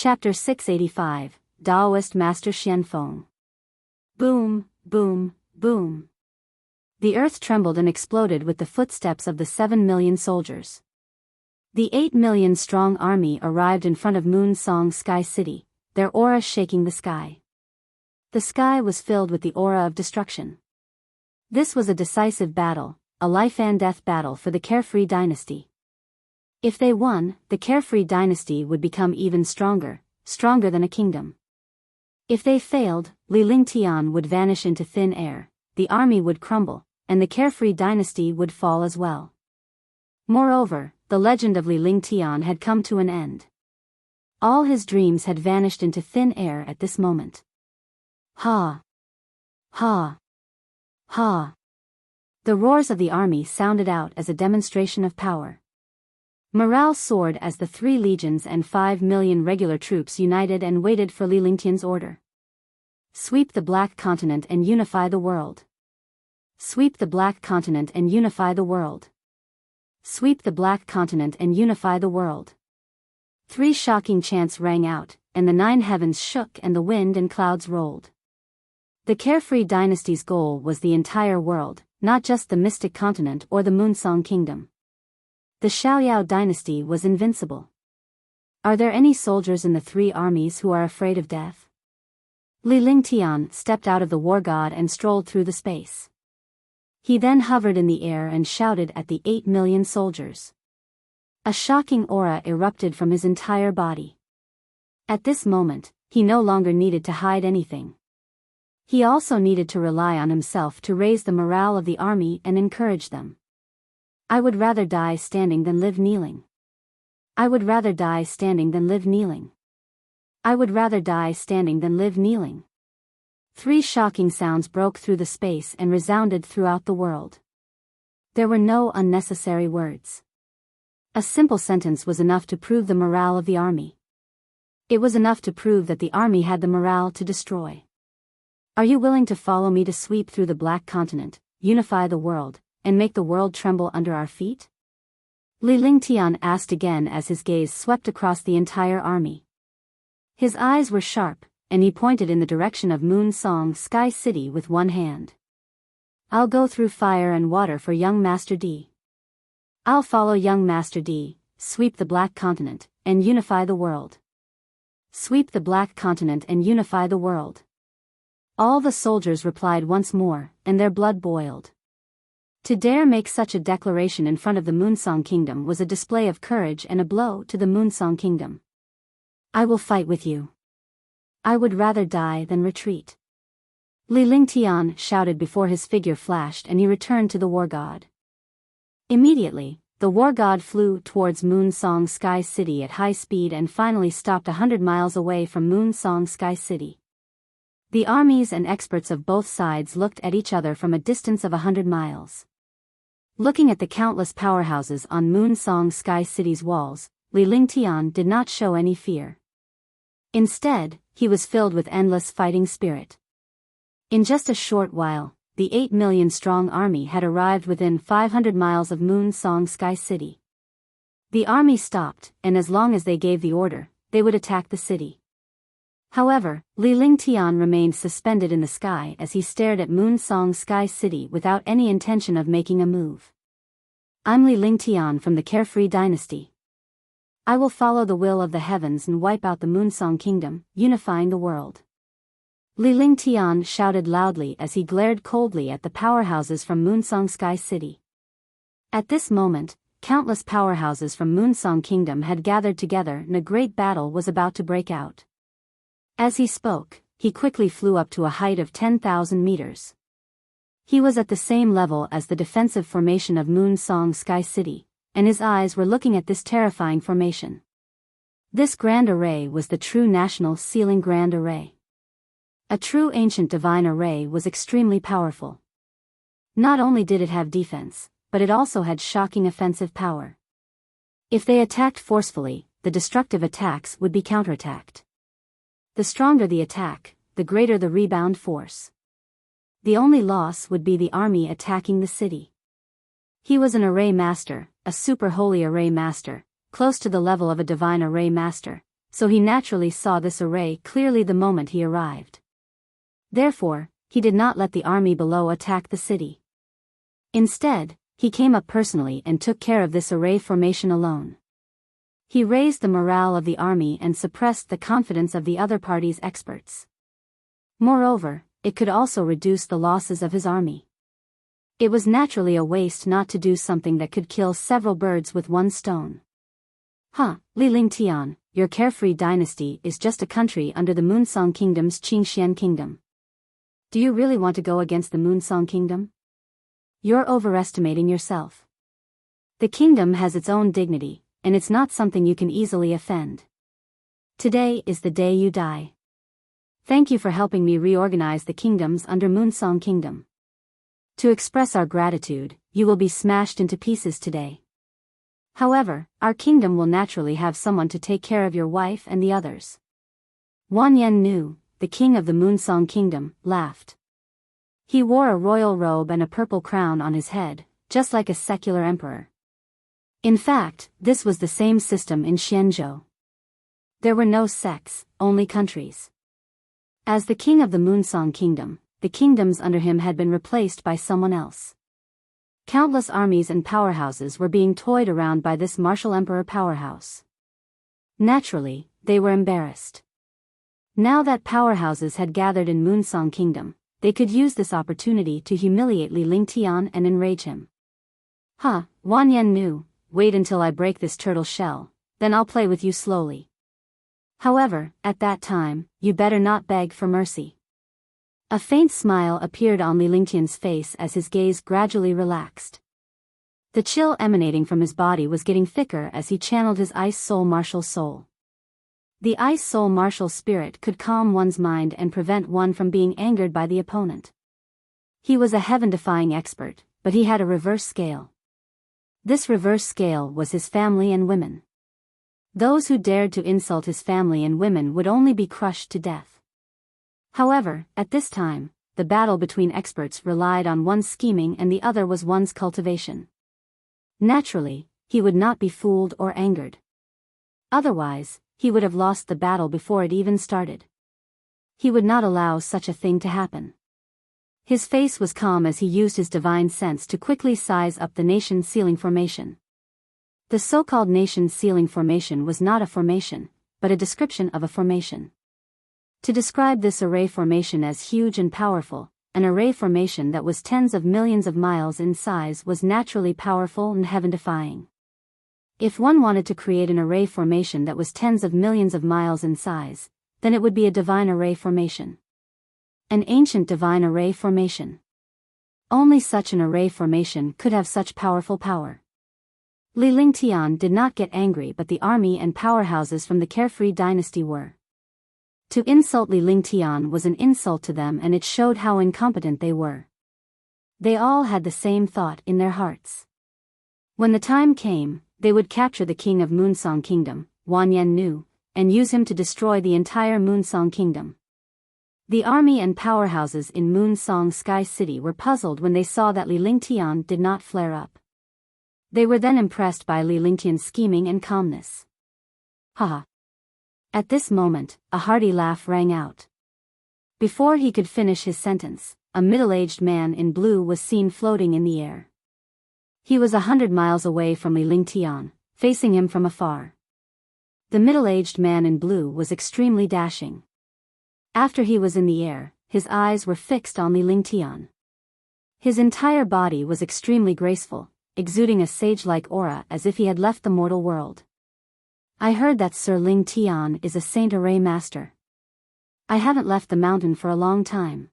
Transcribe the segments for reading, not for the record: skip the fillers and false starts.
Chapter 685, Daoist Master Xuanfeng. Boom, boom, boom. The earth trembled and exploded with the footsteps of the 7 million soldiers. The 8 million strong army arrived in front of Moon Song Sky City, their aura shaking the sky. The sky was filled with the aura of destruction. This was a decisive battle, a life-and-death battle for the Carefree Dynasty. If they won, the Carefree Dynasty would become even stronger, stronger than a kingdom. If they failed, Li Lingtian would vanish into thin air, the army would crumble, and the Carefree Dynasty would fall as well. Moreover, the legend of Li Lingtian had come to an end. All his dreams had vanished into thin air at this moment. Ha! Ha! Ha! The roars of the army sounded out as a demonstration of power. Morale soared as the 3 legions and 5 million regular troops united and waited for Li Lingtian's order. Sweep the Black Continent and unify the world. Sweep the Black Continent and unify the world. Sweep the Black Continent and unify the world. 3 shocking chants rang out, and the 9 heavens shook and the wind and clouds rolled. The Carefree Dynasty's goal was the entire world, not just the Mystic Continent or the Moonsong Kingdom. The Xiaoyao dynasty was invincible. Are there any soldiers in the 3 armies who are afraid of death? Li Lingtian stepped out of the war god and strolled through the space. He then hovered in the air and shouted at the 8 million soldiers. A shocking aura erupted from his entire body. At this moment, he no longer needed to hide anything. He also needed to rely on himself to raise the morale of the army and encourage them. I would rather die standing than live kneeling. I would rather die standing than live kneeling. I would rather die standing than live kneeling. 3 shocking sounds broke through the space and resounded throughout the world. There were no unnecessary words. A simple sentence was enough to prove the morale of the army. It was enough to prove that the army had the morale to destroy. Are you willing to follow me to sweep through the Black Continent, unify the world, and make the world tremble under our feet? Li Lingtian asked again as his gaze swept across the entire army. His eyes were sharp, and he pointed in the direction of Moon Song Sky City with one hand. I'll go through fire and water for young Master D. I'll follow young Master D, sweep the Black Continent, and unify the world. Sweep the Black Continent and unify the world. All the soldiers replied once more, and their blood boiled. To dare make such a declaration in front of the Moonsong Kingdom was a display of courage and a blow to the Moonsong Kingdom. I will fight with you. I would rather die than retreat. Li Lingtian shouted before his figure flashed and he returned to the war god. Immediately, the war god flew towards Moon Song Sky City at high speed and finally stopped 100 miles away from Moon Song Sky City. The armies and experts of both sides looked at each other from a distance of 100 miles. Looking at the countless powerhouses on Moon Song Sky City's walls, Li Lingtian did not show any fear. Instead, he was filled with endless fighting spirit. In just a short while, the 8 million strong army had arrived within 500 miles of Moon Song Sky City. The army stopped, and as long as they gave the order, they would attack the city. However, Li Lingtian remained suspended in the sky as he stared at Moon Song Sky City without any intention of making a move. I'm Li Lingtian from the Carefree Dynasty. I will follow the will of the heavens and wipe out the Moonsong Kingdom, unifying the world. Li Lingtian shouted loudly as he glared coldly at the powerhouses from Moonsong Sky City. At this moment, countless powerhouses from Moonsong Kingdom had gathered together and a great battle was about to break out. As he spoke, he quickly flew up to a height of 10,000 meters. He was at the same level as the defensive formation of Moon Song Sky City, and his eyes were looking at this terrifying formation. This grand array was the true national sealing grand array. A true ancient divine array was extremely powerful. Not only did it have defense, but it also had shocking offensive power. If they attacked forcefully, the destructive attacks would be counterattacked. The stronger the attack, the greater the rebound force. The only loss would be the army attacking the city. He was an array master, a super holy array master, close to the level of a divine array master, so he naturally saw this array clearly the moment he arrived. Therefore, he did not let the army below attack the city. Instead, he came up personally and took care of this array formation alone. He raised the morale of the army and suppressed the confidence of the other party's experts. Moreover, it could also reduce the losses of his army. It was naturally a waste not to do something that could kill several birds with one stone. Li Lingtian, your carefree dynasty is just a country under the Moonsong Kingdom's Qingxian Kingdom. Do you really want to go against the Moonsong Kingdom? You're overestimating yourself. The kingdom has its own dignity, and it's not something you can easily offend. Today is the day you die. Thank you for helping me reorganize the kingdoms under Moonsong Kingdom. To express our gratitude, you will be smashed into pieces today. However, our kingdom will naturally have someone to take care of your wife and the others. Wanyan Nu, the king of the Moonsong Kingdom, laughed. He wore a royal robe and a purple crown on his head, just like a secular emperor. In fact, this was the same system in Xianzhou. There were no sects, only countries. As the king of the Moonsong Kingdom, the kingdoms under him had been replaced by someone else. Countless armies and powerhouses were being toyed around by this martial emperor powerhouse. Naturally, they were embarrassed. Now that powerhouses had gathered in Moonsong Kingdom, they could use this opportunity to humiliate Li Lingtian and enrage him. Wanyan Nu, wait until I break this turtle shell, then I'll play with you slowly. However, at that time, you better not beg for mercy. A faint smile appeared on Li Lingtian's face as his gaze gradually relaxed. The chill emanating from his body was getting thicker as he channeled his Ice Soul Martial Soul. The Ice Soul Martial Spirit could calm one's mind and prevent one from being angered by the opponent. He was a Heaven-Defying expert, but he had a reverse scale. This reverse scale was his family and women. Those who dared to insult his family and women would only be crushed to death. However, at this time, the battle between experts relied on one's scheming and the other was one's cultivation. Naturally, he would not be fooled or angered. Otherwise, he would have lost the battle before it even started. He would not allow such a thing to happen. His face was calm as he used his divine sense to quickly size up the nation ceiling formation. The so-called nation ceiling formation was not a formation, but a description of a formation. To describe this array formation as huge and powerful, an array formation that was tens of millions of miles in size was naturally powerful and heaven-defying. If one wanted to create an array formation that was tens of millions of miles in size, then it would be a divine array formation. An ancient divine array formation. Only such an array formation could have such powerful power. Li Lingtian did not get angry, but the army and powerhouses from the carefree dynasty were. To insult Li Lingtian was an insult to them, and it showed how incompetent they were. They all had the same thought in their hearts. When the time came, they would capture the king of Moonsong Kingdom, Wanyan Nu, and use him to destroy the entire Moonsong Kingdom. The army and powerhouses in Moonsong Sky City were puzzled when they saw that Li Lingtian did not flare up. They were then impressed by Li Lingtian's scheming and calmness. At this moment, a hearty laugh rang out. Before he could finish his sentence, a middle-aged man in blue was seen floating in the air. He was 100 miles away from Li Lingtian, facing him from afar. The middle-aged man in blue was extremely dashing. After he was in the air, his eyes were fixed on Li Lingtian. His entire body was extremely graceful, exuding a sage-like aura as if he had left the mortal world. I heard that Sir Lingtian is a Saint Array Master. I haven't left the mountain for a long time.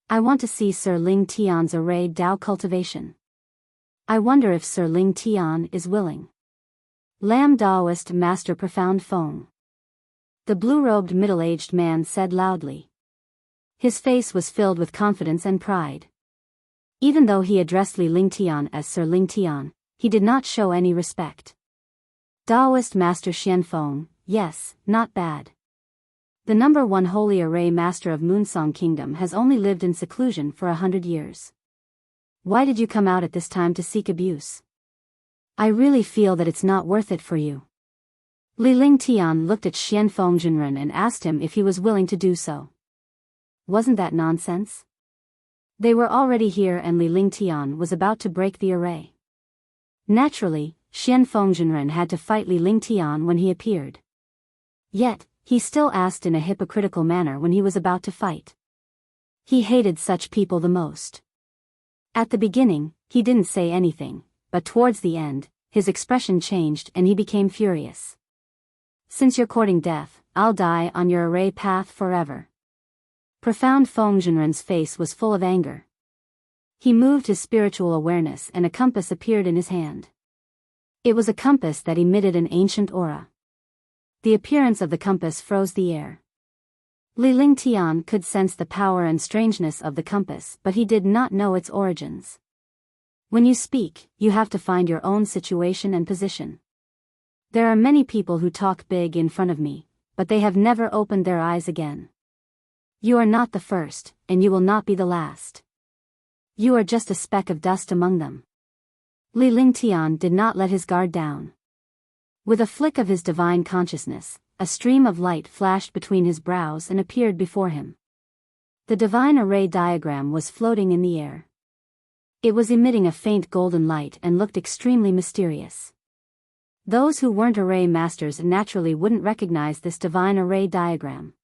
I want to see Sir Lingtian's Array Dao cultivation. I wonder if Sir Lingtian is willing. Lam Daoist Master Profound Feng. The blue-robed middle-aged man said loudly. His face was filled with confidence and pride. Even though he addressed Li Lingtian as Sir Lingtian, he did not show any respect. Daoist Master Xuanfeng, yes, not bad. The number 1 Holy Array Master of Moonsong Kingdom has only lived in seclusion for 100 years. Why did you come out at this time to seek abuse? I really feel that it's not worth it for you. Li Lingtian looked at Xuanfeng Jinren and asked him if he was willing to do so. Wasn't that nonsense? They were already here and Li Lingtian was about to break the array. Naturally, Xuanfeng Jinren had to fight Li Lingtian when he appeared. Yet, he still asked in a hypocritical manner when he was about to fight. He hated such people the most. At the beginning, he didn't say anything, but towards the end, his expression changed and he became furious. Since you're courting death, I'll die on your array path forever. Profound Feng Jinren's face was full of anger. He moved his spiritual awareness and a compass appeared in his hand. It was a compass that emitted an ancient aura. The appearance of the compass froze the air. Li Lingtian could sense the power and strangeness of the compass, but he did not know its origins. When you speak, you have to find your own situation and position. There are many people who talk big in front of me, but they have never opened their eyes again. You are not the first, and you will not be the last. You are just a speck of dust among them. Li Lingtian did not let his guard down. With a flick of his divine consciousness, a stream of light flashed between his brows and appeared before him. The divine array diagram was floating in the air. It was emitting a faint golden light and looked extremely mysterious. Those who weren't array masters naturally wouldn't recognize this divine array diagram.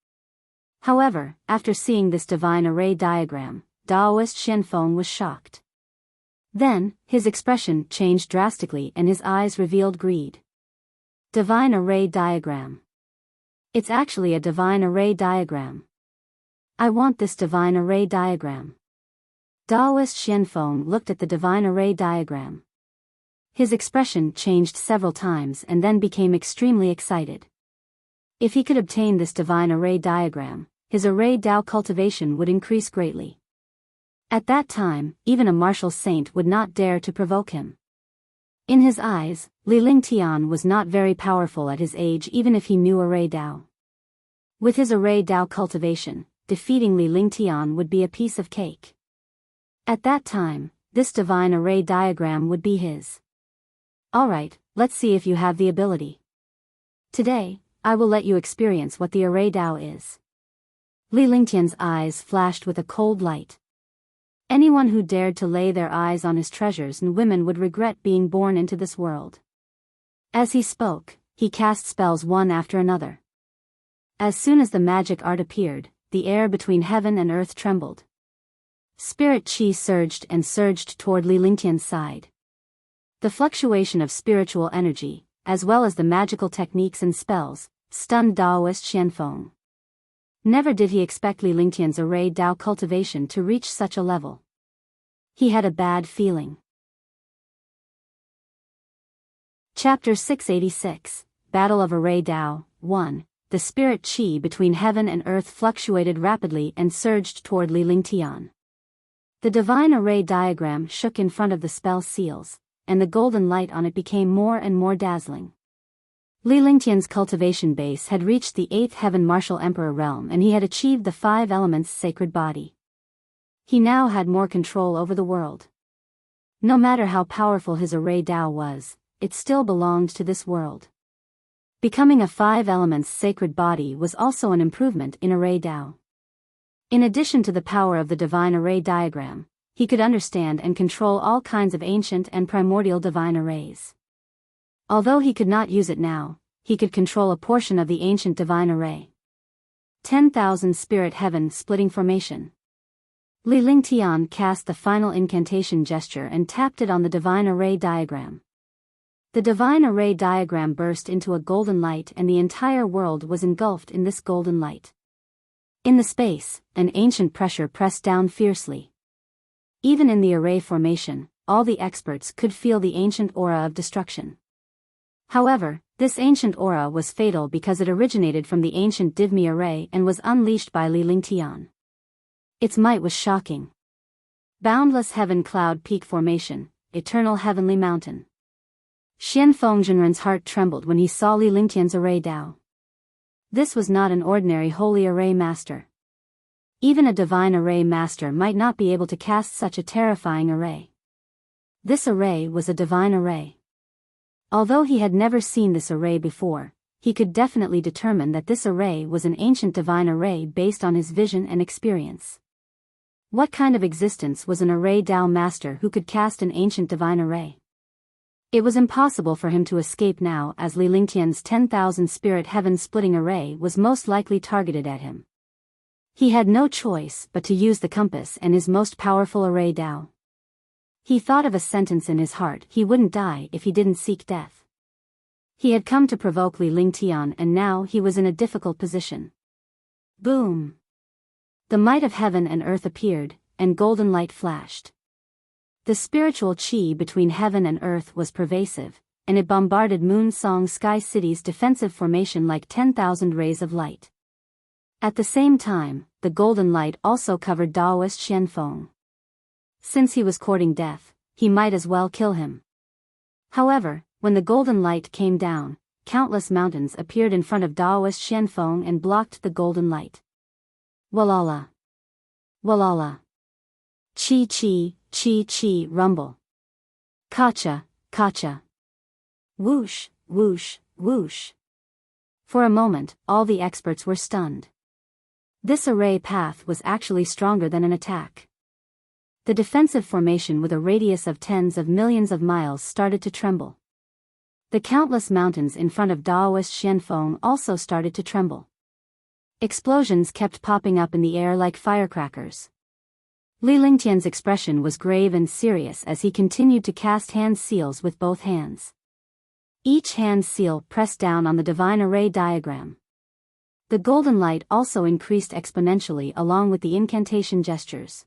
However, after seeing this divine array diagram, Daoist Xuanfeng was shocked. Then, his expression changed drastically and his eyes revealed greed. Divine array diagram. It's actually a divine array diagram. I want this divine array diagram. Daoist Xuanfeng looked at the divine array diagram. His expression changed several times and then became extremely excited. If he could obtain this divine array diagram, his array Dao cultivation would increase greatly. At that time, even a martial saint would not dare to provoke him. In his eyes, Li Lingtian was not very powerful at his age even if he knew array Dao. With his array Dao cultivation, defeating Li Lingtian would be a piece of cake. At that time, this divine array diagram would be his. Alright, let's see if you have the ability. Today, I will let you experience what the array Dao is. Li Lingtian's eyes flashed with a cold light. Anyone who dared to lay their eyes on his treasures and women would regret being born into this world. As he spoke, he cast spells one after another. As soon as the magic art appeared, the air between heaven and earth trembled. Spirit chi surged and surged toward Li Lingtian's side. The fluctuation of spiritual energy, as well as the magical techniques and spells, stunned Daoist Xuanfeng. Never did he expect Li Lingtian's array Dao cultivation to reach such a level. He had a bad feeling. Chapter 686, Battle of Array Dao, 1. The spirit chi between heaven and earth fluctuated rapidly and surged toward Li Lingtian. The divine array diagram shook in front of the spell seals, and the golden light on it became more and more dazzling. Li Lingtian's cultivation base had reached the 8th heaven martial emperor realm and he had achieved the 5 elements sacred body. He now had more control over the world. No matter how powerful his array Dao was, it still belonged to this world. Becoming a 5 elements sacred body was also an improvement in array Dao. In addition to the power of the divine array diagram, he could understand and control all kinds of ancient and primordial divine arrays. Although he could not use it now, he could control a portion of the ancient divine array. 10,000 spirit heaven splitting formation. Li Lingtian cast the final incantation gesture and tapped it on the divine array diagram. The divine array diagram burst into a golden light and the entire world was engulfed in this golden light. In the space, an ancient pressure pressed down fiercely. Even in the array formation, all the experts could feel the ancient aura of destruction. However, this ancient aura was fatal because it originated from the ancient Divmi array and was unleashed by Li Lingtian. Its might was shocking. Boundless heaven cloud peak formation, eternal heavenly mountain. Xuanfeng Jinren's heart trembled when he saw Li Lingtian's array Dao. This was not an ordinary holy array master. Even a divine array master might not be able to cast such a terrifying array. This array was a divine array. Although he had never seen this array before, he could definitely determine that this array was an ancient divine array based on his vision and experience. What kind of existence was an array Dao master who could cast an ancient divine array? It was impossible for him to escape now, as Li Lingtian's 10,000 spirit heaven-splitting array was most likely targeted at him. He had no choice but to use the compass and his most powerful array Dao. He thought of a sentence in his heart: he wouldn't die if he didn't seek death. He had come to provoke Li Lingtian, and now he was in a difficult position. Boom! The might of heaven and earth appeared, and golden light flashed. The spiritual qi between heaven and earth was pervasive, and it bombarded Moon Song Sky City's defensive formation like 10,000 rays of light. At the same time, the golden light also covered Daoist Xuanfeng. Since he was courting death, he might as well kill him. However, when the golden light came down, countless mountains appeared in front of Daoist Xuanfeng and blocked the golden light. Walala. Walala. Chi chi, chi chi, rumble. Kacha, kacha. Whoosh, whoosh, whoosh. For a moment, all the experts were stunned. This array path was actually stronger than an attack. The defensive formation with a radius of tens of millions of miles started to tremble. The countless mountains in front of Daoist Xuanfeng also started to tremble. Explosions kept popping up in the air like firecrackers. Li Lingtian's expression was grave and serious as he continued to cast hand seals with both hands. Each hand seal pressed down on the divine array diagram. The golden light also increased exponentially along with the incantation gestures.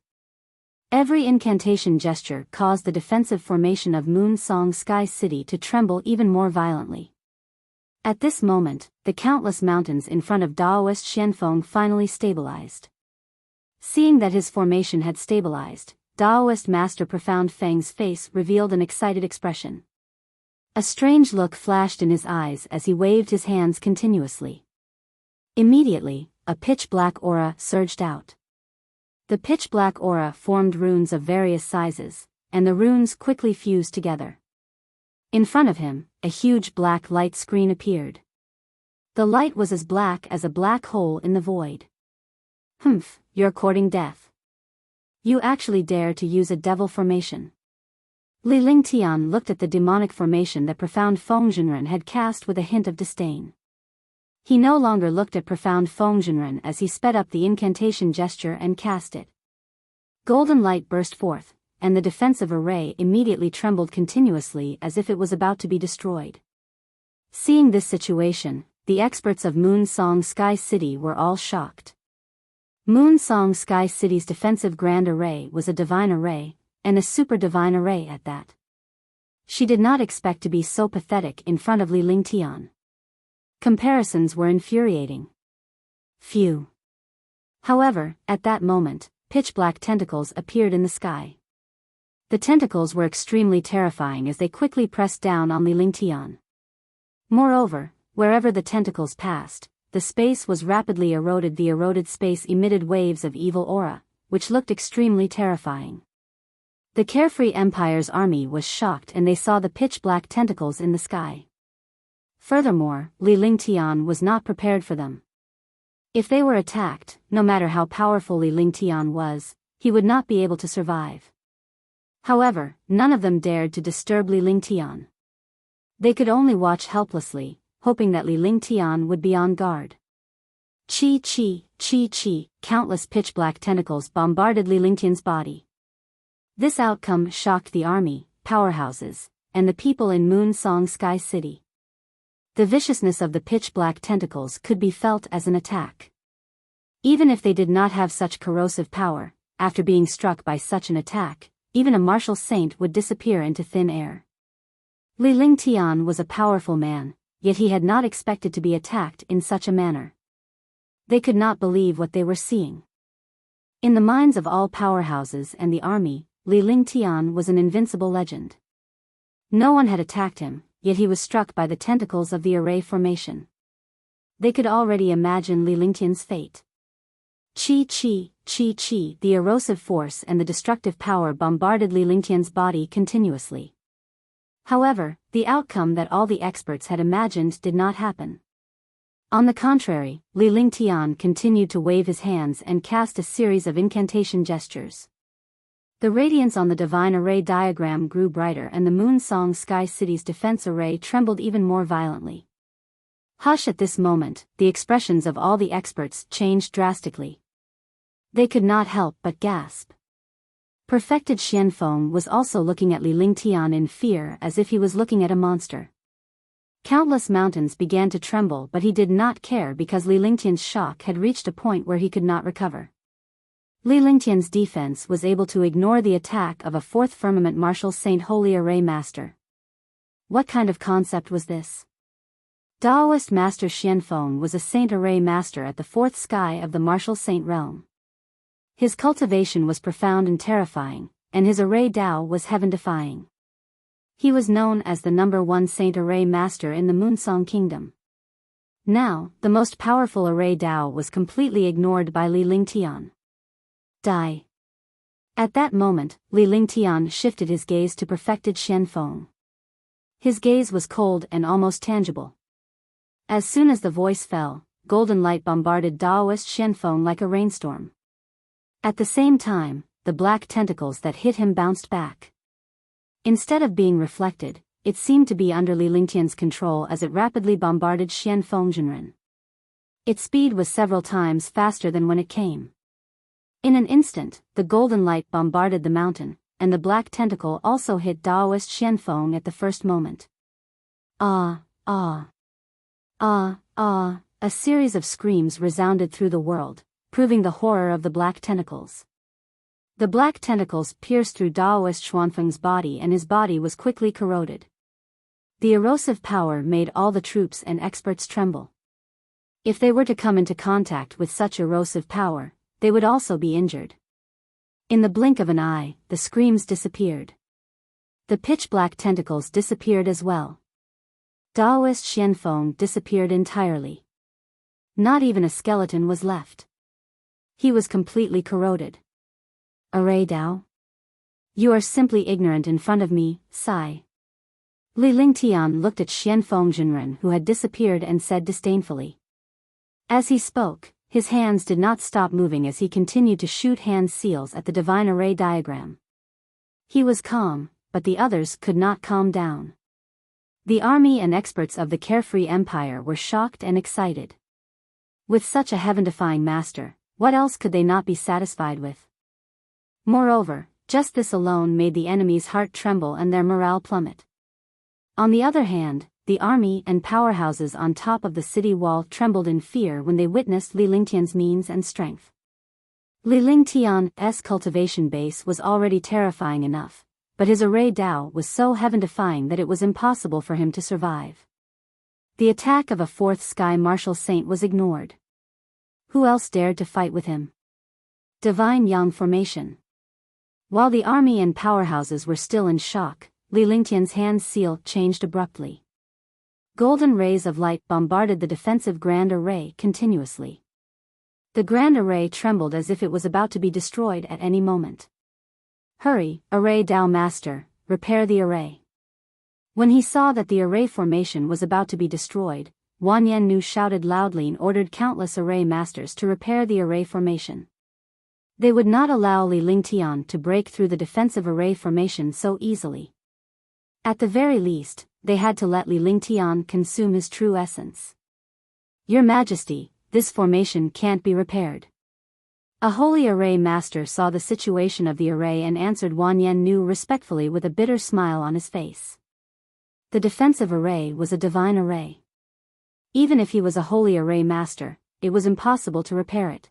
Every incantation gesture caused the defensive formation of Moon Song Sky City to tremble even more violently. At this moment, the countless mountains in front of Daoist Xuanfeng finally stabilized. Seeing that his formation had stabilized, Daoist Master Profound Feng's face revealed an excited expression. A strange look flashed in his eyes as he waved his hands continuously. Immediately, a pitch-black aura surged out. The pitch-black aura formed runes of various sizes, and the runes quickly fused together. In front of him, a huge black light screen appeared. The light was as black as a black hole in the void. Humph, you're courting death. You actually dare to use a devil formation. Li Lingtian looked at the demonic formation that Profound Fengzhenren had cast with a hint of disdain. He no longer looked at Profound Fengzhenren as he sped up the incantation gesture and cast it. Golden light burst forth, and the defensive array immediately trembled continuously as if it was about to be destroyed. Seeing this situation, the experts of Moon Song Sky City were all shocked. Moon Song Sky City's defensive grand array was a divine array, and a super divine array at that. She did not expect to be so pathetic in front of Li Lingtian. Comparisons were infuriating. Phew. However, at that moment, pitch-black tentacles appeared in the sky. The tentacles were extremely terrifying as they quickly pressed down on Li Lingtian. Moreover, wherever the tentacles passed, the space was rapidly eroded. The eroded space emitted waves of evil aura, which looked extremely terrifying. The Carefree Empire's army was shocked and they saw the pitch-black tentacles in the sky. Furthermore, Li Lingtian was not prepared for them. If they were attacked, no matter how powerful Li Lingtian was, he would not be able to survive. However, none of them dared to disturb Li Lingtian. They could only watch helplessly, hoping that Li Lingtian would be on guard. Chi chi, chi chi, countless pitch-black tentacles bombarded Li Lingtian's body. This outcome shocked the army, powerhouses, and the people in Moon Song Sky City. The viciousness of the pitch-black tentacles could be felt as an attack. Even if they did not have such corrosive power, after being struck by such an attack, even a martial saint would disappear into thin air. Li Lingtian was a powerful man, yet he had not expected to be attacked in such a manner. They could not believe what they were seeing. In the minds of all powerhouses and the army, Li Lingtian was an invincible legend. No one had attacked him, yet he was struck by the tentacles of the array formation. They could already imagine Li Lingtian's fate. Chi chi, chi chi, the erosive force and the destructive power bombarded Li Lingtian's body continuously. However, the outcome that all the experts had imagined did not happen. On the contrary, Li Lingtian continued to wave his hands and cast a series of incantation gestures. The radiance on the divine array diagram grew brighter and the Moon Song Sky City's defense array trembled even more violently. Hush! At this moment, the expressions of all the experts changed drastically. They could not help but gasp. Perfected Xuanfeng was also looking at Li Lingtian in fear as if he was looking at a monster. Countless mountains began to tremble, but he did not care because Li Lingtian's shock had reached a point where he could not recover. Li Lingtian's defense was able to ignore the attack of a fourth firmament martial saint holy array master. What kind of concept was this? Daoist master Xuanfeng was a saint array master at the fourth sky of the martial saint realm. His cultivation was profound and terrifying, and his array Dao was heaven-defying. He was known as the number 1 saint array master in the Moonsong Kingdom. Now, the most powerful array Dao was completely ignored by Li Lingtian. Die. At that moment, Li Lingtian shifted his gaze to perfected Xuanfeng. His gaze was cold and almost tangible. As soon as the voice fell, golden light bombarded Daoist Xuanfeng like a rainstorm. At the same time, the black tentacles that hit him bounced back. Instead of being reflected, it seemed to be under Li Lingtian's control as it rapidly bombarded Xuanfeng Jinren. Its speed was several times faster than when it came. In an instant, the golden light bombarded the mountain, and the black tentacle also hit Daoist Xuanfeng at the first moment. Ah, ah. Ah, ah, a series of screams resounded through the world, proving the horror of the black tentacles. The black tentacles pierced through Daoist Xuanfeng's body and his body was quickly corroded. The erosive power made all the troops and experts tremble. If they were to come into contact with such erosive power, they would also be injured. In the blink of an eye, the screams disappeared. The pitch-black tentacles disappeared as well. Daoist Xuanfeng disappeared entirely. Not even a skeleton was left. He was completely corroded. Array Dao? You are simply ignorant in front of me, Sai. Li Lingtian looked at Xuanfeng Jinren who had disappeared and said disdainfully. As he spoke, his hands did not stop moving as he continued to shoot hand seals at the divine array diagram. He was calm, but the others could not calm down. The army and experts of the carefree empire were shocked and excited. With such a heaven-defying master, what else could they not be satisfied with? Moreover, just this alone made the enemy's heart tremble and their morale plummet. On the other hand, the army and powerhouses on top of the city wall trembled in fear when they witnessed Li Lingtian's means and strength. Li Lingtian's cultivation base was already terrifying enough, but his array Dao was so heaven-defying that it was impossible for him to survive. The attack of a fourth sky martial saint was ignored. Who else dared to fight with him? Divine Yang formation. While the army and powerhouses were still in shock, Li Lingtian's hand seal changed abruptly. Golden rays of light bombarded the defensive grand array continuously. The grand array trembled as if it was about to be destroyed at any moment. Hurry, array Dao master, repair the array. When he saw that the array formation was about to be destroyed, Wan Yannu shouted loudly and ordered countless array masters to repair the array formation. They would not allow Li Lingtian to break through the defensive array formation so easily. At the very least, they had to let Li Lingtian consume his true essence. Your Majesty, this formation can't be repaired. A holy array master saw the situation of the array and answered Wan Yannu respectfully with a bitter smile on his face. The defensive array was a divine array. Even if he was a holy array master, it was impossible to repair it.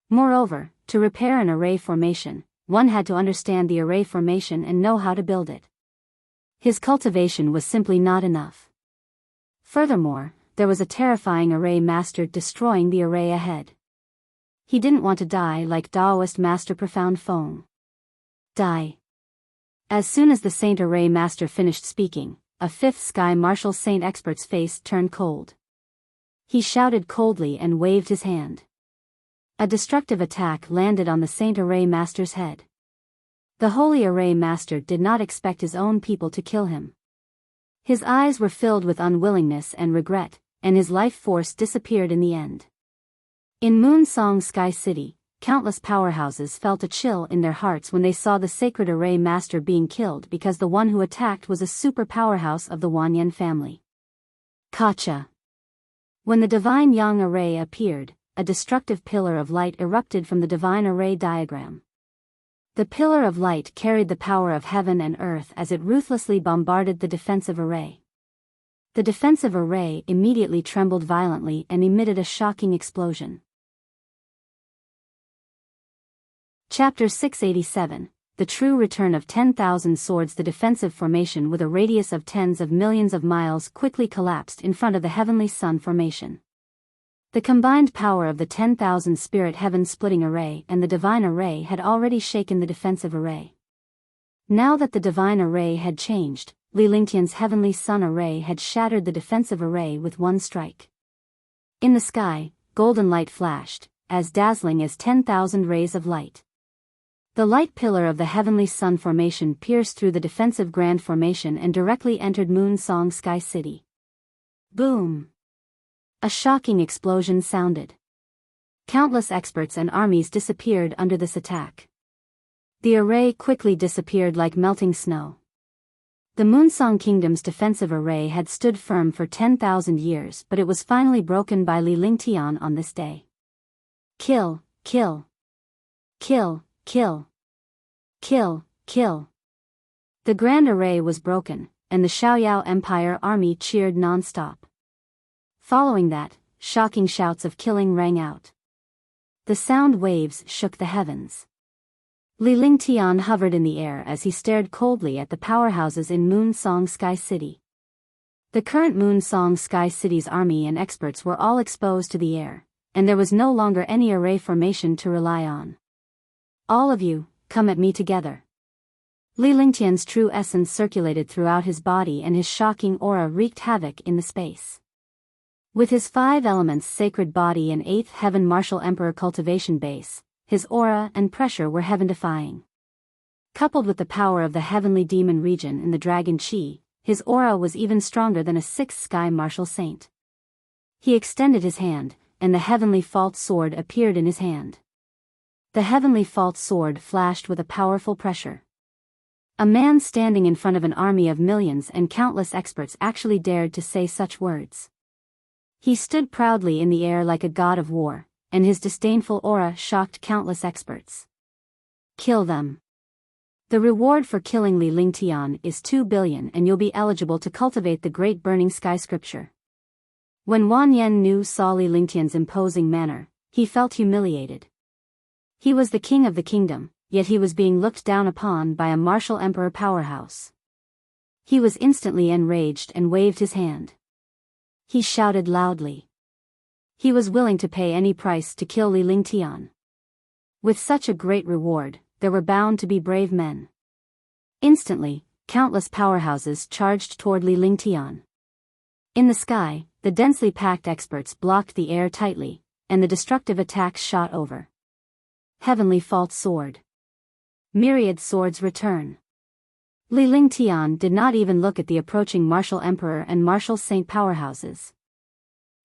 Moreover, to repair an array formation, one had to understand the array formation and know how to build it. His cultivation was simply not enough. Furthermore, there was a terrifying array master destroying the array ahead. He didn't want to die like Daoist Master Profound Feng. Die. As soon as the Saint Array Master finished speaking, a fifth sky martial saint expert's face turned cold. He shouted coldly and waved his hand. A destructive attack landed on the Saint Array Master's head. The Holy Array Master did not expect his own people to kill him. His eyes were filled with unwillingness and regret, and his life force disappeared in the end. In Moon Song Sky City, countless powerhouses felt a chill in their hearts when they saw the sacred array master being killed because the one who attacked was a super powerhouse of the Wanyan family. Kacha. When the divine Yang array appeared, a destructive pillar of light erupted from the divine array diagram. The pillar of light carried the power of heaven and earth as it ruthlessly bombarded the defensive array. The defensive array immediately trembled violently and emitted a shocking explosion. Chapter 687, The True Return of 10,000 Swords. The defensive formation with a radius of tens of millions of miles quickly collapsed in front of the Heavenly Sun formation. The combined power of the 10,000 spirit heaven-splitting array and the divine array had already shaken the defensive array. Now that the divine array had changed, Li Lingtian's Heavenly Sun array had shattered the defensive array with one strike. In the sky, golden light flashed, as dazzling as 10,000 rays of light. The light pillar of the Heavenly Sun formation pierced through the defensive Grand Formation and directly entered Moon Song Sky City. Boom! A shocking explosion sounded. Countless experts and armies disappeared under this attack. The array quickly disappeared like melting snow. The Moonsong Kingdom's defensive array had stood firm for 10,000 years, but it was finally broken by Li Lingtian on this day. Kill, kill. Kill, kill. Kill, kill. The Grand Array was broken, and the Xiaoyao Empire army cheered non-stop. Following that, shocking shouts of killing rang out. The sound waves shook the heavens. Li Lingtian hovered in the air as he stared coldly at the powerhouses in Moon Song Sky City. The current Moon Song Sky City's army and experts were all exposed to the air, and there was no longer any array formation to rely on. All of you, come at me together. Li Lingtian's true essence circulated throughout his body and his shocking aura wreaked havoc in the space. With his 5 elements sacred body and 8th heaven martial emperor cultivation base, his aura and pressure were heaven-defying. Coupled with the power of the heavenly demon region in the dragon chi, his aura was even stronger than a 6th sky martial saint. He extended his hand, and the heavenly fault sword appeared in his hand. The heavenly fault sword flashed with a powerful pressure. A man standing in front of an army of millions and countless experts actually dared to say such words. He stood proudly in the air like a god of war, and his disdainful aura shocked countless experts. Kill them. The reward for killing Li Lingtian is 2 billion and you'll be eligible to cultivate the great burning sky scripture. When Wan Yennu saw Li Lingtian's imposing manner, he felt humiliated. He was the king of the kingdom, yet he was being looked down upon by a martial emperor powerhouse. He was instantly enraged and waved his hand. He shouted loudly. He was willing to pay any price to kill Li Lingtian. With such a great reward, there were bound to be brave men. Instantly, countless powerhouses charged toward Li Lingtian. In the sky, the densely packed experts blocked the air tightly, and the destructive attacks shot over. Heavenly Fault Sword. Myriad swords return. Li Lingtian did not even look at the approaching martial emperor and martial saint powerhouses.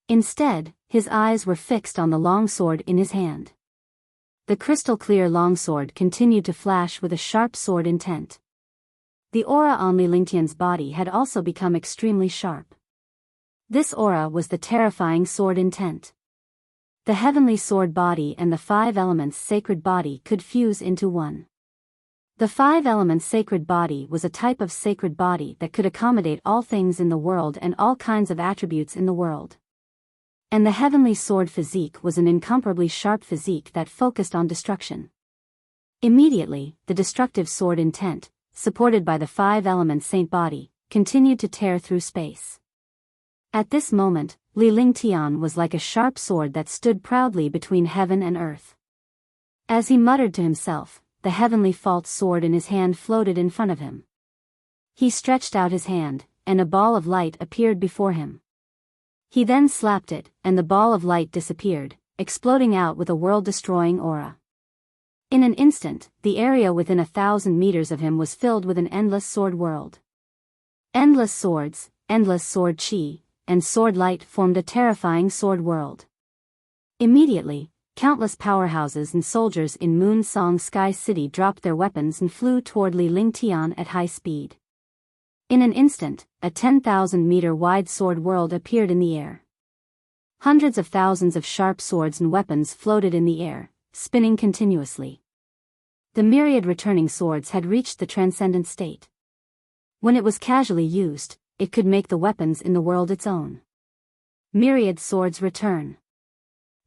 Instead, his eyes were fixed on the long sword in his hand. The crystal-clear longsword continued to flash with a sharp sword intent. The aura on Li Lingtian's body had also become extremely sharp. This aura was the terrifying sword intent. The heavenly sword body and the 5 elements sacred body could fuse into one. The 5 elements sacred body was a type of sacred body that could accommodate all things in the world and all kinds of attributes in the world. And the heavenly sword physique was an incomparably sharp physique that focused on destruction. Immediately, the destructive sword intent, supported by the 5 elements saint body, continued to tear through space. At this moment, Li Lingtian was like a sharp sword that stood proudly between heaven and earth. As he muttered to himself, the heavenly fault sword in his hand floated in front of him. He stretched out his hand, and a ball of light appeared before him. He then slapped it, and the ball of light disappeared, exploding out with a world-destroying aura. In an instant, the area within 1,000 meters of him was filled with an endless sword world. Endless swords, endless sword chi, and sword light formed a terrifying sword world. Immediately, countless powerhouses and soldiers in Moon Song Sky City dropped their weapons and flew toward Li Lingtian at high speed. In an instant, a 10,000-meter-wide sword world appeared in the air. Hundreds of thousands of sharp swords and weapons floated in the air, spinning continuously. The myriad returning swords had reached the transcendent state. When it was casually used, it could make the weapons in the world its own. Myriad swords return.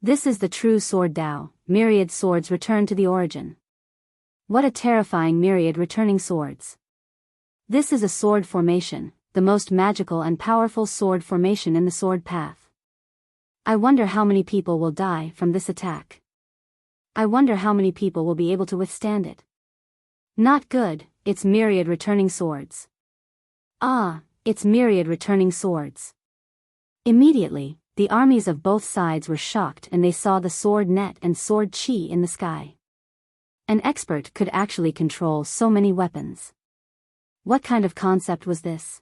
This is the true sword Dao, myriad swords return to the origin. What a terrifying myriad returning swords. This is a sword formation, the most magical and powerful sword formation in the sword path. I wonder how many people will die from this attack. I wonder how many people will be able to withstand it. Not good, it's myriad returning swords. Ah, it's myriad returning swords. Immediately, the armies of both sides were shocked and they saw the sword net and sword chi in the sky. An expert could actually control so many weapons. What kind of concept was this?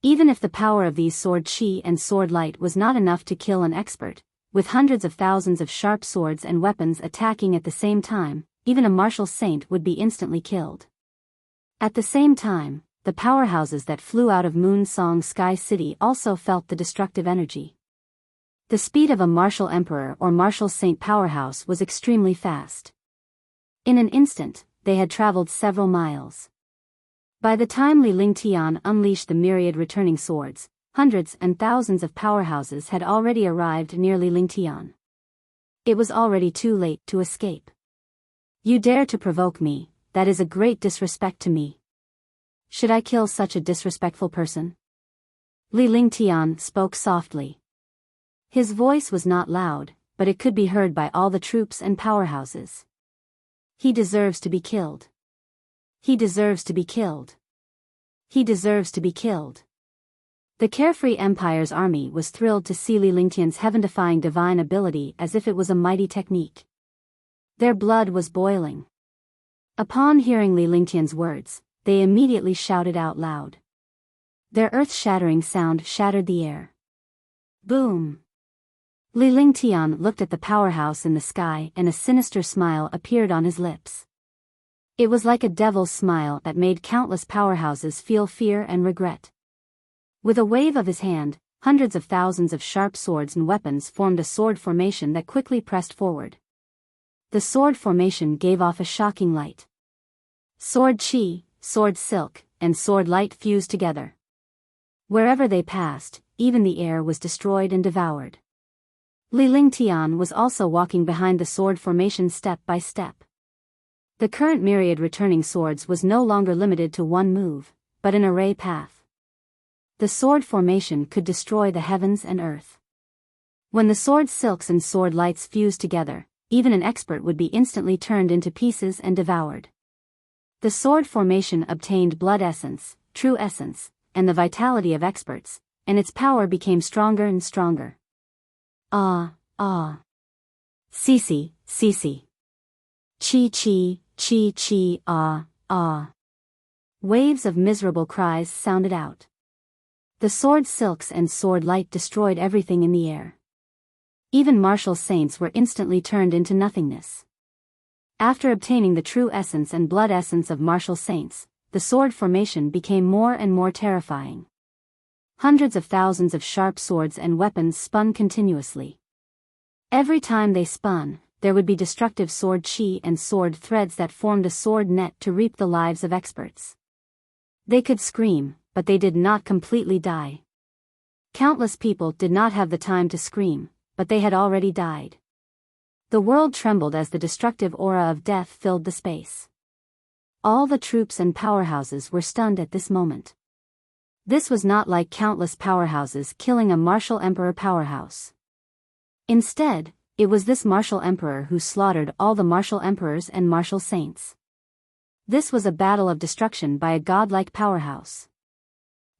Even if the power of these sword chi and sword light was not enough to kill an expert, with hundreds of thousands of sharp swords and weapons attacking at the same time, even a martial saint would be instantly killed. At the same time, the powerhouses that flew out of Moon Song Sky City also felt the destructive energy. The speed of a martial emperor or martial saint powerhouse was extremely fast. In an instant, they had traveled several miles. By the time Li Lingtian unleashed the myriad returning swords, hundreds and thousands of powerhouses had already arrived near Li Lingtian. It was already too late to escape. You dare to provoke me, that is a great disrespect to me. Should I kill such a disrespectful person? Li Lingtian spoke softly. His voice was not loud, but it could be heard by all the troops and powerhouses. He deserves to be killed. He deserves to be killed. He deserves to be killed. The Carefree Empire's army was thrilled to see Li Lingtian's heaven-defying divine ability as if it was a mighty technique. Their blood was boiling. Upon hearing Li Lingtian's words, they immediately shouted out loud. Their earth-shattering sound shattered the air. Boom! Li Lingtian looked at the powerhouse in the sky and a sinister smile appeared on his lips. It was like a devil's smile that made countless powerhouses feel fear and regret. With a wave of his hand, hundreds of thousands of sharp swords and weapons formed a sword formation that quickly pressed forward. The sword formation gave off a shocking light. Sword chi, sword silk, and sword light fused together. Wherever they passed, even the air was destroyed and devoured. Li Lingtian was also walking behind the sword formation step by step. The current myriad returning swords was no longer limited to one move, but an array path. The sword formation could destroy the heavens and earth. When the sword silks and sword lights fused together, even an expert would be instantly turned into pieces and devoured. The sword formation obtained blood essence, true essence, and the vitality of experts, and its power became stronger and stronger. Ah, ah. Sisi, sisi. Chi chi, chi chi, ah, ah. Waves of miserable cries sounded out. The sword silks and sword light destroyed everything in the air. Even martial saints were instantly turned into nothingness. After obtaining the true essence and blood essence of martial saints, the sword formation became more and more terrifying. Hundreds of thousands of sharp swords and weapons spun continuously. Every time they spun, there would be destructive sword chi and sword threads that formed a sword net to reap the lives of experts. They could scream, but they did not completely die. Countless people did not have the time to scream, but they had already died. The world trembled as the destructive aura of death filled the space. All the troops and powerhouses were stunned at this moment. This was not like countless powerhouses killing a martial emperor powerhouse. Instead, it was this martial emperor who slaughtered all the martial emperors and martial saints. This was a battle of destruction by a godlike powerhouse.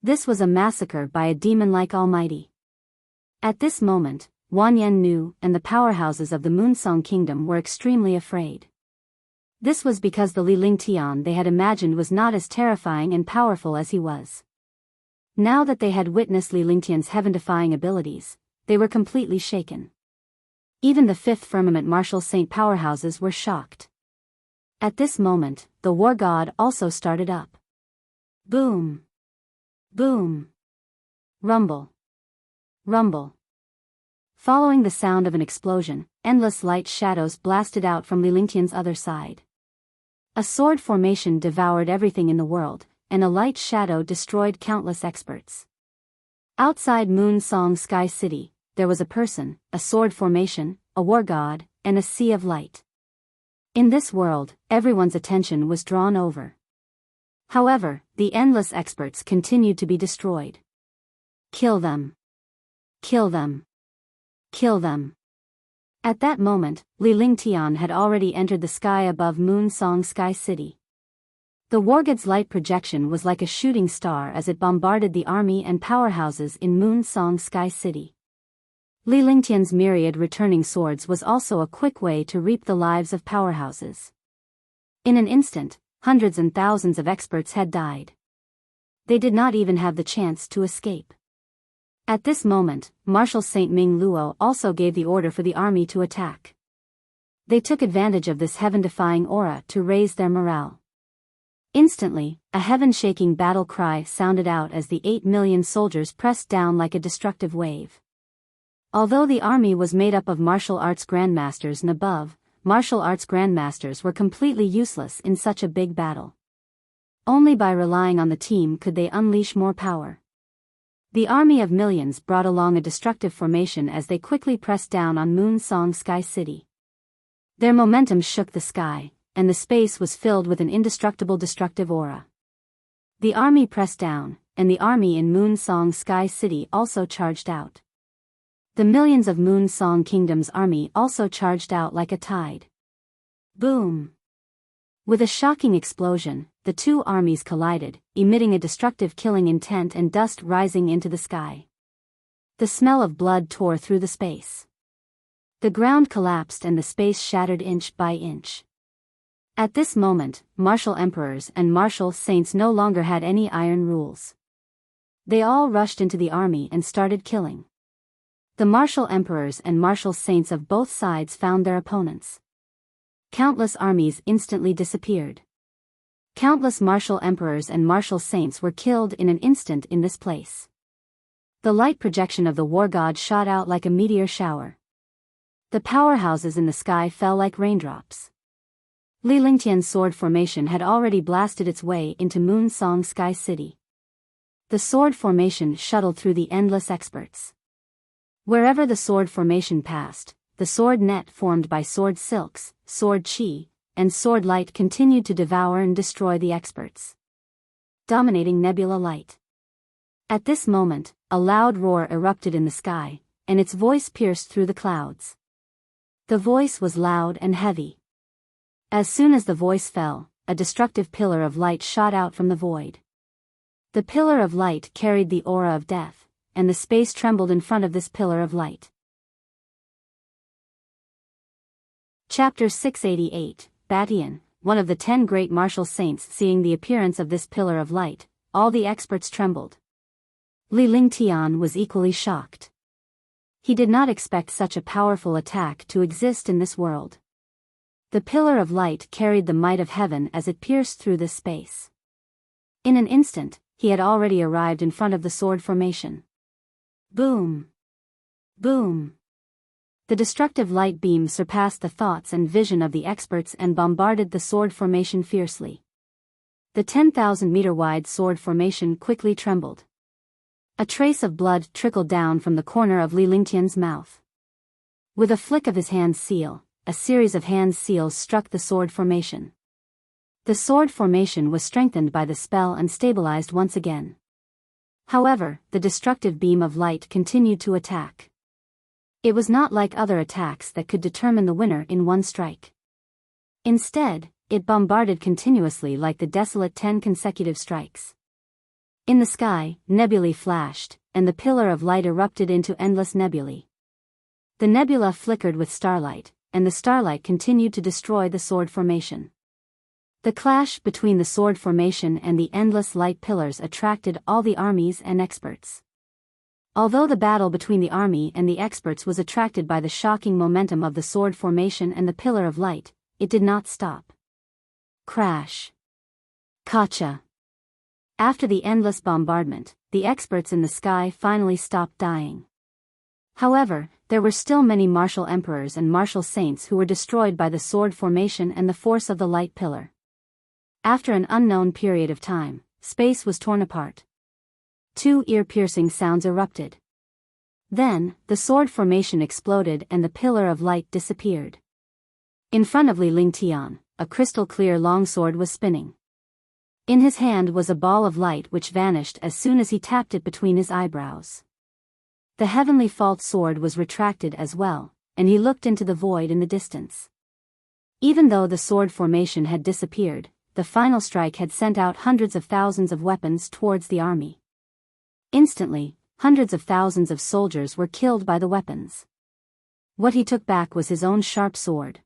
This was a massacre by a demon-like almighty. At this moment, Wanyan knew and the powerhouses of the Moonsong Kingdom were extremely afraid. This was because the Li Lingtian they had imagined was not as terrifying and powerful as he was. Now that they had witnessed Li Lingtian's heaven-defying abilities, they were completely shaken. Even the fifth firmament martial saint powerhouses were shocked. At this moment, the war god also started up. Boom! Boom! Rumble! Rumble! Following the sound of an explosion, endless light shadows blasted out from Li Lingtian's other side. A sword formation devoured everything in the world, and a light shadow destroyed countless experts. Outside Moon Song Sky City, there was a person, a sword formation, a war god, and a sea of light. In this world, everyone's attention was drawn over. However, the endless experts continued to be destroyed. Kill them! Kill them! Kill them! At that moment, Li Lingtian had already entered the sky above Moon Song Sky City. The wargod's light projection was like a shooting star as it bombarded the army and powerhouses in Moon Song Sky City. Li Lingtian's myriad returning swords was also a quick way to reap the lives of powerhouses. In an instant, hundreds and thousands of experts had died. They did not even have the chance to escape. At this moment, Marshal Saint Ming Luo also gave the order for the army to attack. They took advantage of this heaven-defying aura to raise their morale. Instantly, a heaven-shaking battle cry sounded out as the 8 million soldiers pressed down like a destructive wave. Although the army was made up of martial arts grandmasters and above, martial arts grandmasters were completely useless in such a big battle. Only by relying on the team could they unleash more power. The army of millions brought along a destructive formation as they quickly pressed down on Moon Song Sky City. Their momentum shook the sky, and the space was filled with an indestructible destructive aura. The army pressed down, and the army in Moon Song Sky City also charged out. The millions of Moon Song Kingdom's army also charged out like a tide. Boom! With a shocking explosion, the two armies collided, emitting a destructive killing intent and dust rising into the sky. The smell of blood tore through the space. The ground collapsed and the space shattered inch by inch. At this moment, martial emperors and martial saints no longer had any iron rules. They all rushed into the army and started killing. The martial emperors and martial saints of both sides found their opponents. Countless armies instantly disappeared. Countless martial emperors and martial saints were killed in an instant in this place. The light projection of the war god shot out like a meteor shower. The powerhouses in the sky fell like raindrops. Li Lingtian's sword formation had already blasted its way into Moon Song Sky City. The sword formation shuttled through the endless experts. Wherever the sword formation passed, the sword net formed by sword silks, sword chi, and sword light continued to devour and destroy the experts. Dominating nebula light. At this moment, a loud roar erupted in the sky, and its voice pierced through the clouds. The voice was loud and heavy. As soon as the voice fell, a destructive pillar of light shot out from the void. The pillar of light carried the aura of death, and the space trembled in front of this pillar of light. Chapter 688, Batian, one of the 10 great martial saints. Seeing the appearance of this pillar of light, all the experts trembled. Li Lingtian was equally shocked. He did not expect such a powerful attack to exist in this world. The pillar of light carried the might of heaven as it pierced through this space. In an instant, he had already arrived in front of the sword formation. Boom! Boom! The destructive light beam surpassed the thoughts and vision of the experts and bombarded the sword formation fiercely. The 10,000-meter-wide sword formation quickly trembled. A trace of blood trickled down from the corner of Li Lingtian's mouth. With a flick of his hand seal, a series of hand seals struck the sword formation. The sword formation was strengthened by the spell and stabilized once again. However, the destructive beam of light continued to attack. It was not like other attacks that could determine the winner in one strike. Instead, it bombarded continuously like the desolate 10 consecutive strikes. In the sky, nebulae flashed, and the pillar of light erupted into endless nebulae. The nebula flickered with starlight, and the starlight continued to destroy the sword formation. The clash between the sword formation and the endless light pillars attracted all the armies and experts. Although the battle between the army and the experts was attracted by the shocking momentum of the sword formation and the pillar of light, it did not stop. Crash. Gotcha. After the endless bombardment, the experts in the sky finally stopped dying. However, there were still many martial emperors and martial saints who were destroyed by the sword formation and the force of the light pillar. After an unknown period of time, space was torn apart. Two ear-piercing sounds erupted. Then, the sword formation exploded and the pillar of light disappeared. In front of Li Lingtian, a crystal-clear longsword was spinning. In his hand was a ball of light which vanished as soon as he tapped it between his eyebrows. The heavenly fault sword was retracted as well, and he looked into the void in the distance. Even though the sword formation had disappeared, the final strike had sent out hundreds of thousands of weapons towards the army. Instantly, hundreds of thousands of soldiers were killed by the weapons. What he took back was his own sharp sword.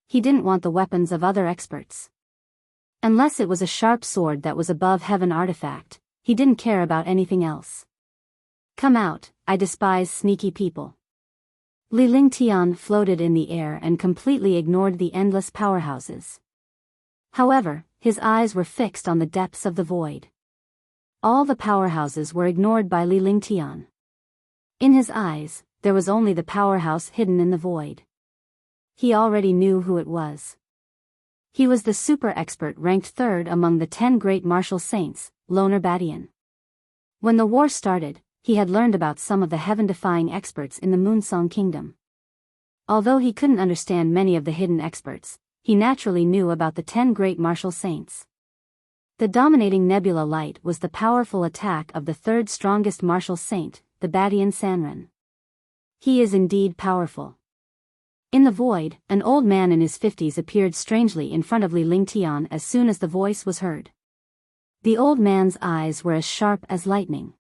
He didn't want the weapons of other experts. Unless it was a sharp sword that was above heaven artifact, he didn't care about anything else. Come out, I despise sneaky people. Li Lingtian floated in the air and completely ignored the endless powerhouses. However, his eyes were fixed on the depths of the void. All the powerhouses were ignored by Li Lingtian. In his eyes, there was only the powerhouse hidden in the void. He already knew who it was. He was the super expert ranked third among the 10 great martial saints, Batian. When the war started, he had learned about some of the heaven-defying experts in the Moonsong Kingdom. Although he couldn't understand many of the hidden experts, he naturally knew about the 10 great martial saints. The dominating nebula light was the powerful attack of the third strongest martial saint, the Batian Sanren. He is indeed powerful. In the void, an old man in his 50s appeared strangely in front of Li Lingtian as soon as the voice was heard. The old man's eyes were as sharp as lightning.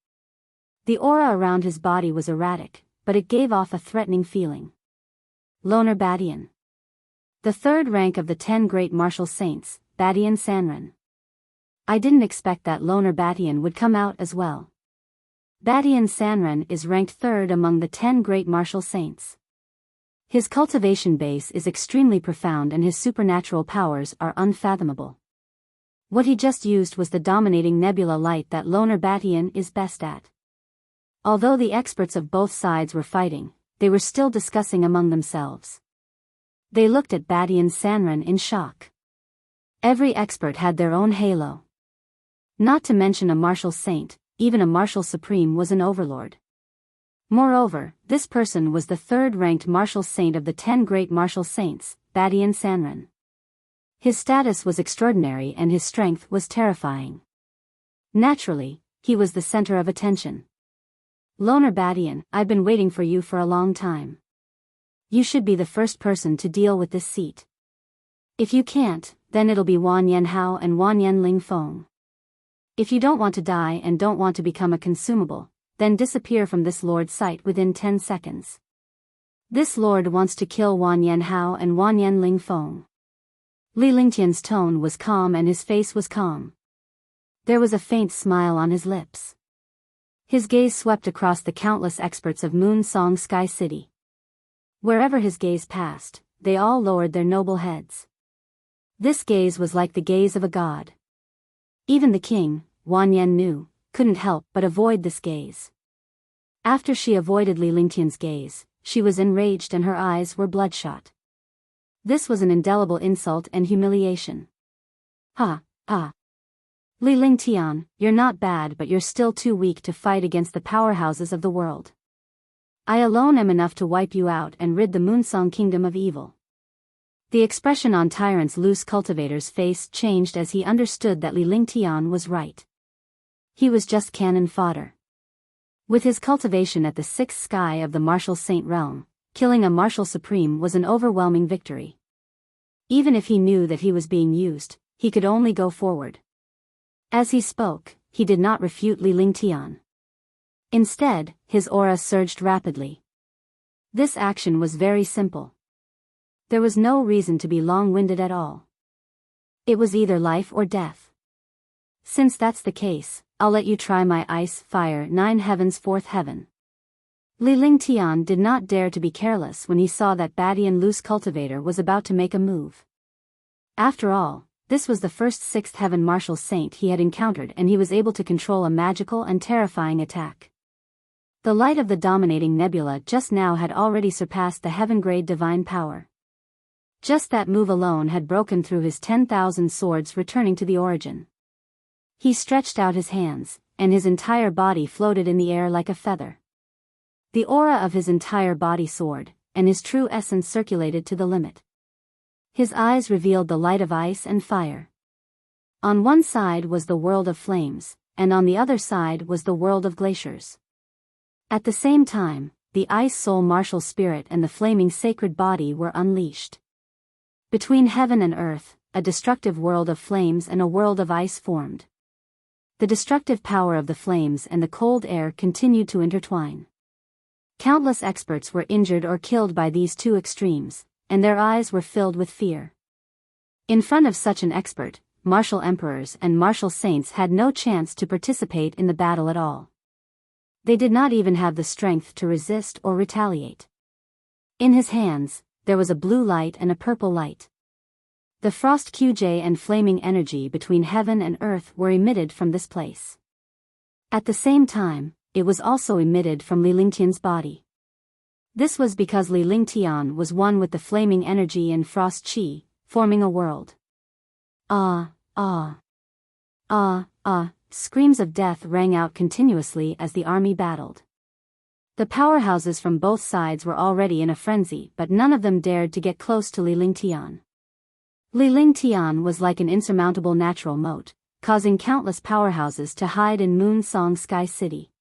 The aura around his body was erratic, but it gave off a threatening feeling. Batian. The third rank of the 10 great martial saints, Batian Sanren. I didn't expect that Batian would come out as well. Batian Sanren is ranked third among the 10 great martial saints. His cultivation base is extremely profound and his supernatural powers are unfathomable. What he just used was the dominating nebula light that Batian is best at. Although the experts of both sides were fighting, they were still discussing among themselves. They looked at Batian Sanren in shock. Every expert had their own halo. Not to mention a martial saint, even a martial supreme was an overlord. Moreover, this person was the third-ranked martial saint of the 10 great martial saints, Batian Sanren. His status was extraordinary and his strength was terrifying. Naturally, he was the center of attention. Batian, I've been waiting for you for a long time. You should be the first person to deal with this seat. If you can't, then it'll be Wanyan Hao and Wanyan Ling Feng. If you don't want to die and don't want to become a consumable, then disappear from this lord's sight within 10 seconds. This lord wants to kill Wanyan Hao and Wanyan Ling Feng. Li Lingtian's tone was calm and his face was calm. There was a faint smile on his lips. His gaze swept across the countless experts of Moon Song Sky City. Wherever his gaze passed, they all lowered their noble heads. This gaze was like the gaze of a god. Even the king, Wanyan knew, couldn't help but avoid this gaze. After she avoided Li Lingtian's gaze, she was enraged and her eyes were bloodshot. This was an indelible insult and humiliation. Ha, ha. Li Lingtian, you're not bad but you're still too weak to fight against the powerhouses of the world. I alone am enough to wipe you out and rid the Moonsong Kingdom of evil. The expression on Tyrant's loose cultivator's face changed as he understood that Li Lingtian was right. He was just cannon fodder. With his cultivation at the 6th sky of the martial saint realm, killing a martial supreme was an overwhelming victory. Even if he knew that he was being used, he could only go forward. As he spoke, he did not refute Li Lingtian. Instead, his aura surged rapidly. This action was very simple. There was no reason to be long-winded at all. It was either life or death. Since that's the case, I'll let you try my ice, fire, 9 heavens, 4th heaven. Li Lingtian did not dare to be careless when he saw that Batian loose cultivator was about to make a move. After all, this was the first 6th heaven martial saint he had encountered, and he was able to control a magical and terrifying attack. The light of the dominating nebula just now had already surpassed the heaven-grade divine power. Just that move alone had broken through his 10,000 swords, returning to the origin. He stretched out his hands, and his entire body floated in the air like a feather. The aura of his entire body soared, and his true essence circulated to the limit. His eyes revealed the light of ice and fire. On one side was the world of flames, and on the other side was the world of glaciers. At the same time, the ice soul martial spirit and the flaming sacred body were unleashed. Between heaven and earth, a destructive world of flames and a world of ice formed. The destructive power of the flames and the cold air continued to intertwine. Countless experts were injured or killed by these two extremes, and their eyes were filled with fear. In front of such an expert, martial emperors and martial saints had no chance to participate in the battle at all. They did not even have the strength to resist or retaliate. In his hands, there was a blue light and a purple light. The frost QJ and flaming energy between heaven and earth were emitted from this place. At the same time, it was also emitted from Li Lingtian's body. This was because Li Lingtian was one with the flaming energy and frost chi, forming a world. Ah, ah, ah, ah, screams of death rang out continuously as the army battled. The powerhouses from both sides were already in a frenzy, but none of them dared to get close to Li Lingtian. Li Lingtian was like an insurmountable natural moat, causing countless powerhouses to hide in Moon Song Sky City.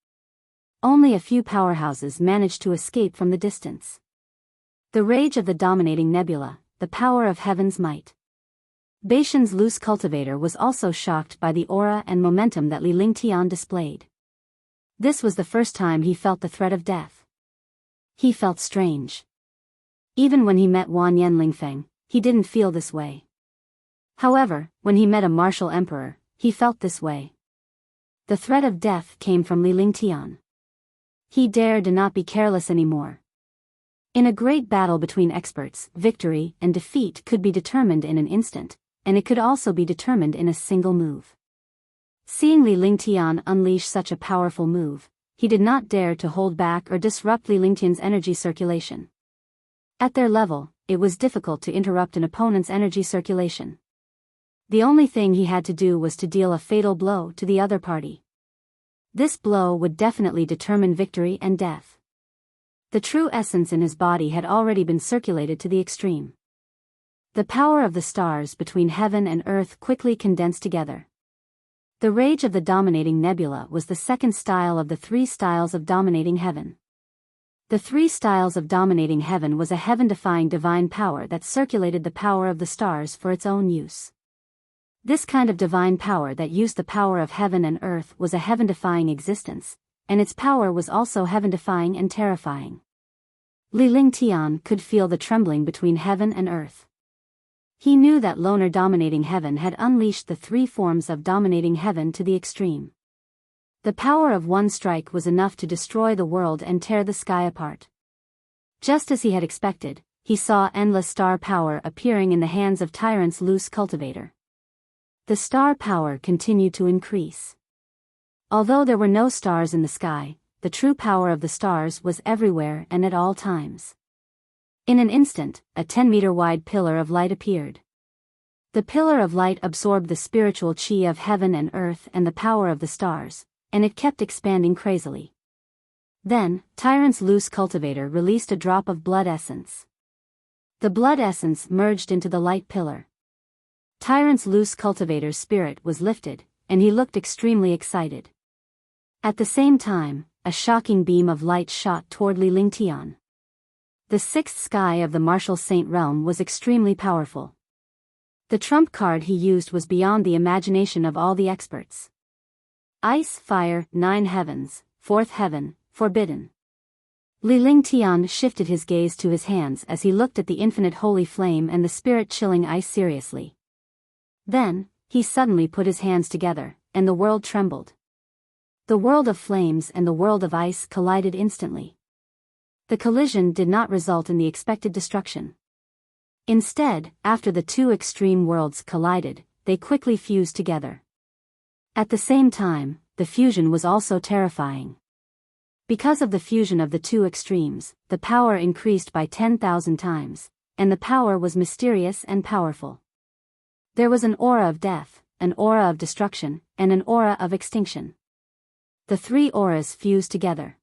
Only a few powerhouses managed to escape from the distance. The rage of the dominating nebula, the power of heaven's might. Batian's loose cultivator was also shocked by the aura and momentum that Li Lingtian displayed. This was the first time he felt the threat of death. He felt strange. Even when he met Wanyan Lingfeng, he didn't feel this way. However, when he met a martial emperor, he felt this way. The threat of death came from Li Lingtian. He dared to not be careless anymore. In a great battle between experts, victory and defeat could be determined in an instant, and it could also be determined in a single move. Seeing Li Lingtian unleash such a powerful move, he did not dare to hold back or disrupt Li Lingtian's energy circulation. At their level, it was difficult to interrupt an opponent's energy circulation. The only thing he had to do was to deal a fatal blow to the other party. This blow would definitely determine victory and death. The true essence in his body had already been circulated to the extreme. The power of the stars between heaven and earth quickly condensed together. The rage of the dominating nebula was the second style of the 3 styles of dominating heaven. The 3 styles of dominating heaven was a heaven-defying divine power that circulated the power of the stars for its own use. This kind of divine power that used the power of heaven and earth was a heaven-defying existence, and its power was also heaven-defying and terrifying. Li Lingtian could feel the trembling between heaven and earth. He knew that loner dominating heaven had unleashed the 3 forms of dominating heaven to the extreme. The power of one strike was enough to destroy the world and tear the sky apart. Just as he had expected, he saw endless star power appearing in the hands of Tyrant's loose cultivator. The star power continued to increase. Although there were no stars in the sky, the true power of the stars was everywhere and at all times. In an instant, a 10-meter-wide pillar of light appeared. The pillar of light absorbed the spiritual chi of heaven and earth and the power of the stars, and it kept expanding crazily. Then, Tyrant's loose cultivator released a drop of blood essence. The blood essence merged into the light pillar. Tyrant's loose cultivator's spirit was lifted, and he looked extremely excited. At the same time, a shocking beam of light shot toward Li Lingtian. The 6th sky of the martial saint realm was extremely powerful. The trump card he used was beyond the imagination of all the experts. Ice, fire, 9 heavens, 4th heaven, forbidden. Li Lingtian shifted his gaze to his hands as he looked at the infinite holy flame and the spirit-chilling ice seriously. Then, he suddenly put his hands together, and the world trembled. The world of flames and the world of ice collided instantly. The collision did not result in the expected destruction. Instead, after the two extreme worlds collided, they quickly fused together. At the same time, the fusion was also terrifying. Because of the fusion of the two extremes, the power increased by 10,000 times, and the power was mysterious and powerful. There was an aura of death, an aura of destruction, and an aura of extinction. The three auras fused together.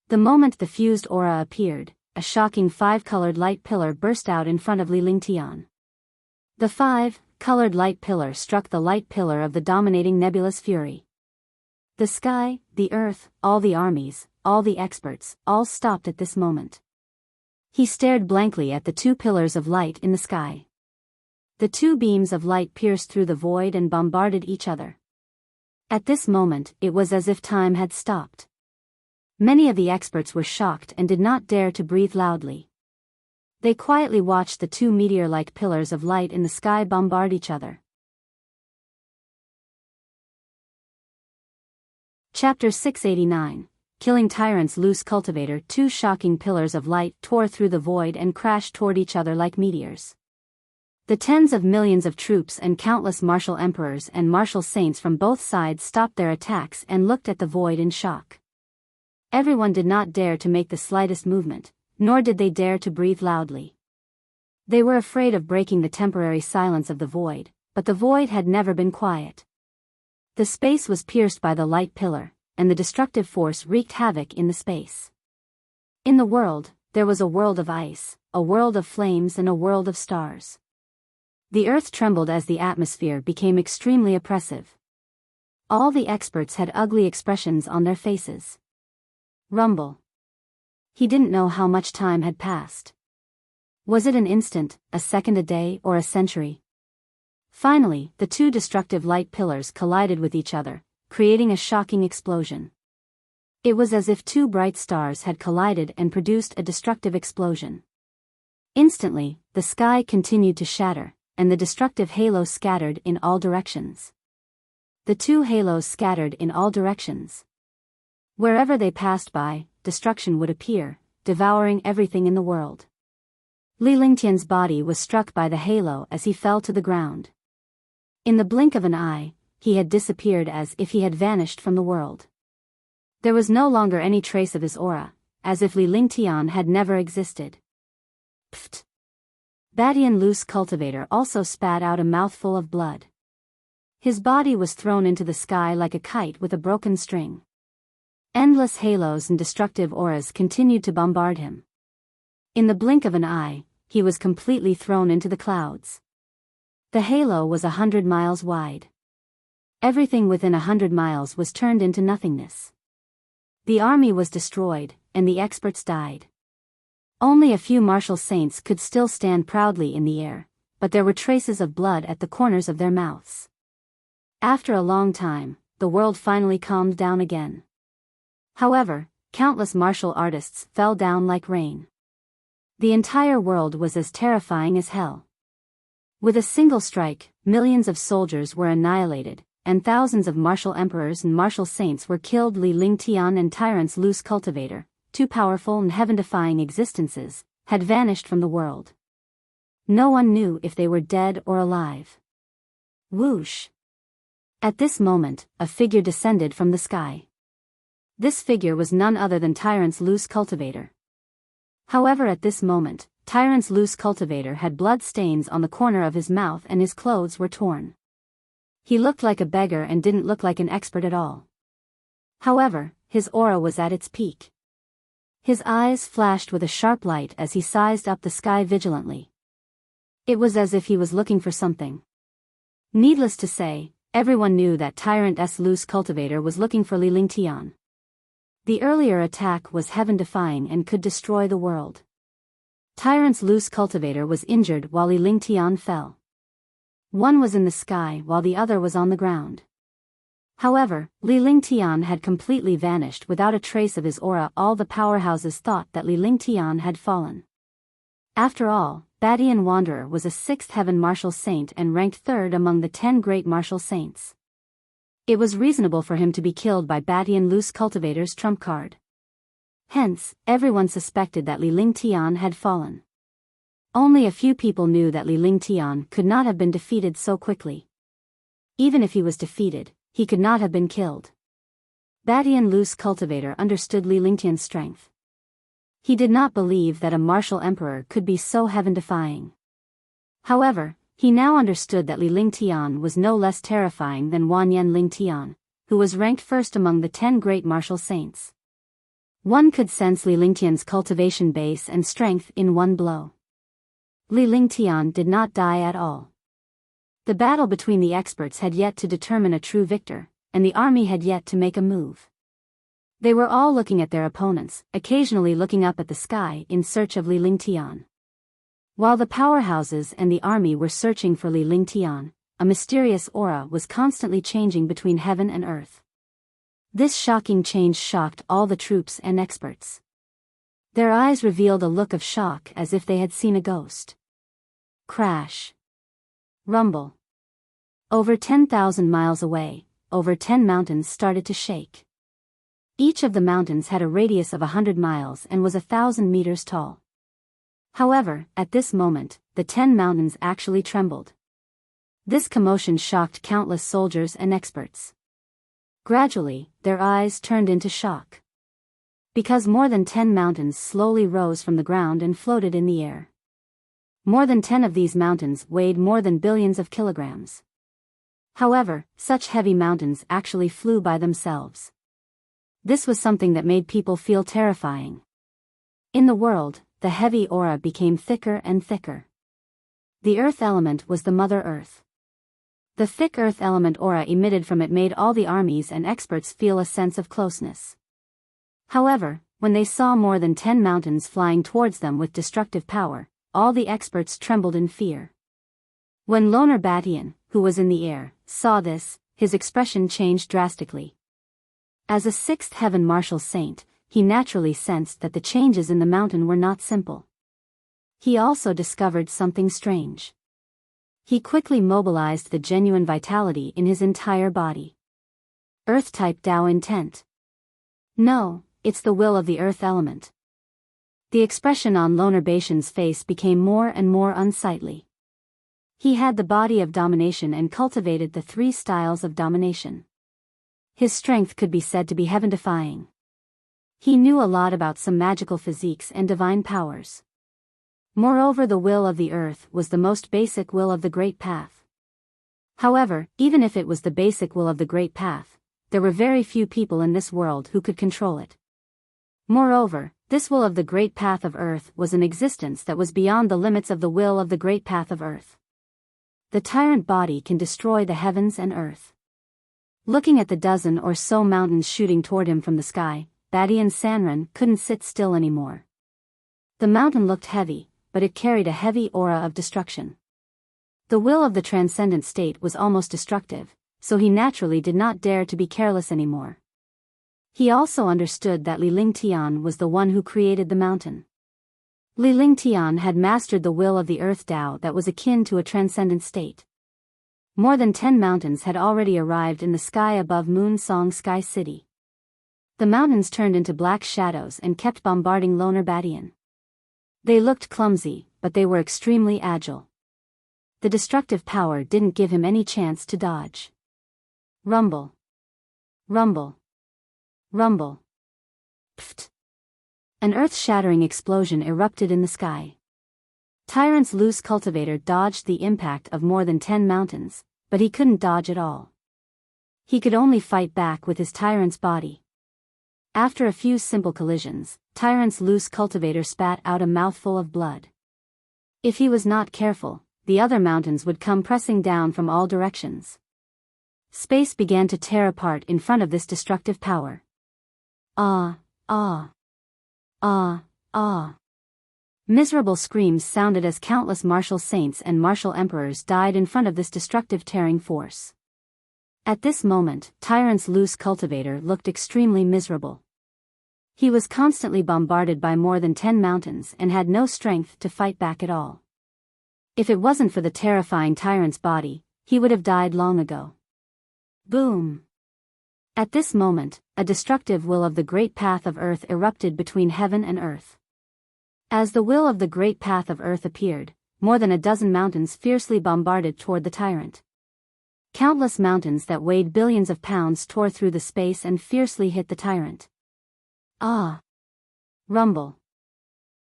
The moment the fused aura appeared, a shocking five-colored light pillar burst out in front of Li Lingtian. The five-colored light pillar struck the light pillar of the dominating nebulous fury. The sky, the earth, all the armies, all the experts, all stopped at this moment. He stared blankly at the two pillars of light in the sky. The two beams of light pierced through the void and bombarded each other. At this moment, it was as if time had stopped. Many of the experts were shocked and did not dare to breathe loudly. They quietly watched the two meteor-like pillars of light in the sky bombard each other. Chapter 689, Killing Tyrant's Loose Cultivator. Two shocking pillars of light tore through the void and crashed toward each other like meteors. The tens of millions of troops and countless martial emperors and martial saints from both sides stopped their attacks and looked at the void in shock. Everyone did not dare to make the slightest movement, nor did they dare to breathe loudly. They were afraid of breaking the temporary silence of the void, but the void had never been quiet. The space was pierced by the light pillar, and the destructive force wreaked havoc in the space. In the world, there was a world of ice, a world of flames, and a world of stars. The earth trembled as the atmosphere became extremely oppressive. All the experts had ugly expressions on their faces. Rumble. He didn't know how much time had passed. Was it an instant, a second, a day, or a century? Finally, the two destructive light pillars collided with each other, creating a shocking explosion. It was as if two bright stars had collided and produced a destructive explosion. Instantly, the sky continued to shatter, and the destructive halo scattered in all directions. The two halos scattered in all directions. Wherever they passed by, destruction would appear, devouring everything in the world. Li Lingtian's body was struck by the halo as he fell to the ground. In the blink of an eye, he had disappeared as if he had vanished from the world. There was no longer any trace of his aura, as if Li Lingtian had never existed. Pfft! Batian Loose Cultivator also spat out a mouthful of blood. His body was thrown into the sky like a kite with a broken string. Endless halos and destructive auras continued to bombard him. In the blink of an eye, he was completely thrown into the clouds. The halo was 100 miles wide. Everything within 100 miles was turned into nothingness. The army was destroyed, and the experts died. Only a few martial saints could still stand proudly in the air, but there were traces of blood at the corners of their mouths. After a long time, the world finally calmed down again. However, countless martial artists fell down like rain. The entire world was as terrifying as hell. With a single strike, millions of soldiers were annihilated, and thousands of martial emperors and martial saints were killed. Li Lingtian and Tyrant's Loose Cultivator, two powerful and heaven-defying existences, had vanished from the world. No one knew if they were dead or alive. Whoosh! At this moment, a figure descended from the sky. This figure was none other than Tyrant's Loose Cultivator. However, at this moment, Tyrant's Loose Cultivator had blood stains on the corner of his mouth and his clothes were torn. He looked like a beggar and didn't look like an expert at all. However, his aura was at its peak. His eyes flashed with a sharp light as he sized up the sky vigilantly. It was as if he was looking for something. Needless to say, everyone knew that Tyrant's Loose Cultivator was looking for Li Lingtian. The earlier attack was heaven-defying and could destroy the world. Tyrant's Loose Cultivator was injured while Li Lingtian fell. One was in the sky while the other was on the ground. However, Li Lingtian had completely vanished without a trace of his aura. All the powerhouses thought that Li Lingtian had fallen. After all, Batian Wanderer was a 6th heaven martial saint and ranked 3rd among the 10 great martial saints. It was reasonable for him to be killed by Batian Loose Cultivator's trump card. Hence, everyone suspected that Li Lingtian had fallen. Only a few people knew that Li Lingtian could not have been defeated so quickly. Even if he was defeated, he could not have been killed. Batian Loose Cultivator understood Li Lingtian's strength. He did not believe that a martial emperor could be so heaven-defying. However, he now understood that Li Lingtian was no less terrifying than Wanyan Lingtian, who was ranked 1st among the 10 great martial saints. One could sense Li Lingtian's cultivation base and strength in one blow. Li Lingtian did not die at all. The battle between the experts had yet to determine a true victor, and the army had yet to make a move. They were all looking at their opponents, occasionally looking up at the sky in search of Li Lingtian. While the powerhouses and the army were searching for Li Lingtian, a mysterious aura was constantly changing between heaven and earth. This shocking change shocked all the troops and experts. Their eyes revealed a look of shock as if they had seen a ghost. Crash. Rumble. Over 10,000 miles away, over 10 mountains started to shake. Each of the mountains had a radius of 100 miles and was 1,000 meters tall. However, at this moment, the 10 mountains actually trembled. This commotion shocked countless soldiers and experts. Gradually, their eyes turned into shock. Because more than 10 mountains slowly rose from the ground and floated in the air. More than 10 of these mountains weighed more than billions of kilograms. However, such heavy mountains actually flew by themselves. This was something that made people feel terrifying. In the world, the heavy aura became thicker and thicker. The earth element was the Mother Earth. The thick earth element aura emitted from it made all the armies and experts feel a sense of closeness. However, when they saw more than 10 mountains flying towards them with destructive power, all the experts trembled in fear. When Loner Batian, who was in the air, saw this, his expression changed drastically. As a 6th heaven martial saint, he naturally sensed that the changes in the mountain were not simple. He also discovered something strange. He quickly mobilized the genuine vitality in his entire body. Earth-type Dao intent. No, it's the will of the earth element. The expression on Loner Batian's face became more and more unsightly. He had the body of domination and cultivated the 3 styles of domination. His strength could be said to be heaven-defying. He knew a lot about some magical physiques and divine powers. Moreover, the will of the earth was the most basic will of the Great Path. However, even if it was the basic will of the Great Path, there were very few people in this world who could control it. Moreover, this will of the Great Path of Earth was an existence that was beyond the limits of the will of the Great Path of Earth. The Tyrant body can destroy the heavens and earth. Looking at the dozen or so mountains shooting toward him from the sky, Batian Sanran couldn't sit still anymore. The mountain looked heavy, but it carried a heavy aura of destruction. The will of the transcendent state was almost destructive, so he naturally did not dare to be careless anymore. He also understood that Li Lingtian was the one who created the mountain. Li Lingtian had mastered the will of the earth Tao that was akin to a transcendent state. More than 10 mountains had already arrived in the sky above Moon Song Sky City. The mountains turned into black shadows and kept bombarding Loner Batian. They looked clumsy, but they were extremely agile. The destructive power didn't give him any chance to dodge. Rumble. Rumble. Rumble. Pfft. An earth-shattering explosion erupted in the sky. Tyrant's loose cultivator dodged the impact of more than 10 mountains, but he couldn't dodge at all. He could only fight back with his Tyrant's body. After a few simple collisions, Tyrant's loose cultivator spat out a mouthful of blood. If he was not careful, the other mountains would come pressing down from all directions. Space began to tear apart in front of this destructive power. Ah, ah, ah, ah. Miserable screams sounded as countless martial saints and martial emperors died in front of this destructive tearing force. At this moment, Tyrant's loose cultivator looked extremely miserable. He was constantly bombarded by more than 10 mountains and had no strength to fight back at all. If it wasn't for the terrifying tyrant's body, he would have died long ago. Boom! At this moment, a destructive will of the great path of earth erupted between heaven and earth. As the will of the great path of earth appeared, more than a dozen mountains fiercely bombarded toward the tyrant. Countless mountains that weighed billions of pounds tore through the space and fiercely hit the tyrant. Ah! Rumble.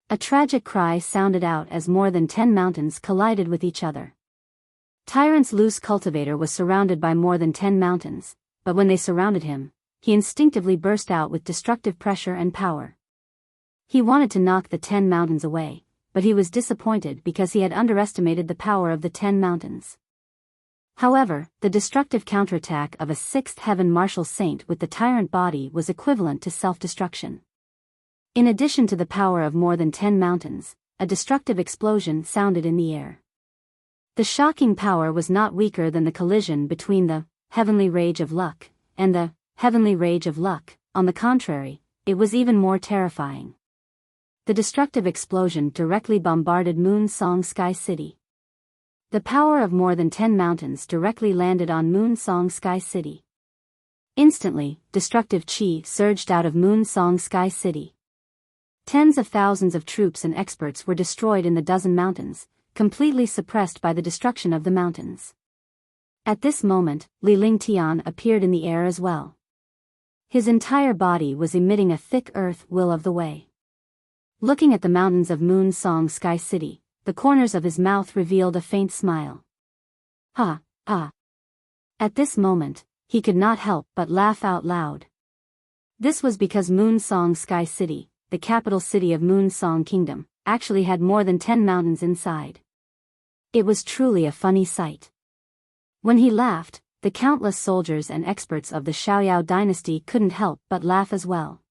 A tragic cry sounded out as more than 10 mountains collided with each other. Tyrant's loose cultivator was surrounded by more than 10 mountains, but when they surrounded him, he instinctively burst out with destructive pressure and power. He wanted to knock the 10 mountains away, but he was disappointed because he had underestimated the power of the 10 mountains. However, the destructive counterattack of a 6th heaven martial saint with the tyrant body was equivalent to self-destruction. In addition to the power of more than 10 mountains, a destructive explosion sounded in the air. The shocking power was not weaker than the collision between the heavenly rage of luck and the heavenly rage of luck. On the contrary, it was even more terrifying. The destructive explosion directly bombarded Moon Song Sky City. The power of more than 10 mountains directly landed on Moon Song Sky City. Instantly, destructive chi surged out of Moon Song Sky City. Tens of thousands of troops and experts were destroyed in the dozen mountains, completely suppressed by the destruction of the mountains. At this moment, Li Lingtian appeared in the air as well. His entire body was emitting a thick earth will of the way. Looking at the mountains of Moon Song Sky City, the corners of his mouth revealed a faint smile. Ha, ha. At this moment, he could not help but laugh out loud. This was because Moon Song Sky City, the capital city of Moon Song Kingdom, actually had more than 10 mountains inside. It was truly a funny sight. When he laughed, the countless soldiers and experts of the Xiaoyao dynasty couldn't help but laugh as well.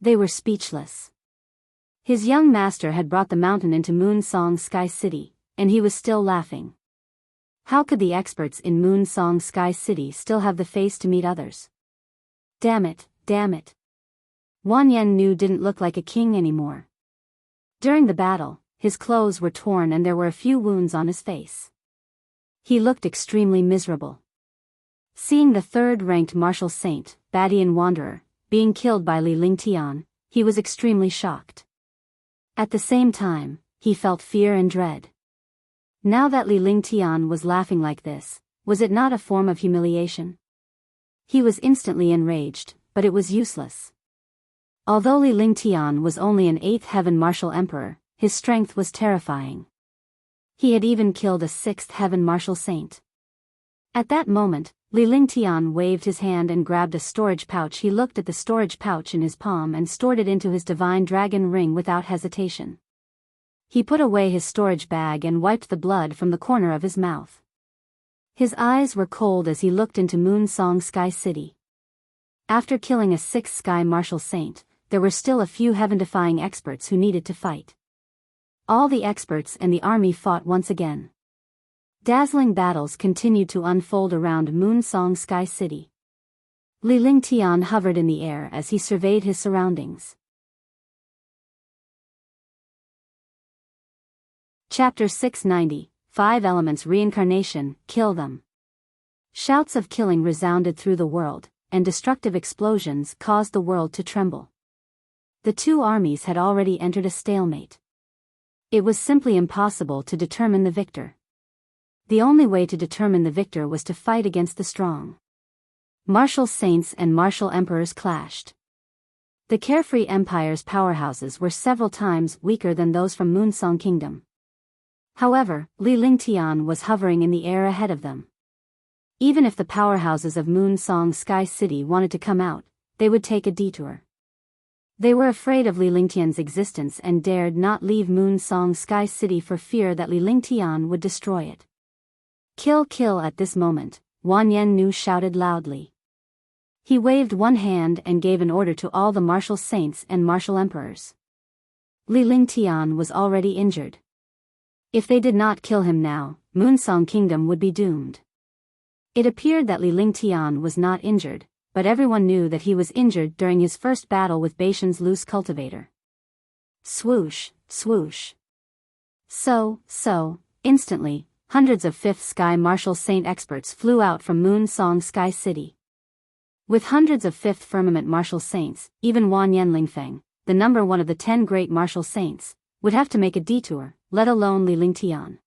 They were speechless. His young master had brought the mountain into Moon Song Sky City, and he was still laughing. How could the experts in Moon Song Sky City still have the face to meet others? Damn it, damn it. Wan Yennu didn't look like a king anymore. During the battle, his clothes were torn and there were a few wounds on his face. He looked extremely miserable. Seeing the third-ranked martial saint, Batian Wanderer, being killed by Li Lingtian, he was extremely shocked. At the same time, he felt fear and dread. Now that Li Lingtian was laughing like this, was it not a form of humiliation? He was instantly enraged, but it was useless. Although Li Lingtian was only an 8th heaven martial emperor, his strength was terrifying. He had even killed a 6th heaven martial saint. At that moment, Li Lingtian waved his hand and grabbed a storage pouch. He looked at the storage pouch in his palm and stored it into his divine dragon ring without hesitation. He put away his storage bag and wiped the blood from the corner of his mouth. His eyes were cold as he looked into Moon Song Sky City. After killing a 6th sky martial saint, there were still a few heaven-defying experts who needed to fight. All the experts and the army fought once again. Dazzling battles continued to unfold around Moon Song Sky City. Li Lingtian hovered in the air as he surveyed his surroundings. Chapter 690, 5 Elements Reincarnation, Kill Them. Shouts of killing resounded through the world, and destructive explosions caused the world to tremble. The two armies had already entered a stalemate. It was simply impossible to determine the victor. The only way to determine the victor was to fight against the strong. Martial saints and martial emperors clashed. The carefree empire's powerhouses were several times weaker than those from Moonsong Kingdom. However, Li Lingtian was hovering in the air ahead of them. Even if the powerhouses of Moonsong Sky City wanted to come out, they would take a detour. They were afraid of Li Lingtian's existence and dared not leave Moonsong Sky City for fear that Li Lingtian would destroy it. Kill, kill! At this moment, Wan Yennu shouted loudly. He waved one hand and gave an order to all the martial saints and martial emperors. Li Lingtian was already injured. If they did not kill him now, Moonsong Kingdom would be doomed. It appeared that Li Lingtian was not injured, but everyone knew that he was injured during his first battle with Batian's loose cultivator. Swoosh, swoosh. So, Instantly, hundreds of 5th Sky Martial Saint experts flew out from Moon Song Sky City. With hundreds of 5th Firmament Martial Saints, even Wan Yen Lingfeng, the number one of the 10 great martial saints, would have to make a detour, let alone Li Lingtian.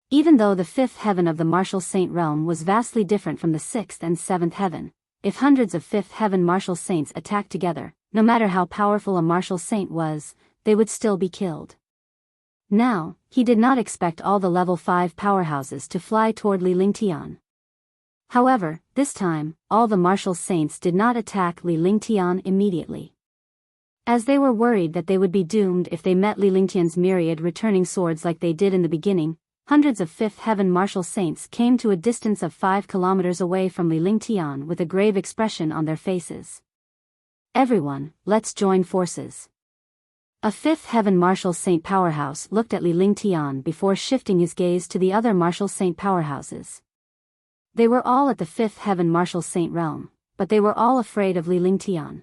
Even though the 5th heaven of the martial saint realm was vastly different from the 6th and 7th heaven, if hundreds of 5th heaven martial saints attacked together, no matter how powerful a martial saint was, they would still be killed. Now, he did not expect all the level 5 powerhouses to fly toward Li Lingtian. However, this time, all the martial saints did not attack Li Lingtian immediately. As they were worried that they would be doomed if they met Li Lingtian's myriad returning swords like they did in the beginning, hundreds of 5th heaven martial saints came to a distance of 5 kilometers away from Li Lingtian with a grave expression on their faces. Everyone, let's join forces. A 5th heaven martial saint powerhouse looked at Li Lingtian before shifting his gaze to the other martial saint powerhouses. They were all at the 5th heaven martial saint realm, but they were all afraid of Li Lingtian.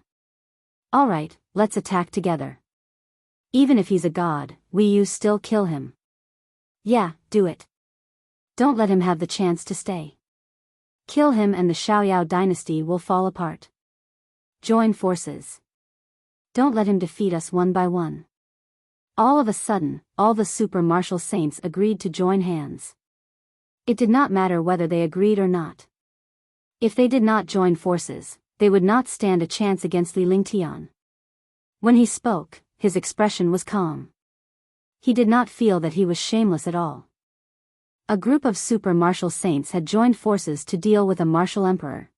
Alright, let's attack together. Even if he's a god, you still kill him. Yeah, do it. Don't let him have the chance to stay. Kill him and the Xiaoyao dynasty will fall apart. Join forces. Don't let him defeat us one by one. All of a sudden, all the super martial saints agreed to join hands. It did not matter whether they agreed or not. If they did not join forces, they would not stand a chance against Li Lingtian. When he spoke, his expression was calm. He did not feel that he was shameless at all. A group of super martial saints had joined forces to deal with a martial emperor.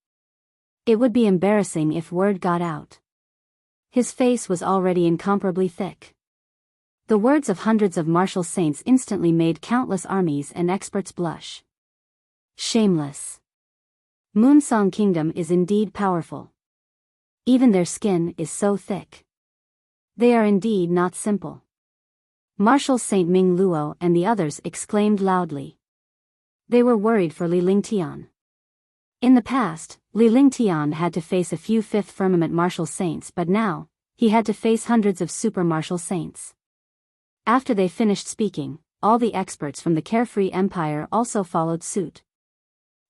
It would be embarrassing if word got out. His face was already incomparably thick. The words of hundreds of martial saints instantly made countless armies and experts blush. Shameless. Moonsong Kingdom is indeed powerful. Even their skin is so thick. They are indeed not simple. Martial Saint Ming Luo and the others exclaimed loudly. They were worried for Li Lingtian. In the past, Li Lingtian had to face a few 5th Firmament martial saints, but now, he had to face hundreds of super martial saints. After they finished speaking, all the experts from the Carefree Empire also followed suit.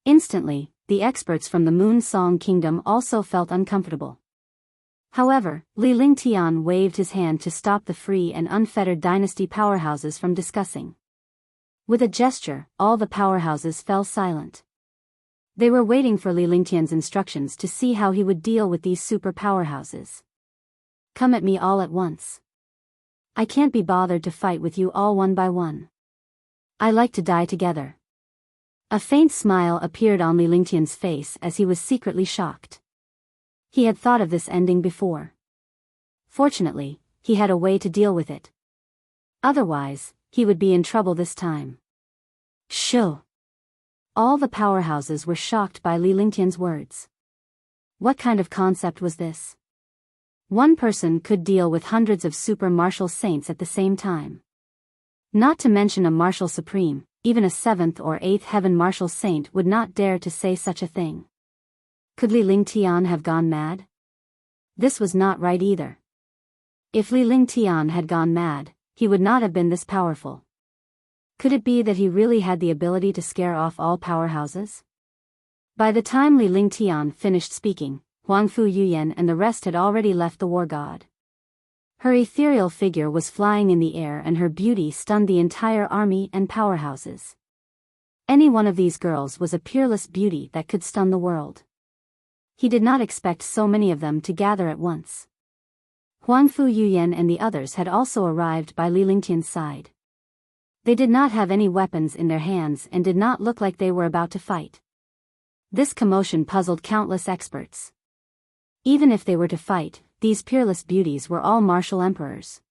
Instantly, the experts from the Moon Song Kingdom also felt uncomfortable. However, Li Lingtian waved his hand to stop the free and unfettered dynasty powerhouses from discussing. With a gesture, all the powerhouses fell silent. They were waiting for Li Lingtian's instructions to see how he would deal with these super powerhouses. Come at me all at once. I can't be bothered to fight with you all one by one. I like to die together. A faint smile appeared on Li Lingtian's face as he was secretly shocked. He had thought of this ending before. Fortunately, he had a way to deal with it. Otherwise, he would be in trouble this time. Shoo! All the powerhouses were shocked by Li Lingtian's words. What kind of concept was this? One person could deal with hundreds of super martial saints at the same time. Not to mention a martial supreme, even a 7th or 8th heaven martial saint would not dare to say such a thing. Could Li Lingtian have gone mad? This was not right either. If Li Lingtian had gone mad, he would not have been this powerful. Could it be that he really had the ability to scare off all powerhouses? By the time Li Lingtian finished speaking, Huangfu Yuyan and the rest had already left the war god. Her ethereal figure was flying in the air and her beauty stunned the entire army and powerhouses. Any one of these girls was a peerless beauty that could stun the world. He did not expect so many of them to gather at once. Huangfu Yuyan and the others had also arrived by Li Lingtian's side. They did not have any weapons in their hands and did not look like they were about to fight. This commotion puzzled countless experts. Even if they were to fight, these peerless beauties were all martial emperors.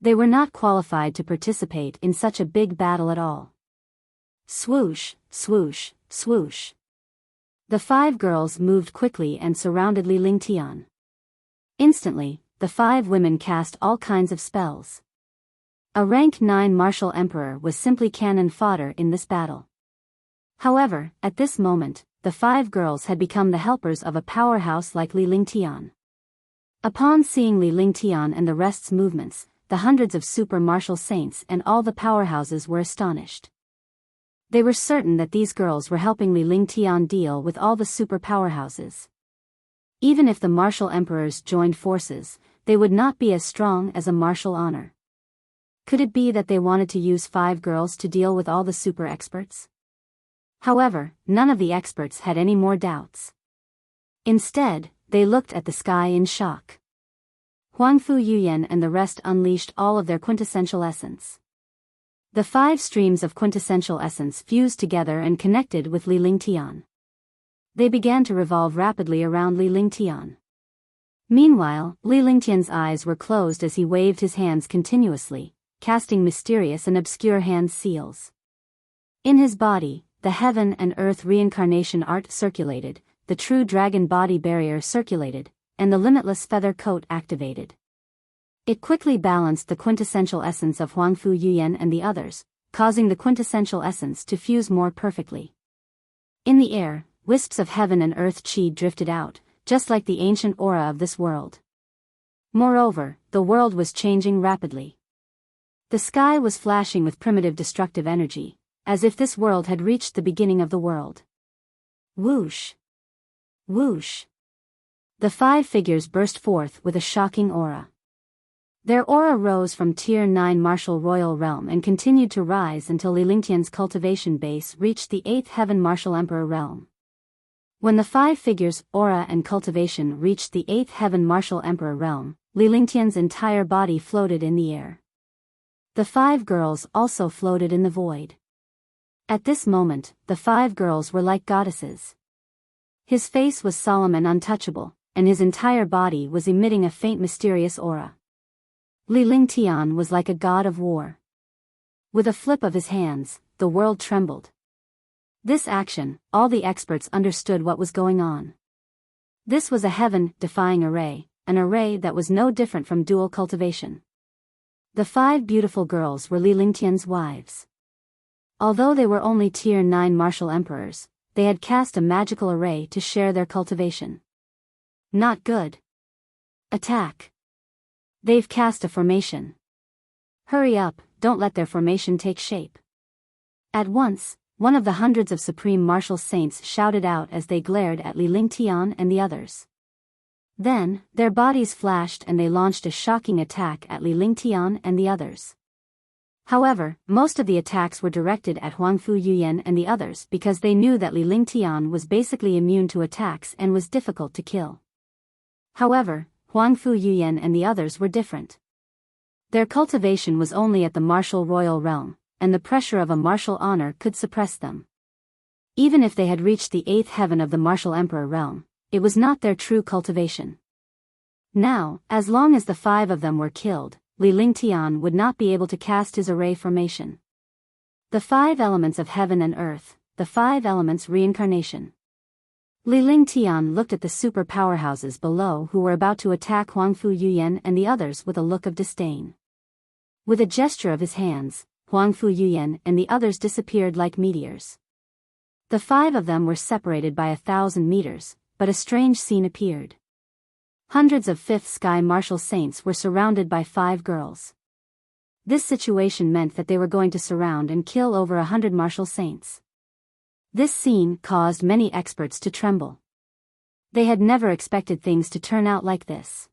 They were not qualified to participate in such a big battle at all. Swoosh, swoosh, swoosh. The 5 girls moved quickly and surrounded Li Lingtian. Instantly, the 5 women cast all kinds of spells. A rank 9 martial emperor was simply cannon fodder in this battle. However, at this moment, the 5 girls had become the helpers of a powerhouse like Li Lingtian. Upon seeing Li Lingtian and the rest's movements, the hundreds of super martial saints and all the powerhouses were astonished. They were certain that these girls were helping Li Lingtian deal with all the super powerhouses. Even if the martial emperors joined forces, they would not be as strong as a martial honor. Could it be that they wanted to use 5 girls to deal with all the super experts? However, none of the experts had any more doubts. Instead, they looked at the sky in shock. Huangfu Yuyan and the rest unleashed all of their quintessential essence. The 5 streams of quintessential essence fused together and connected with Li Lingtian. They began to revolve rapidly around Li Lingtian. Meanwhile, Li Lingtian's eyes were closed as he waved his hands continuously, casting mysterious and obscure hand seals. In his body, the heaven and earth reincarnation art circulated, the true dragon body barrier circulated, and the limitless feather coat activated. It quickly balanced the quintessential essence of Huangfu Yuyan and the others, causing the quintessential essence to fuse more perfectly. In the air, wisps of heaven and earth chi drifted out, just like the ancient aura of this world. Moreover, the world was changing rapidly. The sky was flashing with primitive destructive energy, as if this world had reached the beginning of the world. Whoosh! Whoosh! The 5 figures burst forth with a shocking aura. Their aura rose from Tier 9 martial royal realm and continued to rise until Li Lingtian's cultivation base reached the 8th heaven martial emperor realm. When the 5 figures' aura and cultivation reached the 8th heaven martial emperor realm, Li Lingtian's entire body floated in the air. The 5 girls also floated in the void. At this moment, the 5 girls were like goddesses. His face was solemn and untouchable, and his entire body was emitting a faint mysterious aura. Li Lingtian was like a god of war. With a flip of his hands, the world trembled. This action, all the experts understood what was going on. This was a heaven-defying array, an array that was no different from dual cultivation. The 5 beautiful girls were Li Lingtian's wives. Although they were only Tier 9 martial emperors, they had cast a magical array to share their cultivation. Not good. Attack. They've cast a formation. Hurry up, don't let their formation take shape. At once, one of the hundreds of supreme martial saints shouted out as they glared at Li Lingtian and the others. Then, their bodies flashed and they launched a shocking attack at Li Lingtian and the others. However, most of the attacks were directed at Huangfu Yuyan and the others because they knew that Li Lingtian was basically immune to attacks and was difficult to kill. However, Huangfu Yuyan and the others were different. Their cultivation was only at the martial royal realm, and the pressure of a martial honor could suppress them. Even if they had reached the 8th heaven of the martial emperor realm, it was not their true cultivation. Now, as long as the 5 of them were killed, Li Lingtian would not be able to cast his array formation. The 5 elements of heaven and earth, the 5 elements reincarnation. Li Lingtian looked at the super powerhouses below who were about to attack Huangfu Yuyan and the others with a look of disdain. With a gesture of his hands, Huangfu Yuyan and the others disappeared like meteors. The 5 of them were separated by 1,000 meters, but a strange scene appeared. Hundreds of 5th sky martial saints were surrounded by 5 girls. This situation meant that they were going to surround and kill over 100 martial saints. This scene caused many experts to tremble. They had never expected things to turn out like this.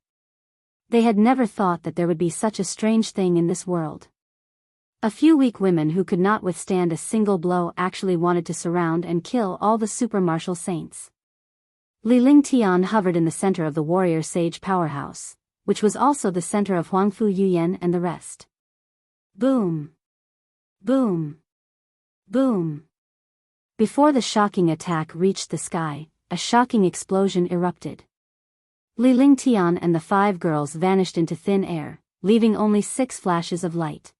They had never thought that there would be such a strange thing in this world. A few weak women who could not withstand a single blow actually wanted to surround and kill all the super martial saints. Li Lingtian hovered in the center of the warrior sage powerhouse, which was also the center of Huangfu Yuyan and the rest. Boom! Boom! Boom! Before the shocking attack reached the sky, a shocking explosion erupted. Li Lingtian and the 5 girls vanished into thin air, leaving only 6 flashes of light.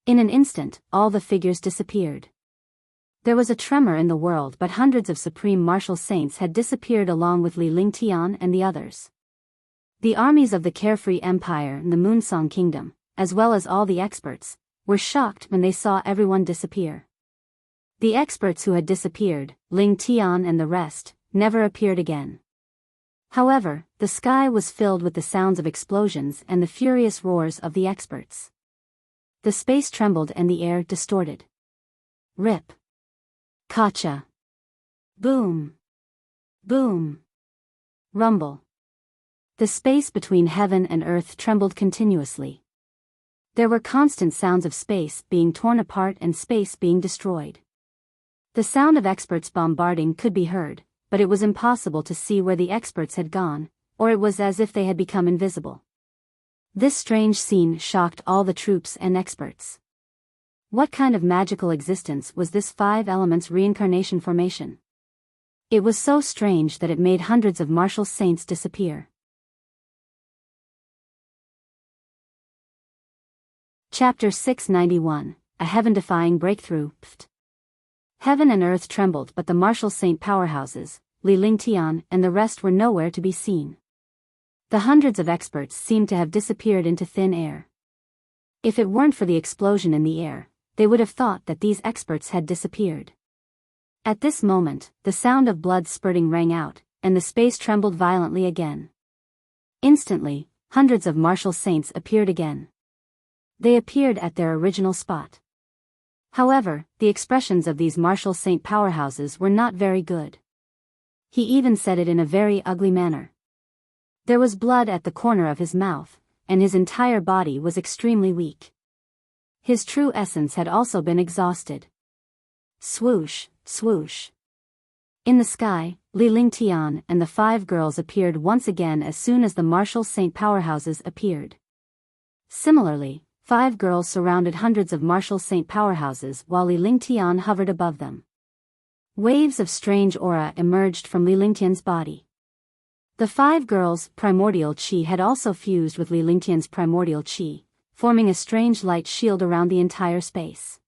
In an instant, all the figures disappeared. There was a tremor in the world, but hundreds of supreme martial saints had disappeared along with Li Lingtian and the others. The armies of the Carefree Empire and the Moonsong Kingdom, as well as all the experts, were shocked when they saw everyone disappear. The experts who had disappeared, Lingtian and the rest, never appeared again. However, the sky was filled with the sounds of explosions and the furious roars of the experts. The space trembled and the air distorted. Rip. Kacha. Boom. Boom. Rumble. The space between heaven and earth trembled continuously. There were constant sounds of space being torn apart and space being destroyed. The sound of experts bombarding could be heard, but it was impossible to see where the experts had gone, or it was as if they had become invisible. This strange scene shocked all the troops and experts. What kind of magical existence was this 5 elements reincarnation formation? It was so strange that it made hundreds of martial saints disappear. Chapter 691, A Heaven-Defying Breakthrough. Pft. Heaven and earth trembled, but the martial saint powerhouses, Li Lingtian and the rest were nowhere to be seen. The hundreds of experts seemed to have disappeared into thin air. If it weren't for the explosion in the air, they would have thought that these experts had disappeared. At this moment, the sound of blood spurting rang out, and the space trembled violently again. Instantly, hundreds of martial saints appeared again. They appeared at their original spot. However, the expressions of these martial saint powerhouses were not very good. He even said it in a very ugly manner. There was blood at the corner of his mouth, and his entire body was extremely weak. His true essence had also been exhausted. Swoosh, swoosh. In the sky, Li Lingtian and the 5 girls appeared once again as soon as the martial saint powerhouses appeared. Similarly, 5 girls surrounded hundreds of martial saint powerhouses while Li Lingtian hovered above them. Waves of strange aura emerged from Li Lingtian's body. The 5 girls' primordial qi had also fused with Li Lingtian's primordial qi, forming a strange light shield around the entire space.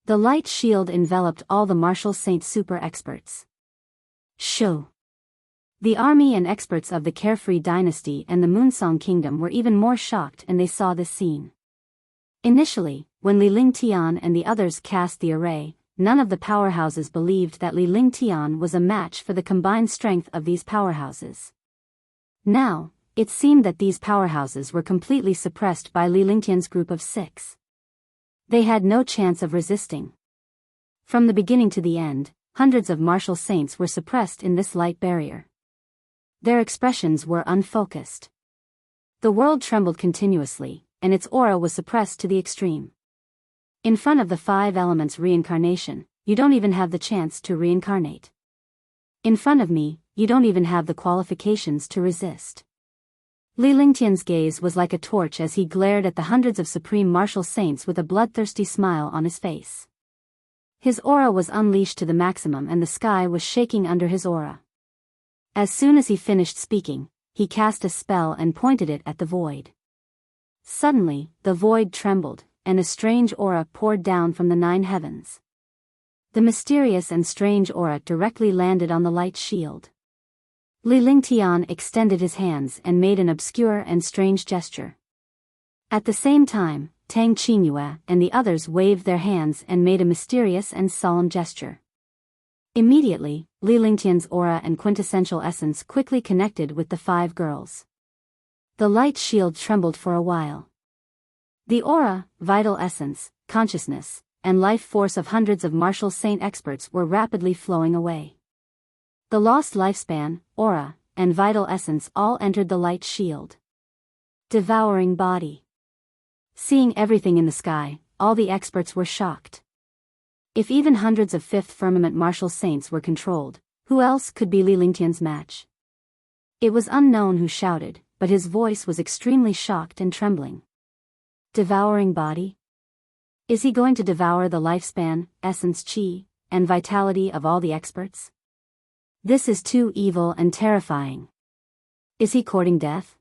The light shield enveloped all the martial saint super experts. Shoo! The army and experts of the Carefree Dynasty and the Moonsong Kingdom were even more shocked and they saw this scene. Initially, when Li Lingtian and the others cast the array, none of the powerhouses believed that Li Lingtian was a match for the combined strength of these powerhouses. Now, it seemed that these powerhouses were completely suppressed by Li Lingtian's group of 6. They had no chance of resisting. From the beginning to the end, hundreds of martial saints were suppressed in this light barrier. Their expressions were unfocused. The world trembled continuously, and its aura was suppressed to the extreme. In front of the 5 elements reincarnation, you don't even have the chance to reincarnate. In front of me, you don't even have the qualifications to resist. Li Lingtian's gaze was like a torch as he glared at the hundreds of supreme martial saints with a bloodthirsty smile on his face. His aura was unleashed to the maximum and the sky was shaking under his aura. As soon as he finished speaking, he cast a spell and pointed it at the void. Suddenly, the void trembled, and a strange aura poured down from the 9 heavens. The mysterious and strange aura directly landed on the light shield. Li Lingtian extended his hands and made an obscure and strange gesture. At the same time, Tang Qingyue and the others waved their hands and made a mysterious and solemn gesture. Immediately, Li Lingtian's aura and quintessential essence quickly connected with the 5 girls. The light shield trembled for a while. The aura, vital essence, consciousness, and life force of hundreds of martial saint experts were rapidly flowing away. The lost lifespan, aura, and vital essence all entered the light shield. Devouring body. Seeing everything in the sky, all the experts were shocked. If even hundreds of 5th firmament martial saints were controlled, who else could be Li Lingtian's match? It was unknown who shouted, but his voice was extremely shocked and trembling. Devouring body? Is he going to devour the lifespan, essence qi, and vitality of all the experts? This is too evil and terrifying. Is he courting death?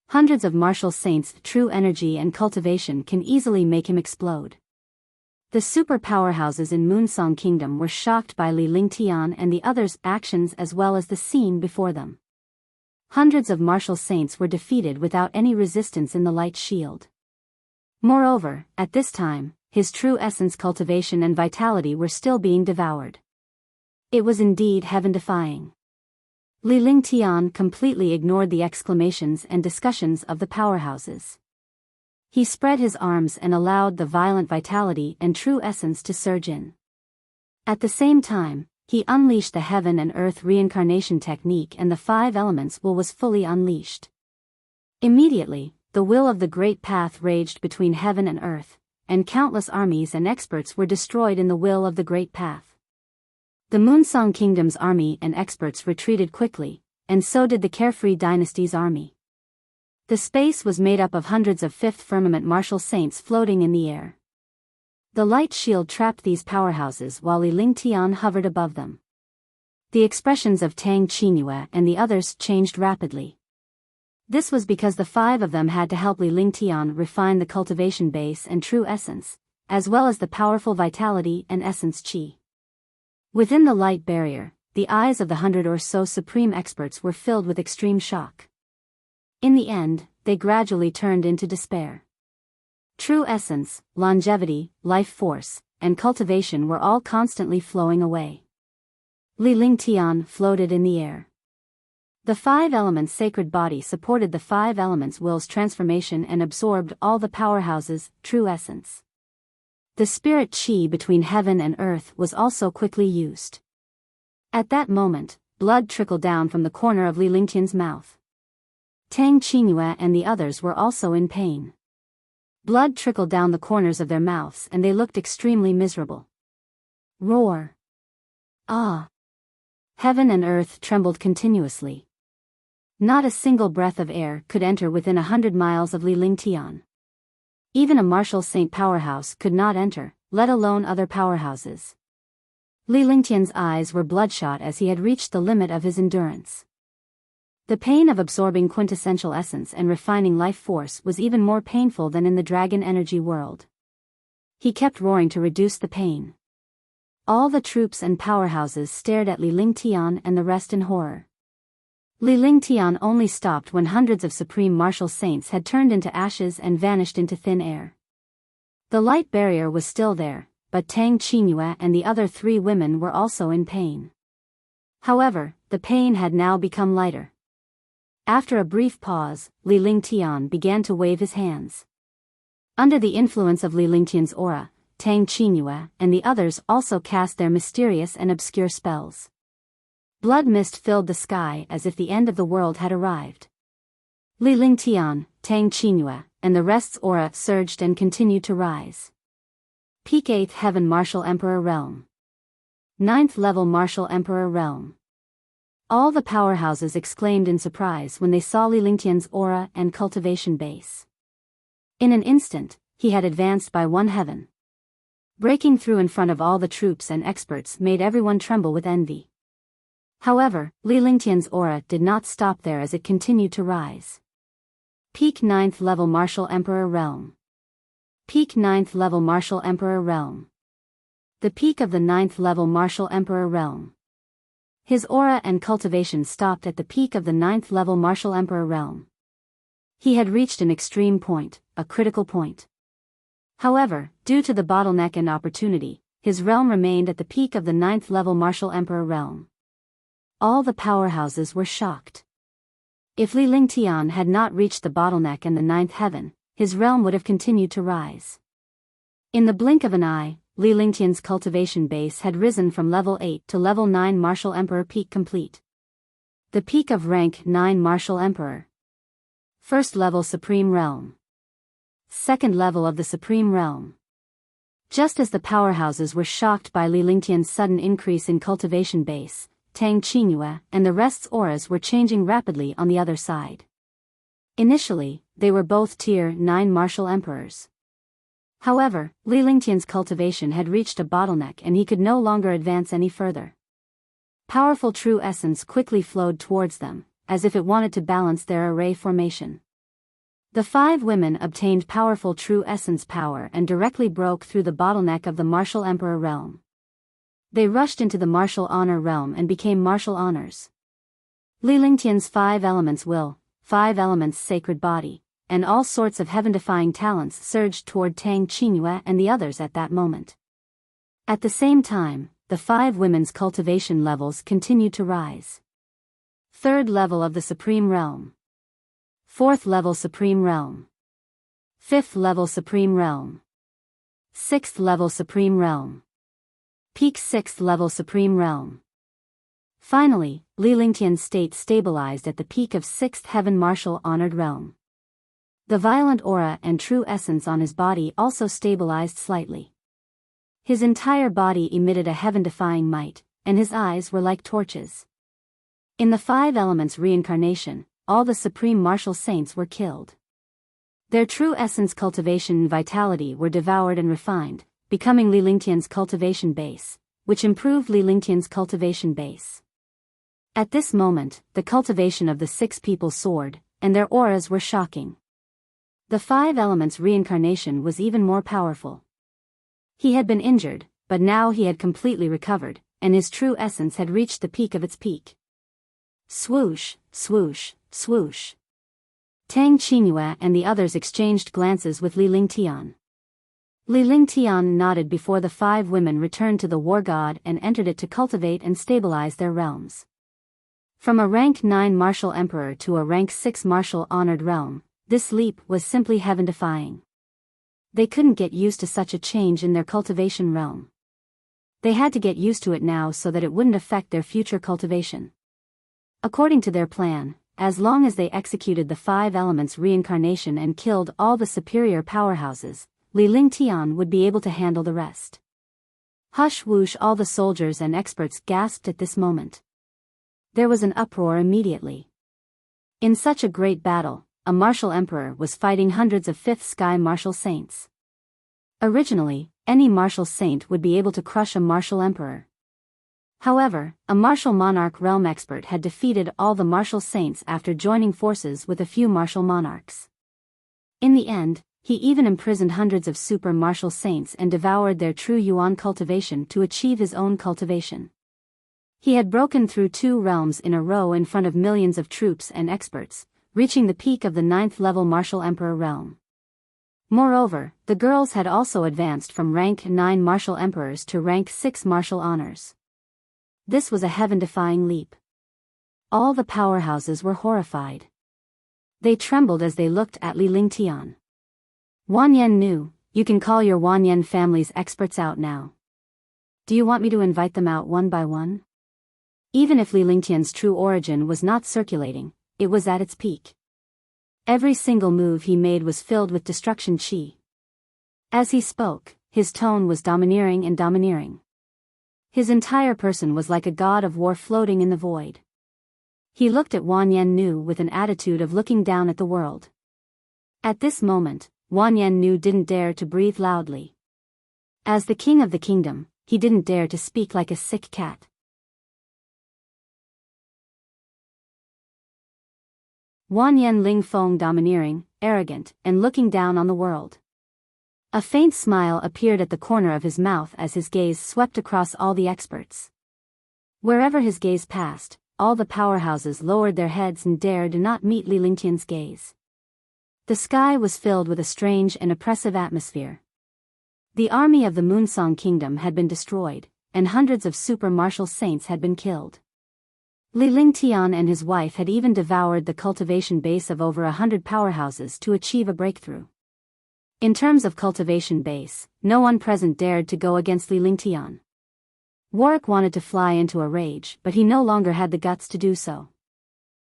Hundreds of martial saints' true energy and cultivation can easily make him explode. The super powerhouses in Moonsong Kingdom were shocked by Li Lingtian and the others' actions as well as the scene before them. Hundreds of martial saints were defeated without any resistance in the light shield. Moreover, at this time, his true essence cultivation and vitality were still being devoured. It was indeed heaven-defying. Li Lingtian completely ignored the exclamations and discussions of the powerhouses. He spread his arms and allowed the violent vitality and true essence to surge in. At the same time, he unleashed the heaven and earth reincarnation technique, and the 5 elements will was fully unleashed. Immediately, the will of the great path raged between heaven and earth, and countless armies and experts were destroyed in the will of the great path. The Moonsong Kingdom's army and experts retreated quickly, and so did the Carefree Dynasty's army. The space was made up of hundreds of Fifth Firmament martial saints floating in the air. The light shield trapped these powerhouses while Li Lingtian hovered above them. The expressions of Tang Qingyue and the others changed rapidly. This was because the 5 of them had to help Li Lingtian refine the cultivation base and true essence, as well as the powerful vitality and essence qi. Within the light barrier, the eyes of the 100 or so supreme experts were filled with extreme shock. In the end, they gradually turned into despair. True essence, longevity, life force, and cultivation were all constantly flowing away. Li Lingtian floated in the air. The 5 elements' sacred body supported the 5 elements' will's transformation and absorbed all the powerhouses' true essence. The spirit qi between heaven and earth was also quickly used. At that moment, blood trickled down from the corner of Li Lingtian's mouth. Tang Qingyue and the others were also in pain. Blood trickled down the corners of their mouths and they looked extremely miserable. Roar! Ah! Heaven and earth trembled continuously. Not a single breath of air could enter within 100 miles of Li Lingtian. Even a martial saint powerhouse could not enter, let alone other powerhouses. Li Lingtian's eyes were bloodshot as he had reached the limit of his endurance. The pain of absorbing quintessential essence and refining life force was even more painful than in the dragon energy world. He kept roaring to reduce the pain. All the troops and powerhouses stared at Li Lingtian and the rest in horror. Li Lingtian only stopped when hundreds of supreme martial saints had turned into ashes and vanished into thin air. The light barrier was still there, but Tang Qingyue and the other 3 women were also in pain. However, the pain had now become lighter. After a brief pause, Li Lingtian began to wave his hands. Under the influence of Li Lingtian's aura, Tang Qingyue and the others also cast their mysterious and obscure spells. Blood mist filled the sky as if the end of the world had arrived. Li Lingtian, Tang Qingyue, and the rest's aura surged and continued to rise. Peak 8th Heaven Martial Emperor Realm. 9th Level Martial Emperor Realm. All the powerhouses exclaimed in surprise when they saw Li Lingtian's aura and cultivation base. In an instant, he had advanced by 1 heaven. Breaking through in front of all the troops and experts made everyone tremble with envy. However, Li Lingtian's aura did not stop there as it continued to rise. Peak 9th Level Martial Emperor Realm. Peak 9th Level Martial Emperor Realm. The peak of the 9th Level Martial Emperor Realm. His aura and cultivation stopped at the peak of the 9th Level Martial Emperor Realm. He had reached an extreme point, a critical point. However, due to the bottleneck and opportunity, his realm remained at the peak of the 9th Level Martial Emperor Realm. All the powerhouses were shocked. If Li Lingtian had not reached the bottleneck and the 9th heaven, his realm would have continued to rise. In the blink of an eye, Li Lingtian's cultivation base had risen from level 8 to level 9 Martial Emperor peak complete. The peak of rank 9 Martial Emperor. First level Supreme Realm. Second level of the Supreme Realm. Just as the powerhouses were shocked by Li Lingtian's sudden increase in cultivation base, Tang Qingyue and the rest's auras were changing rapidly on the other side. Initially, they were both tier 9 Martial Emperors. However, Li Lingtian's cultivation had reached a bottleneck and he could no longer advance any further. Powerful true essence quickly flowed towards them, as if it wanted to balance their array formation. The 5 women obtained powerful true essence power and directly broke through the bottleneck of the Martial Emperor realm. They rushed into the Martial Honor realm and became Martial Honors. Li Lingtian's 5 elements will, 5 elements sacred body, and all sorts of heaven-defying talents surged toward Tang Qingyue and the others at that moment. At the same time, the 5 women's cultivation levels continued to rise. 3rd level of the Supreme Realm. 4th level Supreme Realm. 5th level Supreme Realm. 6th level Supreme Realm. Peak 6th level Supreme Realm. Finally, Li Lingtian's state stabilized at the peak of 6th Heaven Martial Honored Realm. The violent aura and true essence on his body also stabilized slightly. His entire body emitted a heaven-defying might, and his eyes were like torches. In the 5 elements reincarnation, all the supreme martial saints were killed. Their true essence, cultivation and vitality were devoured and refined, becoming Li Lingtian's cultivation base, which improved Li Lingtian's cultivation base. At this moment, the cultivation of the 6 people soared, and their auras were shocking. The 5 elements reincarnation was even more powerful. He had been injured, but now he had completely recovered, and his true essence had reached the peak of its peak. Swoosh, swoosh, swoosh. Tang Qingyue and the others exchanged glances with Li Lingtian. Li Lingtian nodded before the 5 women returned to the war god and entered it to cultivate and stabilize their realms. From a rank 9 martial emperor to a rank 6 martial honored realm, this leap was simply heaven-defying. They couldn't get used to such a change in their cultivation realm. They had to get used to it now so that it wouldn't affect their future cultivation. According to their plan, as long as they executed the 5 elements reincarnation and killed all the superior powerhouses, Li Lingtian would be able to handle the rest. Hush whoosh, all the soldiers and experts gasped at this moment. There was an uproar immediately. In such a great battle, a martial emperor was fighting hundreds of 5th sky martial saints. Originally, any martial saint would be able to crush a martial emperor. However, a martial monarch realm expert had defeated all the martial saints after joining forces with a few martial monarchs. In the end, he even imprisoned hundreds of super martial saints and devoured their true yuan cultivation to achieve his own cultivation. He had broken through 2 realms in a row in front of millions of troops and experts, reaching the peak of the 9th level martial emperor realm. Moreover, the girls had also advanced from rank 9 martial emperors to rank 6 martial honors. This was a heaven-defying leap. All the powerhouses were horrified. They trembled as they looked at Li Lingtian. Wanyan knew, you can call your Wanyan family's experts out now. Do you want me to invite them out one by one? Even if Li Lingtian's true origin was not circulating, it was at its peak. Every single move he made was filled with destruction chi. As he spoke, his tone was domineering and domineering. His entire person was like a god of war floating in the void. He looked at Wanyan Nu with an attitude of looking down at the world. At this moment, Wanyan Nu didn't dare to breathe loudly. As the king of the kingdom, he didn't dare to speak like a sick cat. Wanyan Ling Feng domineering, arrogant, and looking down on the world. A faint smile appeared at the corner of his mouth as his gaze swept across all the experts. Wherever his gaze passed, all the powerhouses lowered their heads and dared not meet Li Lingtian's gaze. The sky was filled with a strange and oppressive atmosphere. The army of the Moonsong Kingdom had been destroyed, and hundreds of super martial saints had been killed. Li Lingtian and his wife had even devoured the cultivation base of over 100 powerhouses to achieve a breakthrough. In terms of cultivation base, no one present dared to go against Li Lingtian. Warwick wanted to fly into a rage, but he no longer had the guts to do so.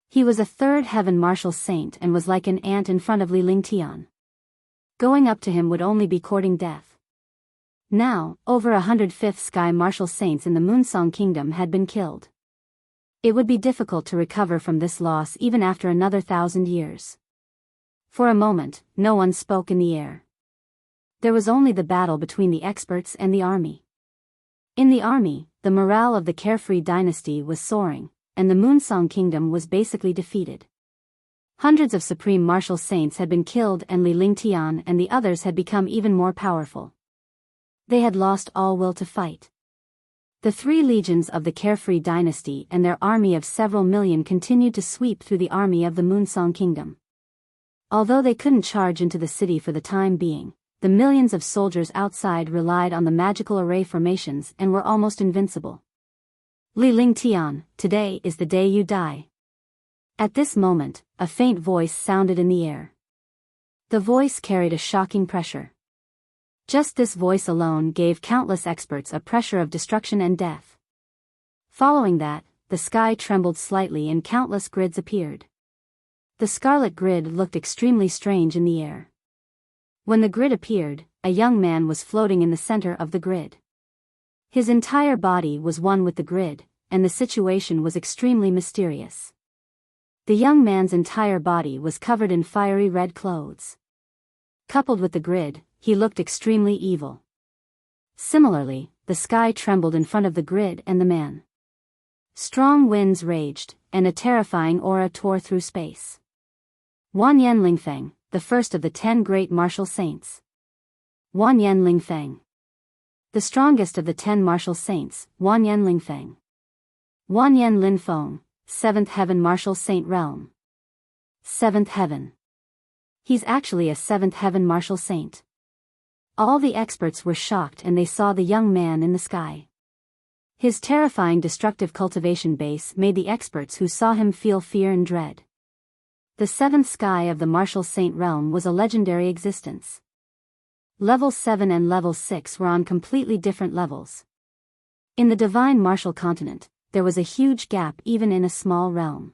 He was a 3rd heaven martial saint and was like an ant in front of Li Lingtian. Going up to him would only be courting death. Now, over 100 5th sky martial saints in the Moonsong Kingdom had been killed. It would be difficult to recover from this loss even after another 1,000 years. For a moment, no one spoke in the air. There was only the battle between the experts and the army. In the army, the morale of the Carefree dynasty was soaring, and the Moonsong Kingdom was basically defeated. Hundreds of supreme martial saints had been killed and Li Lingtian and the others had become even more powerful. They had lost all will to fight. The 3 legions of the Carefree dynasty and their army of several million continued to sweep through the army of the Moonsong Kingdom. Although they couldn't charge into the city for the time being, the millions of soldiers outside relied on the magical array formations and were almost invincible. Li Lingtian, today is the day you die. At this moment, a faint voice sounded in the air. The voice carried a shocking pressure. Just this voice alone gave countless experts a pressure of destruction and death. Following that, the sky trembled slightly and countless grids appeared. The scarlet grid looked extremely strange in the air. When the grid appeared, a young man was floating in the center of the grid. His entire body was one with the grid, and the situation was extremely mysterious. The young man's entire body was covered in fiery red clothes. Coupled with the grid, he looked extremely evil. Similarly, the sky trembled in front of the grid and the man. Strong winds raged, and a terrifying aura tore through space. Wanyan Lingfeng, the first of the 10 great martial saints. Wanyan Lingfeng. The strongest of the 10 martial saints, Wanyan Lingfeng. Wanyan Linfeng, 7th Heaven Martial Saint Realm. 7th Heaven. He's actually a 7th Heaven Martial Saint. All the experts were shocked and they saw the young man in the sky. His terrifying destructive cultivation base made the experts who saw him feel fear and dread. The 7th sky of the Martial Saint Realm was a legendary existence. Level 7 and Level 6 were on completely different levels. In the Divine Martial Continent, there was a huge gap even in a small realm.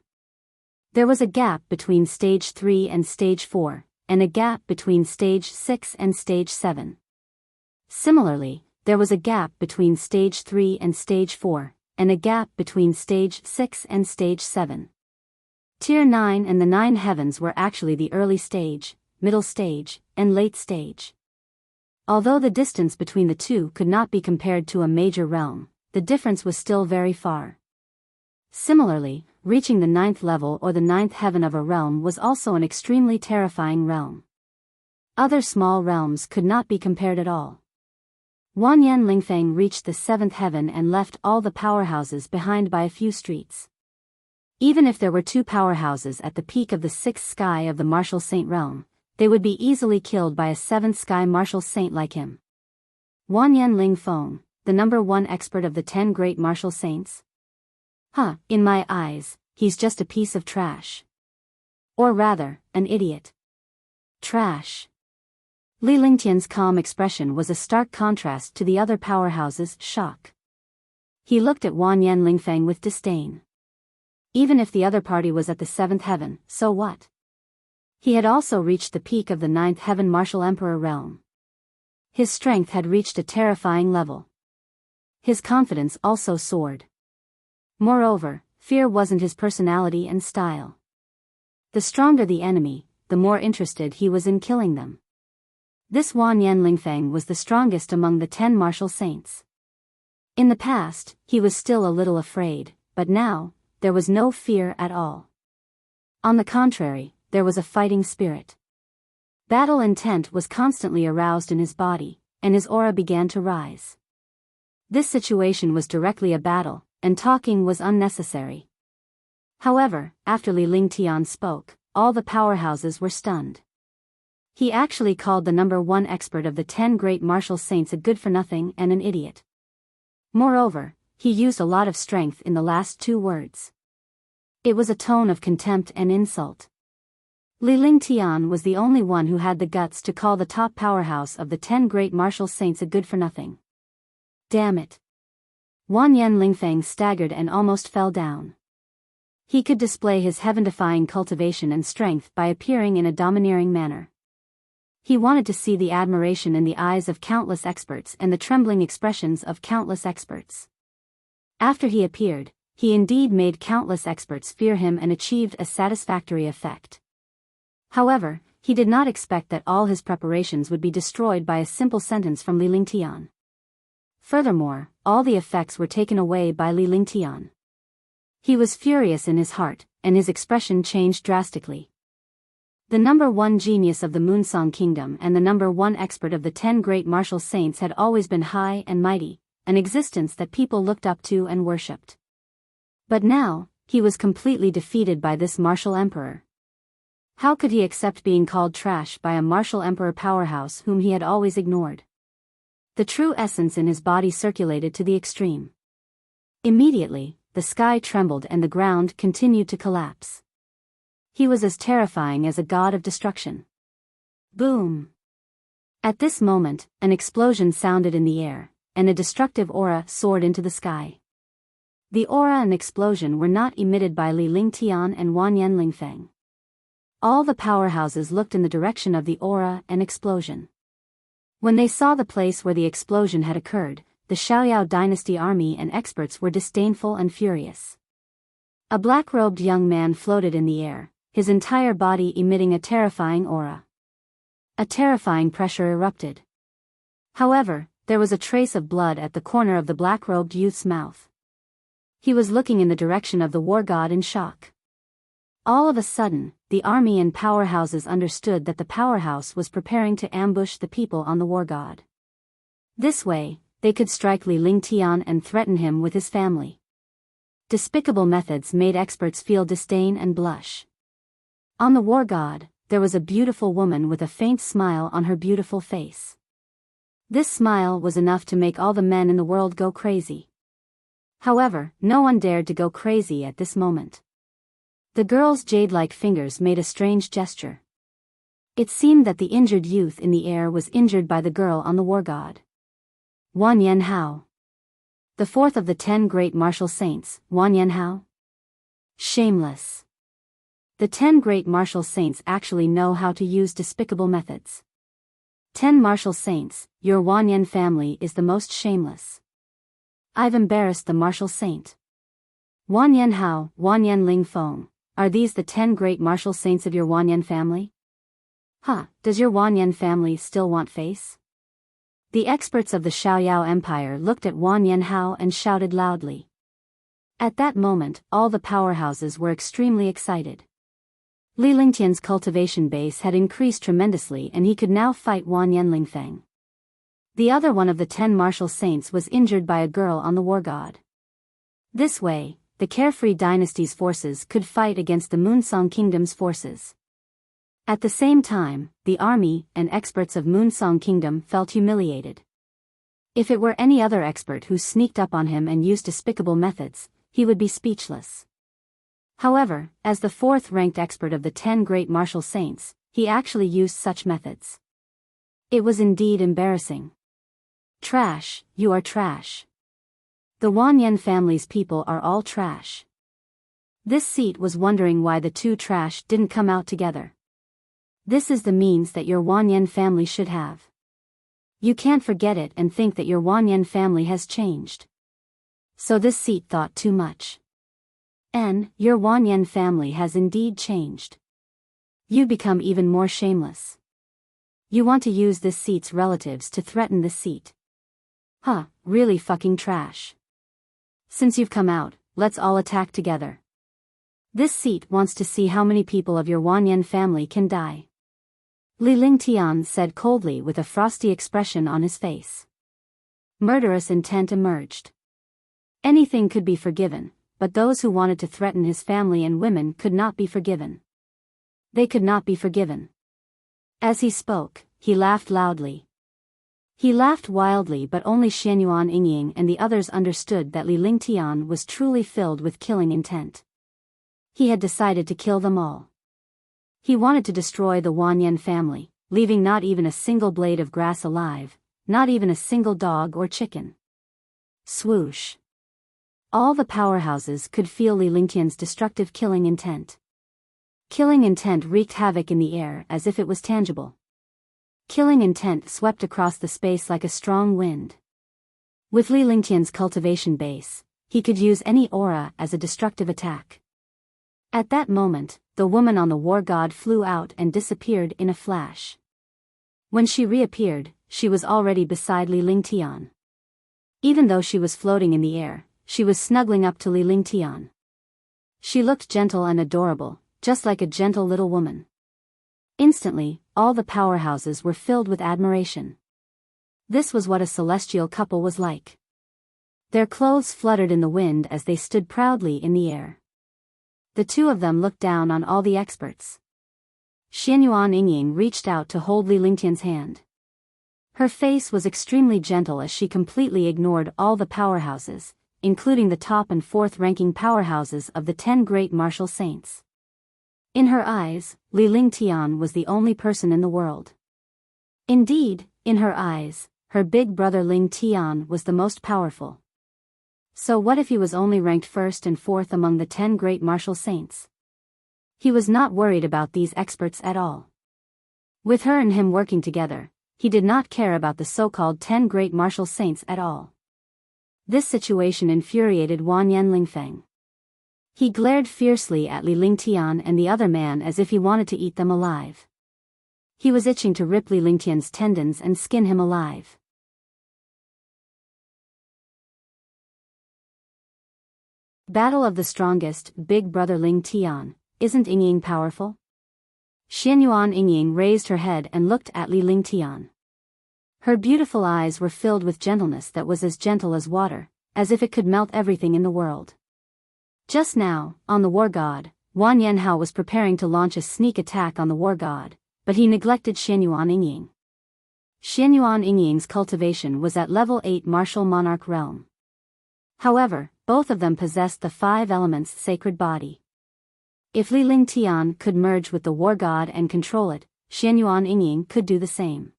There was a gap between Stage 3 and Stage 4, and a gap between Stage 6 and Stage 7. Similarly, there was a gap between Stage 3 and Stage 4, and a gap between Stage 6 and Stage 7. Tier 9 and the 9 heavens were actually the early stage, middle stage, and late stage. Although the distance between the two could not be compared to a major realm, the difference was still very far. Similarly, reaching the 9th level or the 9th heaven of a realm was also an extremely terrifying realm. Other small realms could not be compared at all. Wanyan Lingfeng reached the 7th heaven and left all the powerhouses behind by a few streets. Even if there were 2 powerhouses at the peak of the 6th sky of the Martial Saint Realm, they would be easily killed by a 7th sky Martial Saint like him. Wanyan Lingfeng, the number 1 expert of the 10 great Martial Saints? In my eyes, he's just a piece of trash. Or rather, an idiot. Trash. Li Lingtian's calm expression was a stark contrast to the other powerhouses' shock. He looked at Wanyan Lingfeng with disdain. Even if the other party was at the 7th heaven, so what? He had also reached the peak of the 9th heaven Martial Emperor realm. His strength had reached a terrifying level. His confidence also soared. Moreover, fear wasn't his personality and style. The stronger the enemy, the more interested he was in killing them. This Wanyan Lingfeng was the strongest among the 10 martial saints. In the past, he was still a little afraid, but now, there was no fear at all. On the contrary, there was a fighting spirit. Battle intent was constantly aroused in his body, and his aura began to rise. This situation was directly a battle, and talking was unnecessary. However, after Li Lingtian spoke, all the powerhouses were stunned. He actually called the number 1 expert of the 10 great martial saints a good-for-nothing and an idiot. Moreover, he used a lot of strength in the last 2 words. It was a tone of contempt and insult. Li Lingtian was the only one who had the guts to call the top powerhouse of the 10 great martial saints a good-for-nothing. Damn it. Wanyan Lingfeng staggered and almost fell down. He could display his heaven-defying cultivation and strength by appearing in a domineering manner. He wanted to see the admiration in the eyes of countless experts and the trembling expressions of countless experts. After he appeared, he indeed made countless experts fear him and achieved a satisfactory effect. However, he did not expect that all his preparations would be destroyed by a simple sentence from Li Lingtian. Furthermore, all the effects were taken away by Li Lingtian. He was furious in his heart, and his expression changed drastically. The number 1 genius of the Moonsong Kingdom and the number 1 expert of the 10 great martial saints had always been high and mighty, an existence that people looked up to and worshipped. But now, he was completely defeated by this martial emperor. How could he accept being called trash by a martial emperor powerhouse whom he had always ignored? The true essence in his body circulated to the extreme. Immediately, the sky trembled and the ground continued to collapse. He was as terrifying as a god of destruction. Boom! At this moment, an explosion sounded in the air, and a destructive aura soared into the sky. The aura and explosion were not emitted by Li Lingtian and Wanyan Lingfeng. All the powerhouses looked in the direction of the aura and explosion. When they saw the place where the explosion had occurred, the Xiaoyao dynasty army and experts were disdainful and furious. A black-robed young man floated in the air, his entire body emitting a terrifying aura. A terrifying pressure erupted. However, there was a trace of blood at the corner of the black-robed youth's mouth. He was looking in the direction of the war god in shock. All of a sudden, the army and powerhouses understood that the powerhouse was preparing to ambush the people on the war god. This way, they could strike Li Lingtian and threaten him with his family. Despicable methods made experts feel disdain and blush. On the war god, there was a beautiful woman with a faint smile on her beautiful face. This smile was enough to make all the men in the world go crazy. However, no one dared to go crazy at this moment. The girl's jade-like fingers made a strange gesture. It seemed that the injured youth in the air was injured by the girl on the war god. Wan Yanhao. The fourth of the 10 great martial saints, Wan Yanhao? Shameless. The 10 great martial saints actually know how to use despicable methods. 10 martial saints, your Wanyan family is the most shameless. I've embarrassed the martial saint. Wanyan Hao, Wanyan Ling Feng, are these the 10 great martial saints of your Wanyan family? Does your Wanyan family still want face? The experts of the Xiaoyao Empire looked at Wanyan Hao and shouted loudly. At that moment, all the powerhouses were extremely excited. Li Lingtian's cultivation base had increased tremendously and he could now fight Wanyan Lingfeng. The other one of the 10 martial saints was injured by a girl on the war god. This way, the Carefree Dynasty's forces could fight against the Moonsong Kingdom's forces. At the same time, the army and experts of Moonsong Kingdom felt humiliated. If it were any other expert who sneaked up on him and used despicable methods, he would be speechless. However, as the 4th-ranked expert of the 10 great martial saints, he actually used such methods. It was indeed embarrassing. Trash, you are trash. The Wanyan family's people are all trash. This seat was wondering why the two trash didn't come out together. This is the means that your Wanyan family should have. You can't forget it and think that your Wanyan family has changed. So this seat thought too much. Your Wanyan family has indeed changed. You become even more shameless. You want to use this seat's relatives to threaten this seat. Really fucking trash. Since you've come out, let's all attack together. This seat wants to see how many people of your Wanyan family can die. Li Lingtian said coldly with a frosty expression on his face. Murderous intent emerged. Anything could be forgiven, but those who wanted to threaten his family and women could not be forgiven. They could not be forgiven. As he spoke, he laughed loudly. He laughed wildly, but only Xianyuan Yingying and the others understood that Li Lingtian was truly filled with killing intent. He had decided to kill them all. He wanted to destroy the Wanyan family, leaving not even a single blade of grass alive, not even a single dog or chicken. Swoosh. All the powerhouses could feel Li Lingtian's destructive killing intent. Killing intent wreaked havoc in the air as if it was tangible. Killing intent swept across the space like a strong wind. With Li Lingtian's cultivation base, he could use any aura as a destructive attack. At that moment, the woman on the war god flew out and disappeared in a flash. When she reappeared, she was already beside Li Lingtian. Even though she was floating in the air, she was snuggling up to Li Lingtian. She looked gentle and adorable, just like a gentle little woman. Instantly, all the powerhouses were filled with admiration. This was what a celestial couple was like. Their clothes fluttered in the wind as they stood proudly in the air. The two of them looked down on all the experts. Xianyuan Yingying reached out to hold Li Lingtian's hand. Her face was extremely gentle as she completely ignored all the powerhouses, including the top and 4th-ranking powerhouses of the 10 great martial saints. In her eyes, Li Lingtian was the only person in the world. Indeed, in her eyes, her big brother Ling Tian was the most powerful. So what if he was only ranked first and fourth among the 10 great martial saints? He was not worried about these experts at all. With her and him working together, he did not care about the so-called 10 great martial saints at all. This situation infuriated Wanyan Lingfeng. He glared fiercely at Li Lingtian and the other man as if he wanted to eat them alive. He was itching to rip Li Lingtian's tendons and skin him alive. Battle of the strongest, big brother Ling Tian, isn't Yingying powerful? Xianyuan Yingying raised her head and looked at Li Lingtian. Her beautiful eyes were filled with gentleness that was as gentle as water, as if it could melt everything in the world. Just now, on the war god, Wan Yanhao was preparing to launch a sneak attack on the war god, but he neglected Xianyuan Yingying. Xianyuan Yingying's cultivation was at level 8 martial monarch realm. However, both of them possessed the 5 elements sacred body. If Li Lingtian could merge with the war god and control it, Xianyuan Yingying could do the same.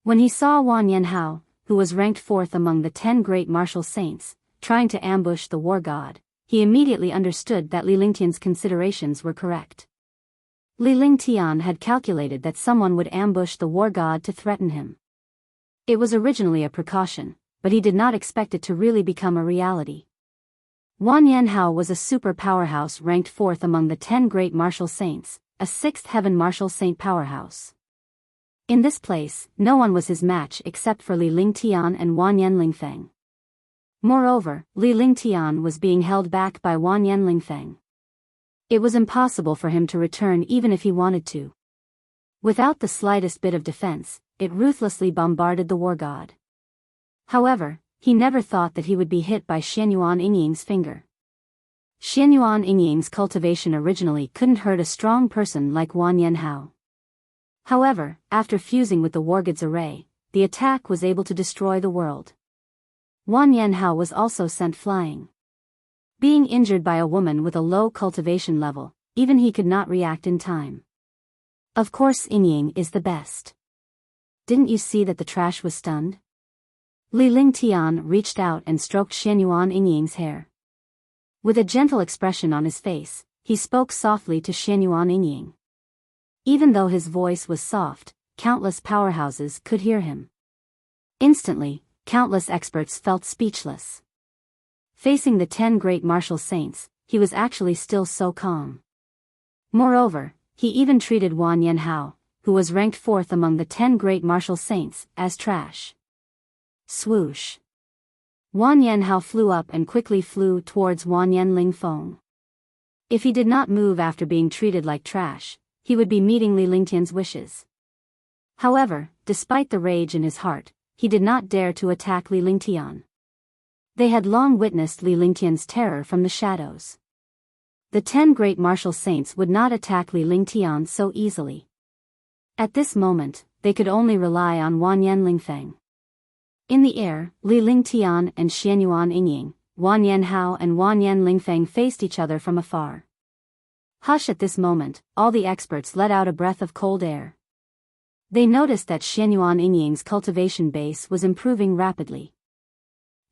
When he saw Wan Yanhao, who was ranked 4th among the 10 great martial saints, trying to ambush the war god, he immediately understood that Li Lingtian's considerations were correct. Li Lingtian had calculated that someone would ambush the war god to threaten him. It was originally a precaution, but he did not expect it to really become a reality. Wan Yanhao was a super powerhouse ranked 4th among the 10 great martial saints, a 6th heaven martial saint powerhouse. In this place, no one was his match except for Li Lingtian and Wanyan Lingfeng. Moreover, Li Lingtian was being held back by Wanyan Lingfeng. It was impossible for him to return even if he wanted to. Without the slightest bit of defense, it ruthlessly bombarded the war god. However, he never thought that he would be hit by Xianyuan Yingying's finger. Xianyuan Yingying's cultivation originally couldn't hurt a strong person like Wan Yanhao. However, after fusing with the war god's array, the attack was able to destroy the world. Wan Yanhao was also sent flying. Being injured by a woman with a low cultivation level, even he could not react in time. Of course Yingying is the best. Didn't you see that the trash was stunned? Li Lingtian reached out and stroked Xianyuan Yingying's hair. With a gentle expression on his face, he spoke softly to Xianyuan Yingying. Even though his voice was soft, countless powerhouses could hear him. Instantly, countless experts felt speechless. Facing the 10 great martial saints, he was actually still so calm. Moreover, he even treated Wan Yanhao, who was ranked 4th among the 10 great martial saints, as trash. Swoosh. Wan Yanhao flew up and quickly flew towards Wanyan Lingfeng. If he did not move after being treated like trash, he would be meeting Li Lingtian's wishes. However, despite the rage in his heart, he did not dare to attack Li Lingtian. They had long witnessed Li Lingtian's terror from the shadows. The 10 great martial saints would not attack Li Lingtian so easily. At this moment, they could only rely on Wanyan Lingfeng. In the air, Li Lingtian and Xianyuan Yingying, Wan Yanhao and Wanyan Lingfeng faced each other from afar. Hush! At this moment, all the experts let out a breath of cold air. They noticed that Xianyuan Yingying's cultivation base was improving rapidly.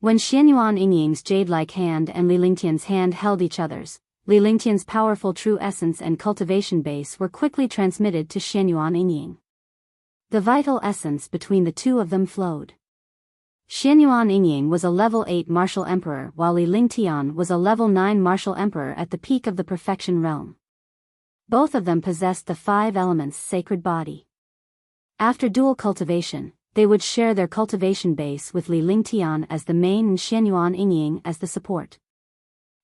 When Xianyuan Yingying's jade-like hand and Li Lingtian's hand held each other's, Li Lingtian's powerful true essence and cultivation base were quickly transmitted to Xianyuan Yingying. The vital essence between the two of them flowed. Xianyuan Yingying was a level 8 martial emperor while Li Lingtian was a level 9 martial emperor at the peak of the perfection realm. Both of them possessed the 5 elements sacred body. After dual cultivation, they would share their cultivation base with Li Lingtian as the main and Xianyuan Yingying as the support.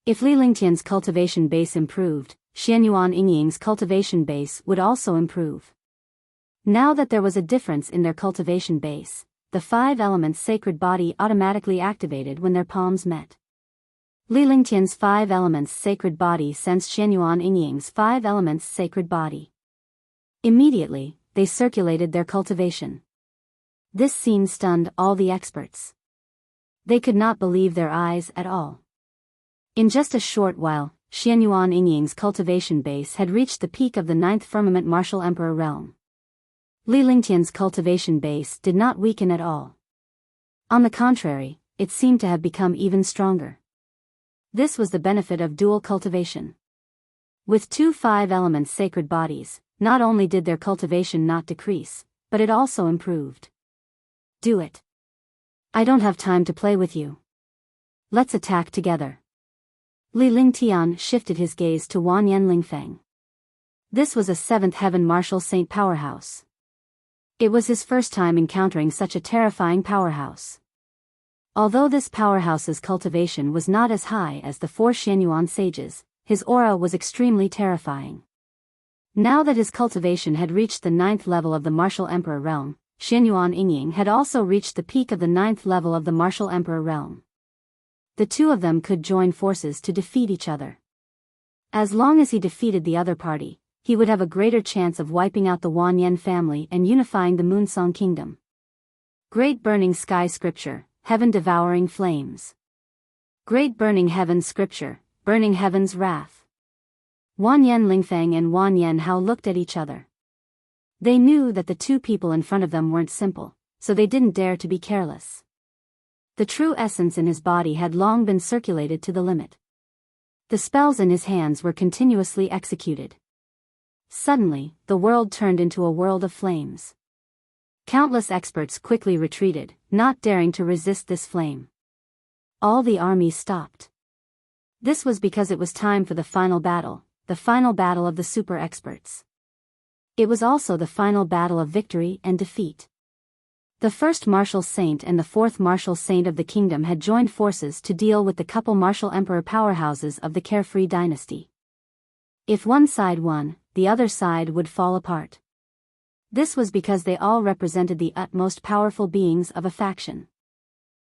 If Li Lingtian's cultivation base improved, Xianyuan Yingying's cultivation base would also improve. Now that there was a difference in their cultivation base, the 5 elements sacred body automatically activated when their palms met. Li Lingtian's 5 elements sacred body sensed Xianyuan Yingying's 5 elements sacred body. Immediately, they circulated their cultivation. This scene stunned all the experts. They could not believe their eyes at all. In just a short while, Xianyuan Yingying's cultivation base had reached the peak of the 9th firmament martial emperor realm. Li Lingtian's cultivation base did not weaken at all. On the contrary, it seemed to have become even stronger. This was the benefit of dual cultivation. With two 5-element sacred bodies, not only did their cultivation not decrease, but it also improved. Do it. I don't have time to play with you. Let's attack together. Li Lingtian shifted his gaze to Wanyan Lingfeng. This was a 7th heaven martial saint powerhouse. It was his first time encountering such a terrifying powerhouse. Although this powerhouse's cultivation was not as high as the 4 Xianyuan sages, his aura was extremely terrifying. Now that his cultivation had reached the 9th level of the martial emperor realm, Xianyuan Yingying had also reached the peak of the 9th level of the martial emperor realm. The two of them could join forces to defeat each other. As long as he defeated the other party, he would have a greater chance of wiping out the Wanyan family and unifying the Moonsong Kingdom. Great Burning Sky Scripture, Heaven-Devouring Flames. Great Burning Heaven Scripture, Burning Heaven's Wrath. Wanyan Lingfeng and Wanyan Hao looked at each other. They knew that the two people in front of them weren't simple, so they didn't dare to be careless. The true essence in his body had long been circulated to the limit. The spells in his hands were continuously executed. Suddenly, the world turned into a world of flames. Countless experts quickly retreated, not daring to resist this flame. All the armies stopped. This was because it was time for the final battle of the super experts. It was also the final battle of victory and defeat. The 1st martial saint and the 4th martial saint of the kingdom had joined forces to deal with the couple martial emperor powerhouses of the Carefree dynasty. If one side won, the other side would fall apart. This was because they all represented the utmost powerful beings of a faction.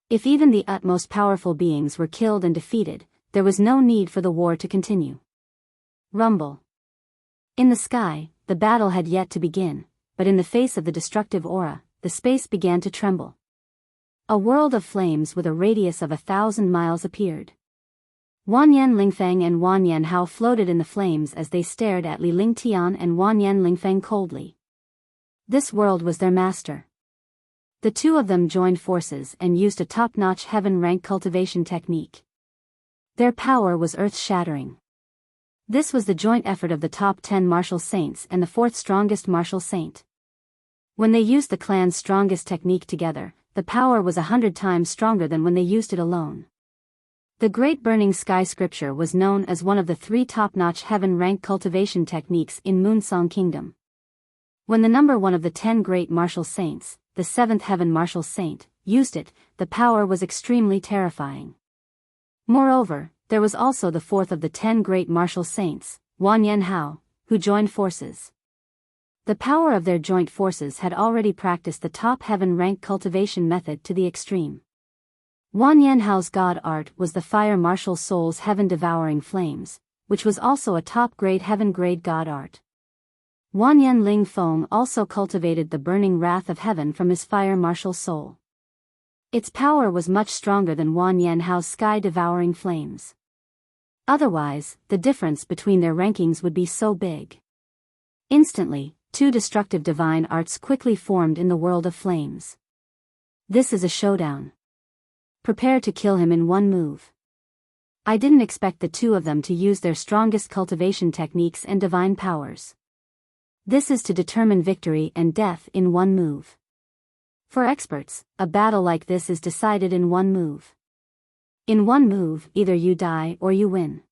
If even the utmost powerful beings were killed and defeated, there was no need for the war to continue. Rumble. In the sky, the battle had yet to begin, but in the face of the destructive aura, the space began to tremble. A world of flames with a radius of 1,000 miles appeared. Wanyan Lingfeng and Wanyan Hao floated in the flames as they stared at Li Lingtian and Wanyan Lingfeng coldly. This world was their master. The two of them joined forces and used a top-notch heaven-rank cultivation technique. Their power was earth-shattering. This was the joint effort of the top 10 martial saints and the 4th strongest martial saint. When they used the clan's strongest technique together, the power was 100 times stronger than when they used it alone. The Great Burning Sky Scripture was known as one of the 3 top-notch heaven-rank cultivation techniques in Moonsong Kingdom. When the number 1 of the 10 great martial saints, the 7th heaven martial saint, used it, the power was extremely terrifying. Moreover, there was also the 4th of the 10 great martial saints, Wanyan Hao, who joined forces. The power of their joint forces had already practiced the top heaven-rank cultivation method to the extreme. Wanyan Hao's god art was the Fire Martial Soul's Heaven-Devouring Flames, which was also a top-grade heaven-grade god art. Wanyan Lingfeng also cultivated the burning wrath of heaven from his Fire Martial Soul. Its power was much stronger than Wanyan Hao's sky-devouring flames. Otherwise, the difference between their rankings would be so big. Instantly, 2 destructive divine arts quickly formed in the world of flames. This is a showdown. Prepare to kill him in one move. I didn't expect the two of them to use their strongest cultivation techniques and divine powers. This is to determine victory and death in one move. For experts, a battle like this is decided in one move. In one move, either you die or you win.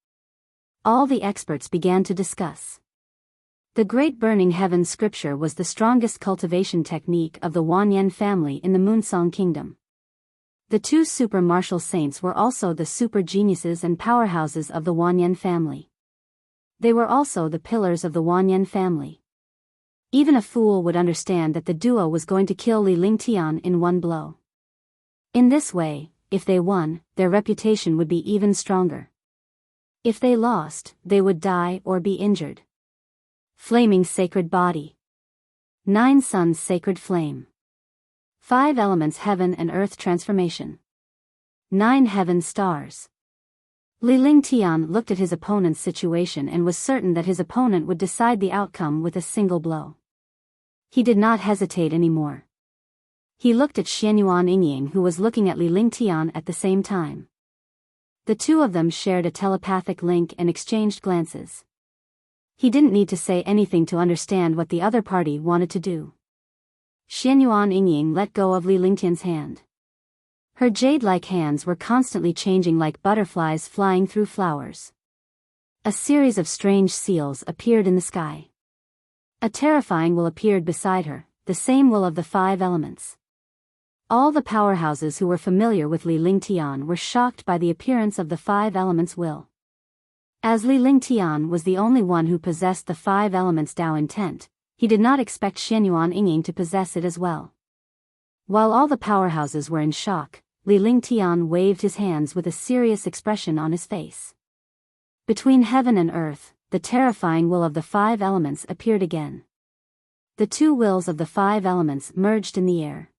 All the experts began to discuss. The Great Burning Heaven Scripture was the strongest cultivation technique of the Wanyan family in the Moonsong Kingdom. The 2 super martial saints were also the super geniuses and powerhouses of the Wanyan family. They were also the pillars of the Wanyan family. Even a fool would understand that the duo was going to kill Li Lingtian in one blow. In this way, if they won, their reputation would be even stronger. If they lost, they would die or be injured. Flaming Sacred Body. 9 Suns Sacred Flame. 5 Elements Heaven and Earth Transformation. 9 Heaven Stars. Li Lingtian looked at his opponent's situation and was certain that his opponent would decide the outcome with a single blow. He did not hesitate anymore. He looked at Xianyuan Yingying, who was looking at Li Lingtian at the same time. The two of them shared a telepathic link and exchanged glances. He didn't need to say anything to understand what the other party wanted to do. Xianyuan Yingying let go of Li Lingtian's hand. Her jade-like hands were constantly changing like butterflies flying through flowers. A series of strange seals appeared in the sky. A terrifying will appeared beside her, the same will of the 5 elements. All the powerhouses who were familiar with Li Lingtian were shocked by the appearance of the 5 elements will. As Li Lingtian was the only one who possessed the 5 elements Dao intent, he did not expect Xianyuan Yingying to possess it as well. While all the powerhouses were in shock, Li Lingtian waved his hands with a serious expression on his face. Between heaven and earth, the terrifying will of the 5 elements appeared again. The 2 wills of the 5 elements merged in the air.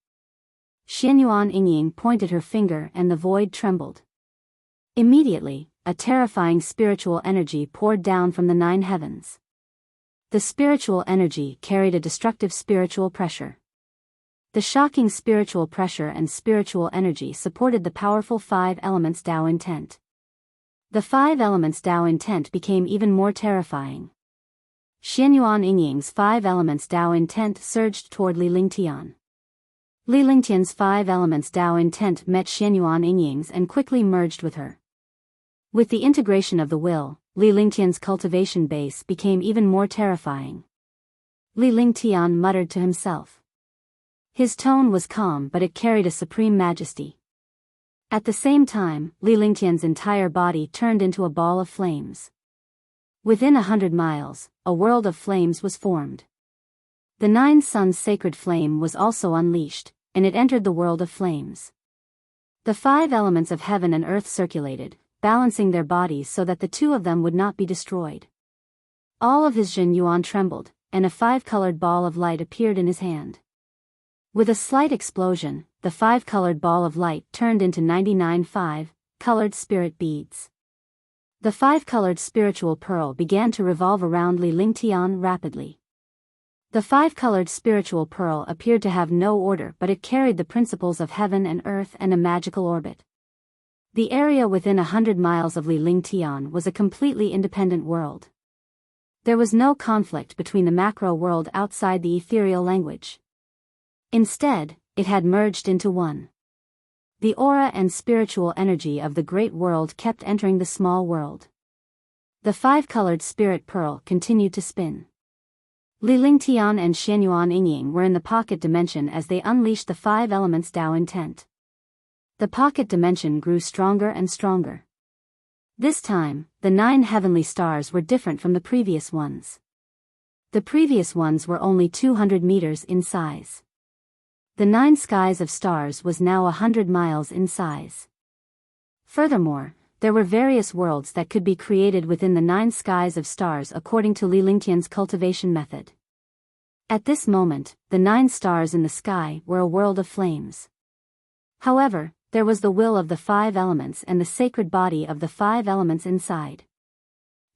Xianyuan Yingying pointed her finger and the void trembled. Immediately, a terrifying spiritual energy poured down from the 9 heavens. The spiritual energy carried a destructive spiritual pressure. The shocking spiritual pressure and spiritual energy supported the powerful 5 elements Dao intent. The 5 elements Dao intent became even more terrifying. Xianyuan Yingying's 5 elements Dao intent surged toward Li Lingtian. Li Lingtian's 5 elements Dao intent met Xianyuan Yingying's and quickly merged with her. With the integration of the will, Li Lingtian's cultivation base became even more terrifying. Li Lingtian muttered to himself. His tone was calm, but it carried a supreme majesty. At the same time, Li Lingtian's entire body turned into a ball of flames. Within 100 miles, a world of flames was formed. The 9 suns' sacred flame was also unleashed, and it entered the world of flames. The 5 elements of heaven and earth circulated, balancing their bodies so that the 2 of them would not be destroyed. All of his Jin Yuan trembled, and a 5-colored ball of light appeared in his hand. With a slight explosion, the 5-colored ball of light turned into 99 5-colored spirit beads. The 5-colored spiritual pearl began to revolve around Li Lingtian rapidly. The 5-colored spiritual pearl appeared to have no order, but it carried the principles of heaven and earth and a magical orbit. The area within 100 miles of Li Lingtian was a completely independent world. There was no conflict between the macro world outside the ethereal language. Instead, it had merged into one. The aura and spiritual energy of the great world kept entering the small world. The 5-colored spirit pearl continued to spin. Li Lingtian and Xianyuan Yingying were in the pocket dimension as they unleashed the 5 elements Dao intent. The pocket dimension grew stronger and stronger. This time, the 9 heavenly stars were different from the previous ones. The previous ones were only 200 meters in size. The 9 skies of stars was now 100 miles in size. Furthermore, there were various worlds that could be created within the 9 skies of stars according to Li Lingtian's cultivation method. At this moment, the 9 stars in the sky were a world of flames. However, there was the will of the 5 elements and the sacred body of the 5 elements inside.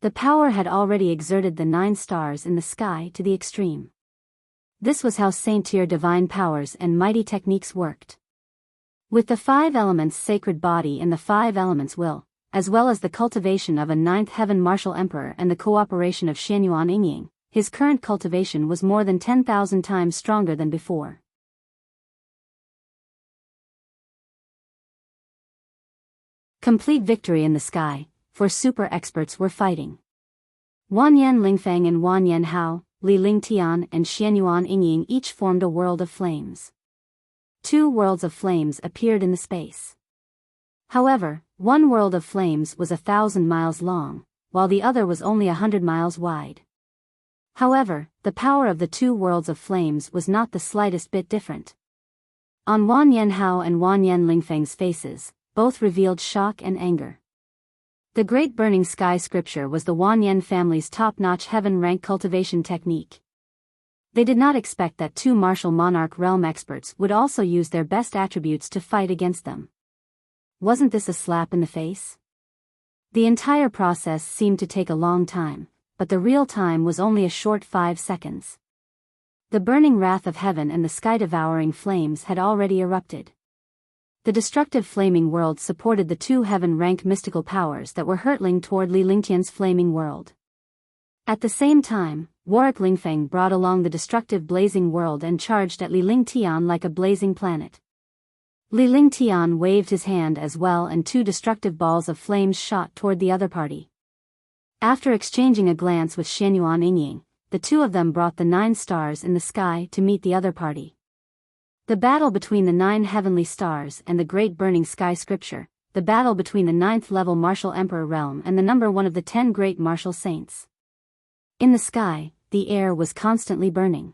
The power had already exerted the 9 stars in the sky to the extreme. This was how Saint-Tier divine powers and mighty techniques worked. With the 5 elements sacred body and the 5 elements will, as well as the cultivation of a 9th heaven martial emperor and the cooperation of Xianyuan Yingying, his current cultivation was more than 10,000 times stronger than before. Complete victory in the sky, for super experts were fighting. Wanyan Lingfeng and Wanyan Hao, Li Lingtian and Xianyuan Yingying each formed a world of flames. 2 worlds of flames appeared in the space. However, one world of flames was 1,000 miles long, while the other was only 100 miles wide. However, the power of the 2 worlds of flames was not the slightest bit different. On Wanyan Hao and Wanyan Lingfeng's faces, both revealed shock and anger. The Great Burning Sky scripture was the Wanyan family's top-notch heaven-rank cultivation technique. They did not expect that 2 martial monarch realm experts would also use their best attributes to fight against them. Wasn't this a slap in the face? The entire process seemed to take a long time, but the real time was only a short 5 seconds. The burning wrath of heaven and the sky-devouring flames had already erupted. The destructive flaming world supported the 2 heaven-rank mystical powers that were hurtling toward Li Lingtian's flaming world. At the same time, Warwick Lingfeng brought along the destructive blazing world and charged at Li Lingtian like a blazing planet. Li Lingtian waved his hand as well, and 2 destructive balls of flames shot toward the other party. After exchanging a glance with Xianyuan Yingying, the 2 of them brought the 9 stars in the sky to meet the other party. The battle between the 9 heavenly stars and the great burning sky scripture, the battle between the 9th level martial emperor realm and the number 1 of the 10 great martial saints. In the sky, the air was constantly burning.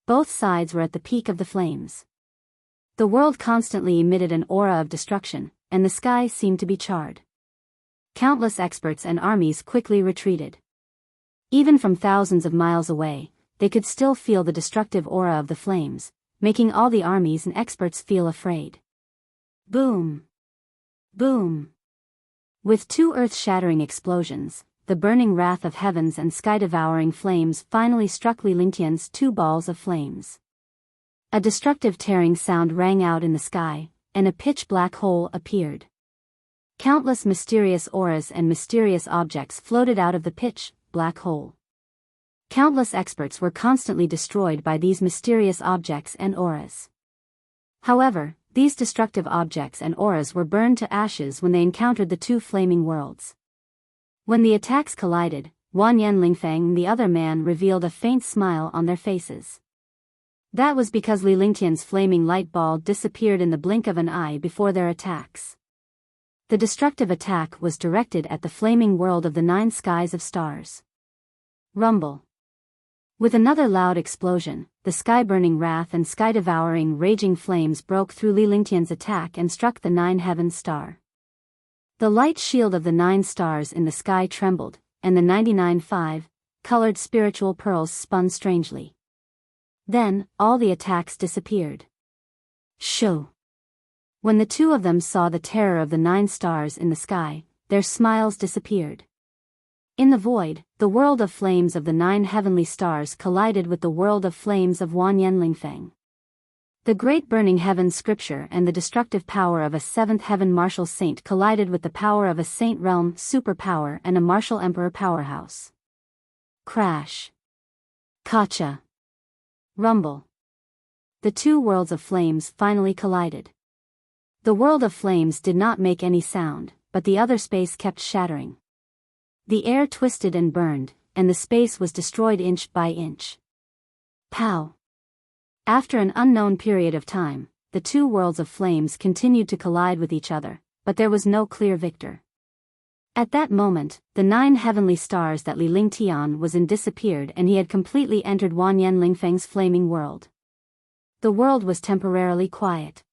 Both sides were at the peak of the flames. The world constantly emitted an aura of destruction, and the sky seemed to be charred. Countless experts and armies quickly retreated. Even from thousands of miles away, they could still feel the destructive aura of the flames, making all the armies and experts feel afraid. Boom! Boom! With 2 earth-shattering explosions, the burning wrath of heavens and sky-devouring flames finally struck Li Lingtian's 2 balls of flames. A destructive tearing sound rang out in the sky, and a pitch-black hole appeared. Countless mysterious auras and mysterious objects floated out of the pitch-black hole. Countless experts were constantly destroyed by these mysterious objects and auras. However, these destructive objects and auras were burned to ashes when they encountered the 2 flaming worlds. When the attacks collided, Wanyan Lingfeng and the other man revealed a faint smile on their faces. That was because Li Lingtian's flaming light ball disappeared in the blink of an eye before their attacks. The destructive attack was directed at the flaming world of the 9 skies of stars. Rumble. With another loud explosion, the sky-burning wrath and sky-devouring raging flames broke through Li Lingtian's attack and struck the 9 heaven star. The light shield of the 9 stars in the sky trembled, and the 99 5-colored spiritual pearls spun strangely. Then, all the attacks disappeared. Shoo! When the 2 of them saw the terror of the 9 stars in the sky, their smiles disappeared. In the void, the world of flames of the 9 heavenly stars collided with the world of flames of Wanyan Lingfeng. The great burning heaven scripture and the destructive power of a 7th heaven martial saint collided with the power of a saint realm superpower and a martial emperor powerhouse. Crash. Kacha. Rumble. The 2 worlds of flames finally collided. The world of flames did not make any sound, but the other space kept shattering. The air twisted and burned, and the space was destroyed inch by inch. Pow! After an unknown period of time, the 2 worlds of flames continued to collide with each other, but there was no clear victor. At that moment, the 9 heavenly stars that Li Lingtian was in disappeared and he had completely entered Wanyan Lingfeng's flaming world. The world was temporarily quiet.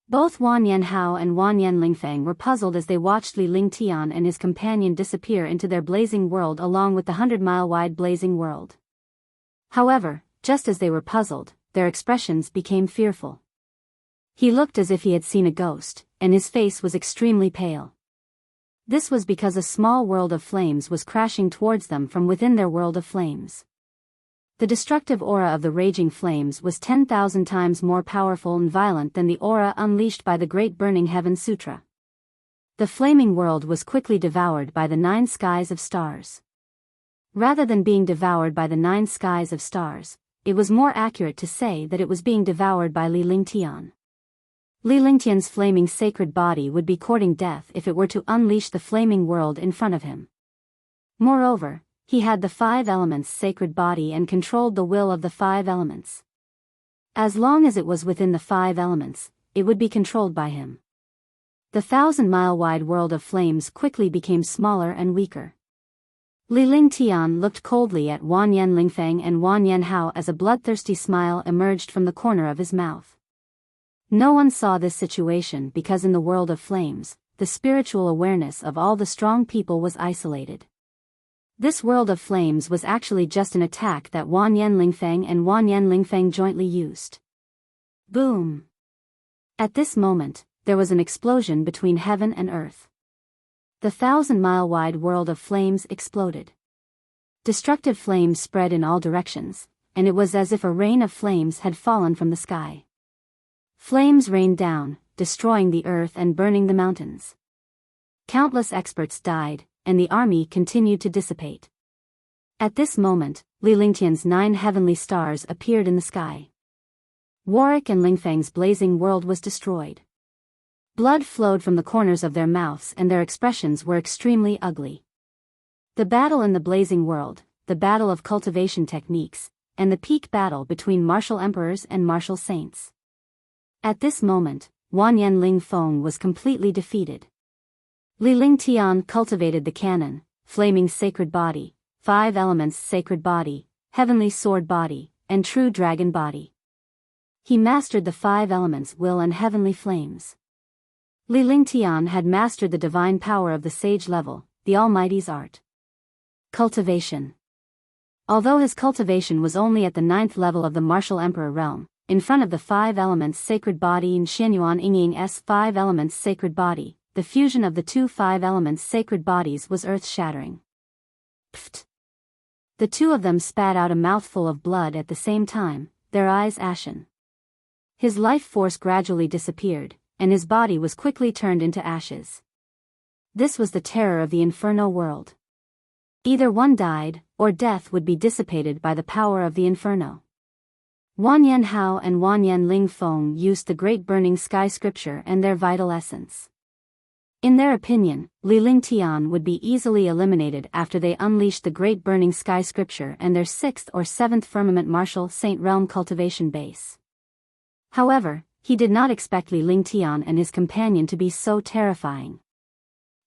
Both Wanyan Hao and Wanyan Lingfeng were puzzled as they watched Li Lingtian and his companion disappear into their blazing world along with the 100-mile-wide blazing world. However, just as they were puzzled, their expressions became fearful. He looked as if he had seen a ghost, and his face was extremely pale. This was because a small world of flames was crashing towards them from within their world of flames. The destructive aura of the raging flames was 10,000 times more powerful and violent than the aura unleashed by the Great Burning Heaven Sutra. The flaming world was quickly devoured by the 9 skies of stars. Rather than being devoured by the 9 skies of stars, it was more accurate to say that it was being devoured by Li Lingtian. Li Lingtian's flaming sacred body would be courting death if it were to unleash the flaming world in front of him. Moreover, he had the 5 elements' sacred body and controlled the will of the 5 elements. As long as it was within the 5 elements, it would be controlled by him. The 1,000-mile-wide world of flames quickly became smaller and weaker. Li Lingtian looked coldly at Wanyan Lingfeng and Wanyan Hao as a bloodthirsty smile emerged from the corner of his mouth. No one saw this situation because in the world of flames, the spiritual awareness of all the strong people was isolated. This world of flames was actually just an attack that Wanyan Lingfeng and Wanyan Lingfeng jointly used. Boom! At this moment, there was an explosion between heaven and earth. The 1,000-mile-wide world of flames exploded. Destructive flames spread in all directions, and it was as if a rain of flames had fallen from the sky. Flames rained down, destroying the earth and burning the mountains. Countless experts died, and the army continued to dissipate. At this moment, Li Lingtian's 9 heavenly stars appeared in the sky. Warwick and Lingfeng's blazing world was destroyed. Blood flowed from the corners of their mouths and their expressions were extremely ugly. The battle in the blazing world, the battle of cultivation techniques, and the peak battle between martial emperors and martial saints. At this moment, Wanyan Ling Feng was completely defeated. Li Lingtian cultivated the canon, flaming sacred body, 5 elements sacred body, heavenly sword body, and true dragon body. He mastered the 5 elements will and heavenly flames. Li Lingtian had mastered the divine power of the sage level, the Almighty's art. Cultivation. Although his cultivation was only at the 9th level of the martial emperor realm, in front of the 5 elements sacred body in Xianyuan Yingying's 5 elements sacred body, the fusion of the 2 5 elements sacred bodies was earth-shattering. Pfft! The 2 of them spat out a mouthful of blood at the same time, their eyes ashen. His life force gradually disappeared, and his body was quickly turned into ashes. This was the terror of the inferno world. Either one died, or death would be dissipated by the power of the inferno. Wanyan Hao and Wanyan Ling Feng used the Great Burning Sky scripture and their vital essence. In their opinion, Li Lingtian would be easily eliminated after they unleashed the Great Burning Sky scripture and their 6th or 7th firmament martial saint realm cultivation base. However, he did not expect Li Lingtian and his companion to be so terrifying.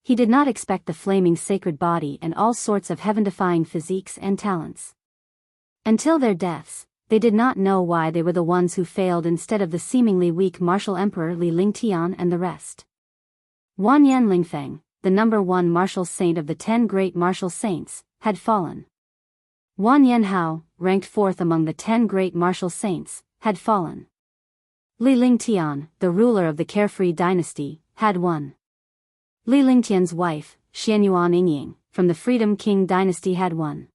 He did not expect the flaming sacred body and all sorts of heaven-defying physiques and talents. Until their deaths, they did not know why they were the ones who failed instead of the seemingly weak martial emperor Li Lingtian and the rest. Wanyan Lingfeng, the number 1 martial saint of the 10 great martial saints, had fallen. Wanyan Hao, ranked 4th among the 10 great martial saints, had fallen. Li Lingtian, the ruler of the Carefree dynasty, had won. Li Lingtian's wife, Xianyuan Yingying, from the Freedom King dynasty had won.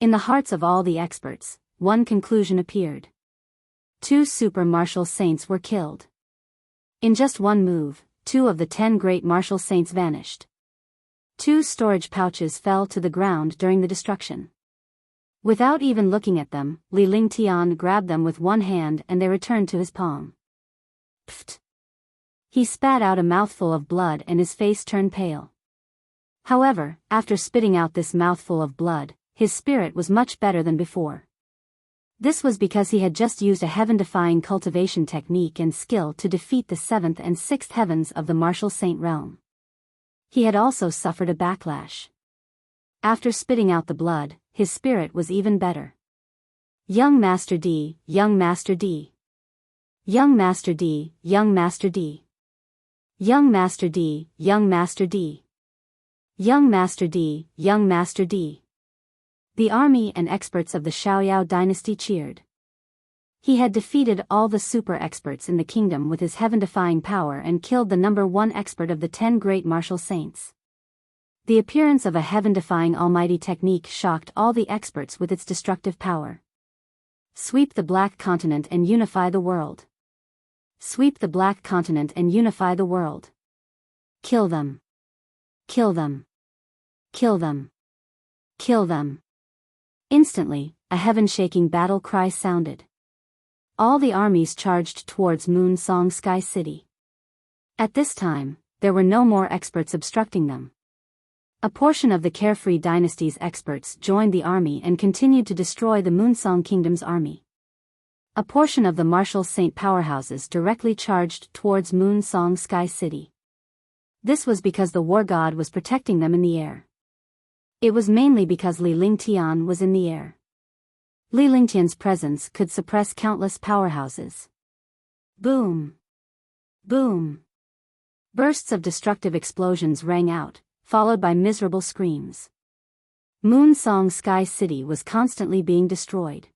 In the hearts of all the experts, one conclusion appeared. 2 super martial saints were killed. In just one move, 2 of the 10 great martial saints vanished. 2 storage pouches fell to the ground during the destruction. Without even looking at them, Li Lingtian grabbed them with one hand and they returned to his palm. Pfft! He spat out a mouthful of blood and his face turned pale. However, after spitting out this mouthful of blood, his spirit was much better than before. This was because he had just used a heaven-defying cultivation technique and skill to defeat the 7th and 6th heavens of the martial saint realm. He had also suffered a backlash. After spitting out the blood, his spirit was even better. Young Master D, Young Master D. Young Master D, Young Master D. Young Master D, Young Master D. Young Master D, Young Master D. The army and experts of the Xiaoyao dynasty cheered. He had defeated all the super experts in the kingdom with his heaven-defying power and killed the number 1 expert of the 10 great martial saints. The appearance of a heaven-defying almighty technique shocked all the experts with its destructive power. Sweep the Black Continent and unify the world. Sweep the Black Continent and unify the world. Kill them. Kill them. Kill them. Kill them. Instantly, a heaven-shaking battle cry sounded. All the armies charged towards Moon Song Sky City. At this time, there were no more experts obstructing them. A portion of the Carefree dynasty's experts joined the army and continued to destroy the Moonsong Kingdom's army. A portion of the martial saint powerhouses directly charged towards Moon Song Sky City. This was because the war god was protecting them in the air. It was mainly because Li Lingtian was in the air. Li Lingtian's presence could suppress countless powerhouses. Boom! Boom! Bursts of destructive explosions rang out, followed by miserable screams. Moon Song Sky City was constantly being destroyed.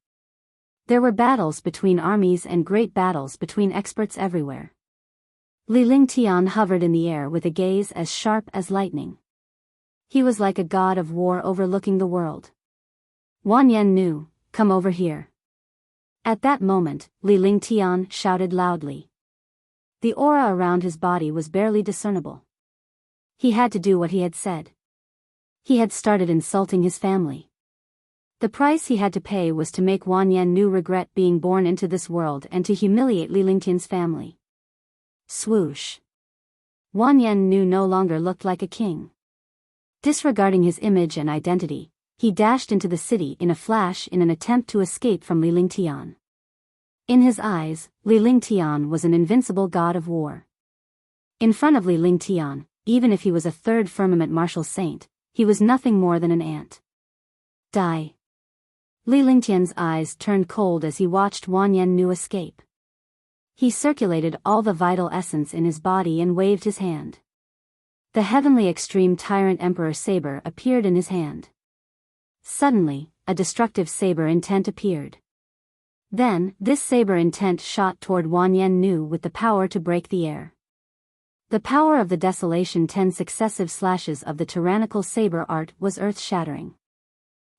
There were battles between armies and great battles between experts everywhere. Li Lingtian hovered in the air with a gaze as sharp as lightning. He was like a god of war overlooking the world. Wanyan knew, come over here. At that moment, Li Lingtian shouted loudly. The aura around his body was barely discernible. He had to do what he had said. He had started insulting his family. The price he had to pay was to make Wanyan regret being born into this world and to humiliate Li Lingtian's family. Swoosh. Wanyan no longer looked like a king. Disregarding his image and identity, he dashed into the city in a flash in an attempt to escape from Li Lingtian. In his eyes, Li Lingtian was an invincible god of war. In front of Li Lingtian, even if he was a third firmament martial saint, he was nothing more than an ant. Die. Li Lingtian's eyes turned cold as he watched Wanyan escape. He circulated all the vital essence in his body and waved his hand. The heavenly extreme Tyrant Emperor saber appeared in his hand. Suddenly, a destructive saber intent appeared. Then, this saber intent shot toward Wanyan with the power to break the air. The power of the desolation 10 successive slashes of the tyrannical saber art was earth-shattering.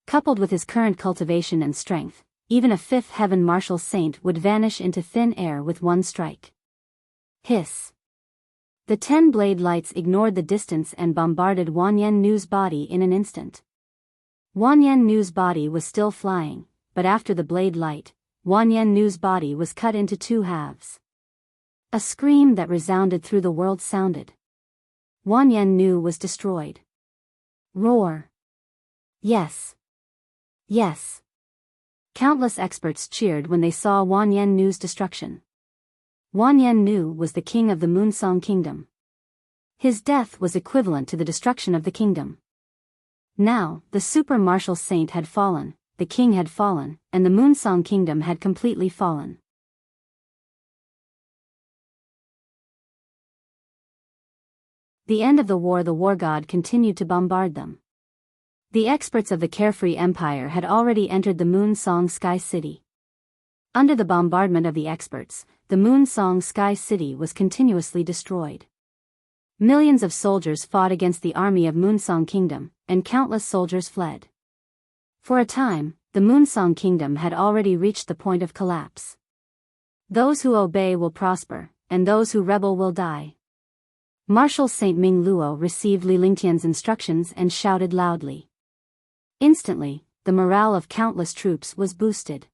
Coupled with his current cultivation and strength, even a fifth heaven martial saint would vanish into thin air with one strike. Hiss. The 10-blade lights ignored the distance and bombarded Wanyan's body in an instant. Wanyan's body was still flying, but after the blade light, Wanyan's body was cut into two halves. A scream that resounded through the world sounded. Wanyan was destroyed. Roar. Yes. Yes. Countless experts cheered when they saw Wanyan's destruction. Wanyan was the king of the Moonsong Kingdom. His death was equivalent to the destruction of the kingdom. Now, the super martial saint had fallen, the king had fallen, and the Moonsong Kingdom had completely fallen. The end of the war god continued to bombard them. The experts of the Carefree Empire had already entered the Moonsong Sky City. Under the bombardment of the experts, the Moonsong Sky City was continuously destroyed. Millions of soldiers fought against the army of Moonsong Kingdom, and countless soldiers fled. For a time, the Moonsong Kingdom had already reached the point of collapse. Those who obey will prosper, and those who rebel will die. Marshal Saint Ming Luo received Li Lingtian's instructions and shouted loudly. Instantly, the morale of countless troops was boosted.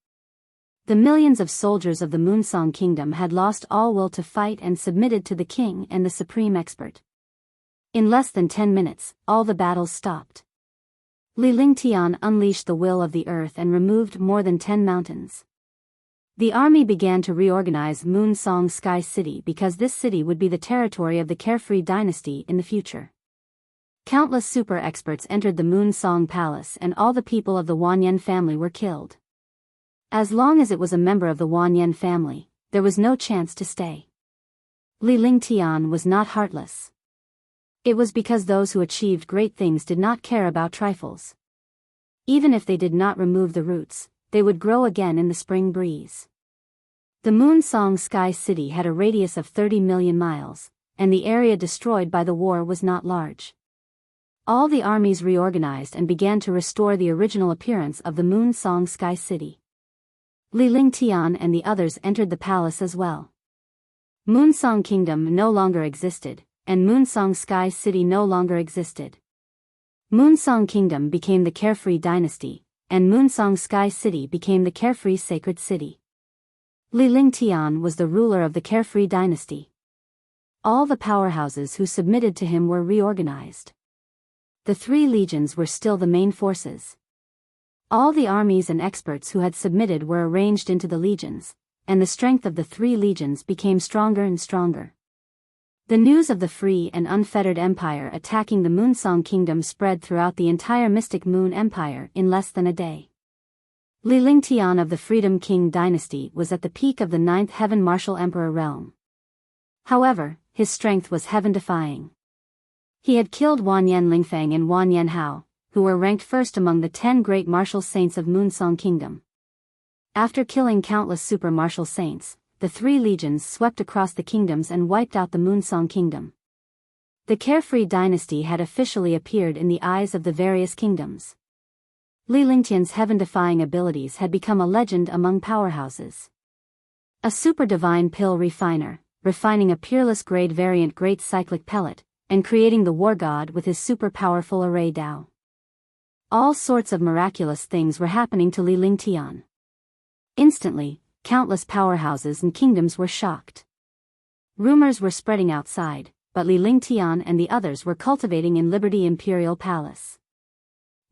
The millions of soldiers of the Moonsong Kingdom had lost all will to fight and submitted to the king and the supreme expert. In less than 10 minutes, all the battles stopped. Li Lingtian unleashed the will of the earth and removed more than 10 mountains. The army began to reorganize Moonsong Sky City because this city would be the territory of the Carefree dynasty in the future. Countless super experts entered the Moonsong Palace and all the people of the Wanyan family were killed. As long as it was a member of the Wanyan family, there was no chance to stay. Li Lingtian was not heartless. It was because those who achieved great things did not care about trifles. Even if they did not remove the roots, they would grow again in the spring breeze. The Moonsong Sky City had a radius of 30 million miles, and the area destroyed by the war was not large. All the armies reorganized and began to restore the original appearance of the Moonsong Sky City. Li Lingtian and the others entered the palace as well. Moonsong Kingdom no longer existed, and Moonsong Sky City no longer existed. Moonsong Kingdom became the Carefree dynasty, and Moonsong Sky City became the Carefree Sacred City. Li Lingtian was the ruler of the Carefree dynasty. All the powerhouses who submitted to him were reorganized. The three legions were still the main forces. All the armies and experts who had submitted were arranged into the legions, and the strength of the three legions became stronger and stronger. The news of the free and unfettered empire attacking the Moonsong Kingdom spread throughout the entire Mystic Moon Empire in less than a day. Li Lingtian of the Freedom King dynasty was at the peak of the 9th Heaven Martial Emperor realm. However, his strength was heaven-defying. He had killed Wanyan Lingfeng and Wanyan Hao, who were ranked first among the 10 great martial saints of Moonsong Kingdom. After killing countless super martial saints, the three legions swept across the kingdoms and wiped out the Moonsong Kingdom. The Carefree dynasty had officially appeared in the eyes of the various kingdoms. Li Lingtian's heaven-defying abilities had become a legend among powerhouses. A super-divine pill refiner, refining a peerless grade variant great cyclic pellet, and creating the war god with his super-powerful array Dao. All sorts of miraculous things were happening to Li Lingtian. Instantly, countless powerhouses and kingdoms were shocked. Rumors were spreading outside, but Li Lingtian and the others were cultivating in Liberty Imperial Palace.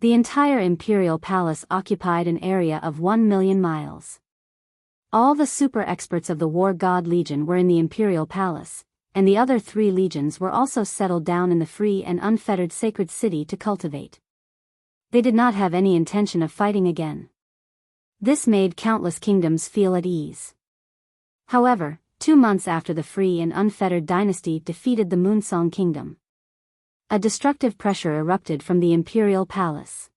The entire Imperial Palace occupied an area of 1 million miles. All the super experts of the War God Legion were in the Imperial Palace, and the other 3 legions were also settled down in the free and unfettered sacred city to cultivate. They did not have any intention of fighting again. This made countless kingdoms feel at ease. However, 2 months after the free and unfettered dynasty defeated the Moonsong Kingdom, a destructive pressure erupted from the Imperial Palace.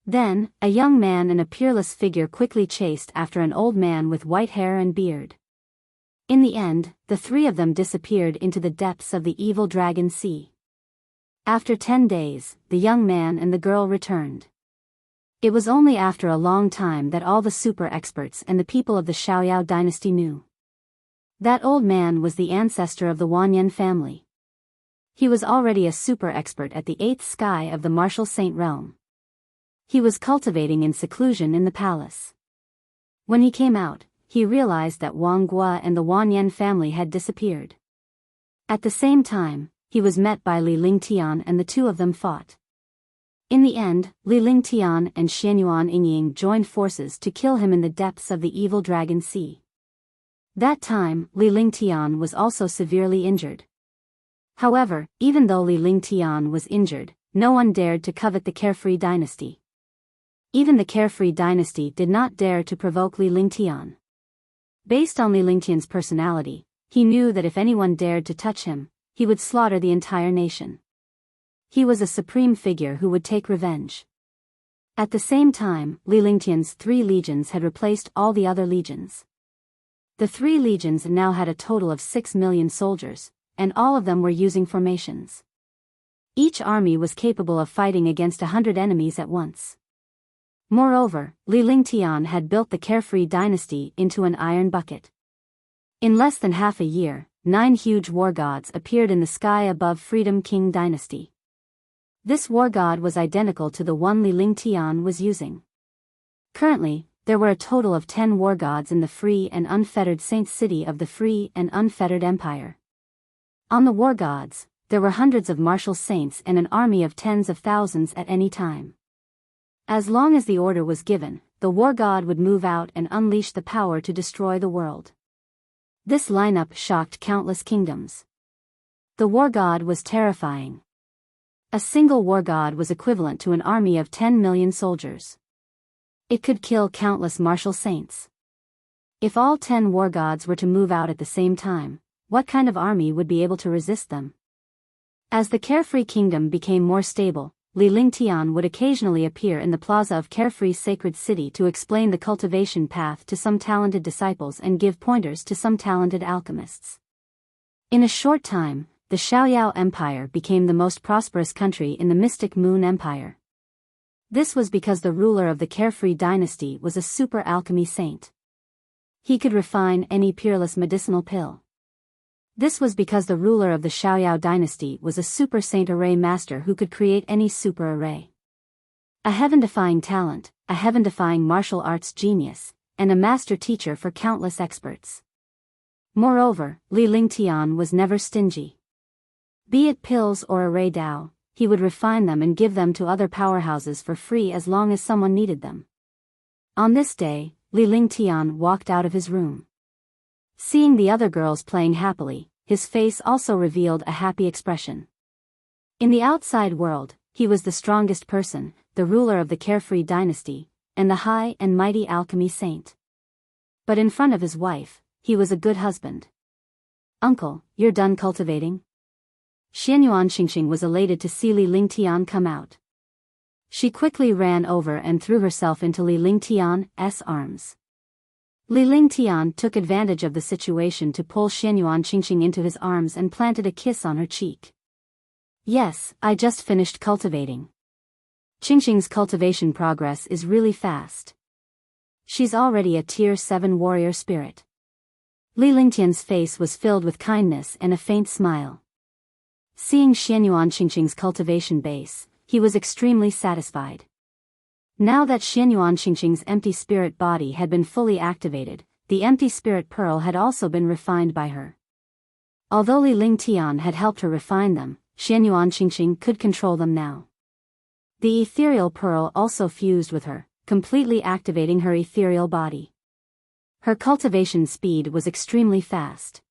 Then, a young man and a peerless figure quickly chased after an old man with white hair and beard. In the end, the 3 of them disappeared into the depths of the evil Dragon Sea. After 10 days, the young man and the girl returned. It was only after a long time that all the super experts and the people of the Xiaoyao dynasty knew. That old man was the ancestor of the Wanyan family. He was already a super expert at the 8th sky of the martial saint realm. He was cultivating in seclusion in the palace. When he came out, he realized that Wang Gua and the Wanyan family had disappeared. At the same time, he was met by Li Lingtian and the 2 of them fought. In the end, Li Lingtian and Xianyuan Yingying joined forces to kill him in the depths of the evil Dragon Sea. That time, Li Lingtian was also severely injured. However, even though Li Lingtian was injured, no one dared to covet the Carefree dynasty. Even the Carefree dynasty did not dare to provoke Li Lingtian. Based on Li Lingtian's personality, he knew that if anyone dared to touch him, he would slaughter the entire nation. He was a supreme figure who would take revenge. At the same time, Li Lingtian's 3 legions had replaced all the other legions. The 3 legions now had a total of 6 million soldiers, and all of them were using formations. Each army was capable of fighting against 100 enemies at once. Moreover, Li Lingtian had built the Carefree dynasty into an iron bucket. In less than half a year, 9 huge war gods appeared in the sky above Freedom King dynasty. This war god was identical to the one Li Lingtian was using. Currently, there were a total of 10 war gods in the free and unfettered saint city of the free and unfettered empire. On the war gods, there were hundreds of martial saints and an army of tens of thousands at any time. As long as the order was given, the war god would move out and unleash the power to destroy the world. This lineup shocked countless kingdoms. The war god was terrifying. A single war god was equivalent to an army of 10 million soldiers. It could kill countless martial saints. If all 10 war gods were to move out at the same time, what kind of army would be able to resist them? As the Carefree Kingdom became more stable, Li Lingtian would occasionally appear in the plaza of Carefree's sacred city to explain the cultivation path to some talented disciples and give pointers to some talented alchemists. In a short time, the Xiaoyao Empire became the most prosperous country in the Mystic Moon Empire. This was because the ruler of the Carefree dynasty was a super alchemy saint. He could refine any peerless medicinal pill. This was because the ruler of the Xiaoyao dynasty was a super saint array master who could create any super array. A heaven-defying talent, a heaven-defying martial arts genius, and a master teacher for countless experts. Moreover, Li Lingtian was never stingy. Be it pills or array Dao, he would refine them and give them to other powerhouses for free as long as someone needed them. On this day, Li Lingtian walked out of his room. Seeing the other girls playing happily, his face also revealed a happy expression. In the outside world, he was the strongest person, the ruler of the Carefree dynasty, and the high and mighty alchemy saint. But in front of his wife, he was a good husband. "Uncle, you're done cultivating?" Xianyuan Xingxing was elated to see Li Lingtian come out. She quickly ran over and threw herself into Li Lingtian's arms. Li Lingtian took advantage of the situation to pull Xianyuan Qingqing into his arms and planted a kiss on her cheek. Yes, I just finished cultivating. Qingqing's cultivation progress is really fast. She's already a tier 7 warrior spirit. Li Lingtian's face was filled with kindness and a faint smile. Seeing Xianyuan Qingqing's cultivation base, he was extremely satisfied. Now that Xianyuan Qingqing's empty spirit body had been fully activated, the empty spirit pearl had also been refined by her. Although Li Lingtian had helped her refine them, Xianyuan Qingqing could control them now. The ethereal pearl also fused with her, completely activating her ethereal body. Her cultivation speed was extremely fast.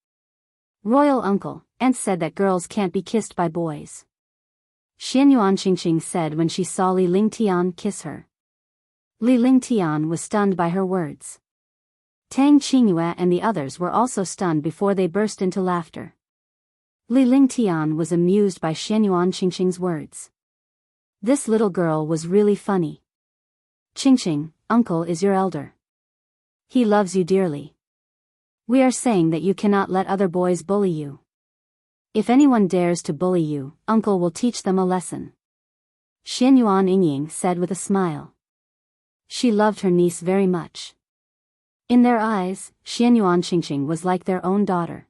Royal uncle, Aunt said that girls can't be kissed by boys. Xianyuan Qingqing said when she saw Li Lingtian kiss her. Li Lingtian was stunned by her words. Tang Qingyue and the others were also stunned before they burst into laughter. Li Lingtian was amused by Xianyuan Qingqing's words. This little girl was really funny. Qingqing, uncle is your elder. He loves you dearly. We are saying that you cannot let other boys bully you. If anyone dares to bully you, uncle will teach them a lesson. Xianyuan Yingying said with a smile. She loved her niece very much. In their eyes, Xianyuan Qingqing was like their own daughter.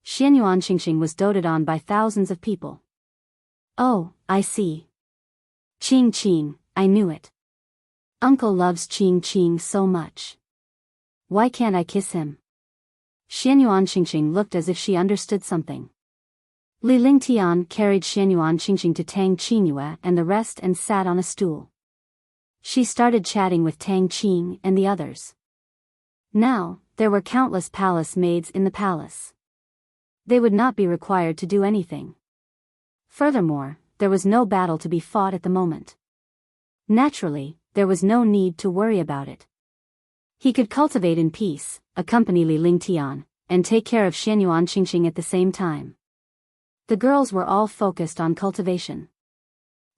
Xianyuan Qingqing was doted on by thousands of people. Oh, I see. Qing, I knew it. Uncle loves Qing so much. Why can't I kiss him? Xianyuan Qingqing looked as if she understood something. Li Lingtian carried Xianyuan Qingqing to Tang Qingyue and the rest and sat on a stool. She started chatting with Tang Qing and the others. Now, there were countless palace maids in the palace. They would not be required to do anything. Furthermore, there was no battle to be fought at the moment. Naturally, there was no need to worry about it. He could cultivate in peace, accompany Li Lingtian, and take care of Xianyuan Qingqing at the same time. The girls were all focused on cultivation.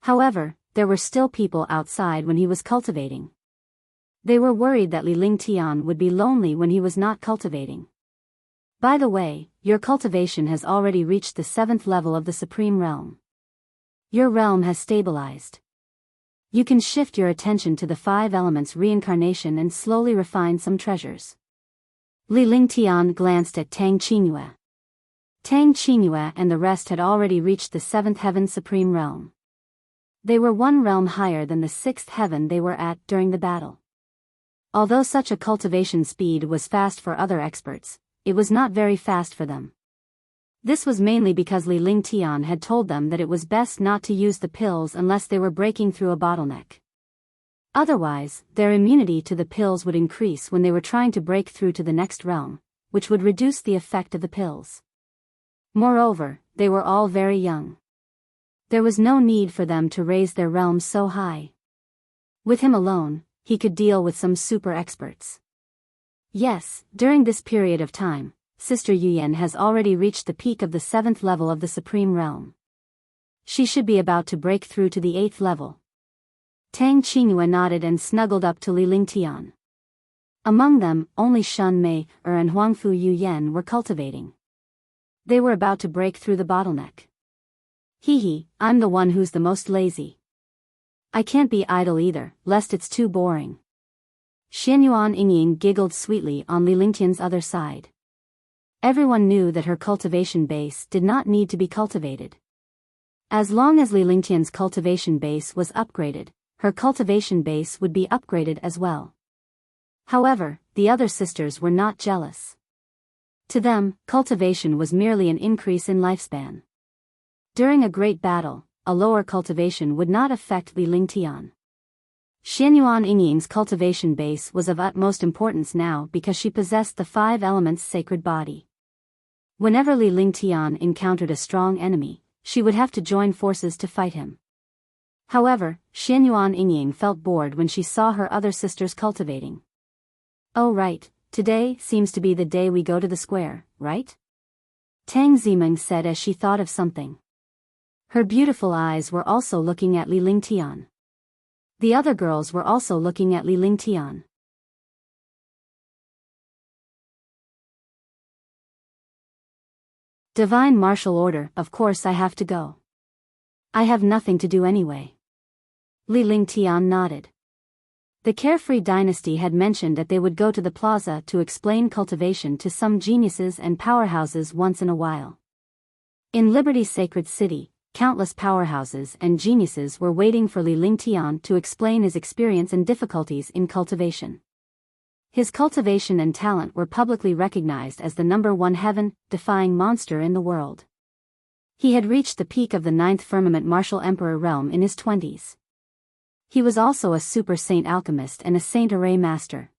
However, there were still people outside when he was cultivating. They were worried that Li Lingtian would be lonely when he was not cultivating. By the way, your cultivation has already reached the 7th level of the Supreme Realm. Your realm has stabilized. You can shift your attention to the 5 elements reincarnation and slowly refine some treasures. Li Lingtian glanced at Tang Qingyue. Tang Qingyue and the rest had already reached the 7th heaven Supreme Realm. They were 1 realm higher than the 6th heaven they were at during the battle. Although such a cultivation speed was fast for other experts, it was not very fast for them. This was mainly because Li Lingtian had told them that it was best not to use the pills unless they were breaking through a bottleneck. Otherwise, their immunity to the pills would increase when they were trying to break through to the next realm, which would reduce the effect of the pills. Moreover, they were all very young. There was no need for them to raise their realms so high. With him alone, he could deal with some super experts. Yes, during this period of time, Sister Yuyan has already reached the peak of the 7th level of the Supreme Realm. She should be about to break through to the 8th level. Tang Qingyue nodded and snuggled up to Li Lingtian. Among them, only Shen Mei and Huangfu Yuyan were cultivating. They were about to break through the bottleneck. Hee, I'm the one who's the most lazy. I can't be idle either, lest it's too boring. Xianyuan Yingying giggled sweetly on Li Lingtian's other side. Everyone knew that her cultivation base did not need to be cultivated. As long as Li Lingtian's cultivation base was upgraded, her cultivation base would be upgraded as well. However, the other sisters were not jealous. To them, cultivation was merely an increase in lifespan. During a great battle, a lower cultivation would not affect Li Lingtian. Xianyuan Yingying's cultivation base was of utmost importance now because she possessed the 5 elements sacred body. Whenever Li Lingtian encountered a strong enemy, she would have to join forces to fight him. However, Xianyuan Yingying felt bored when she saw her other sisters cultivating. Oh right, today seems to be the day we go to the square, right? Tang Zimeng said as she thought of something. Her beautiful eyes were also looking at Li Lingtian. The other girls were also looking at Li Lingtian. Divine martial order, of course I have to go. I have nothing to do anyway. Li Lingtian nodded. The Carefree dynasty had mentioned that they would go to the plaza to explain cultivation to some geniuses and powerhouses once in a while. In Liberty's sacred city, countless powerhouses and geniuses were waiting for Li Lingtian to explain his experience and difficulties in cultivation. His cultivation and talent were publicly recognized as the #1 heaven-defying monster in the world. He had reached the peak of the 9th firmament martial emperor realm in his 20s. He was also a super saint alchemist and a saint array master.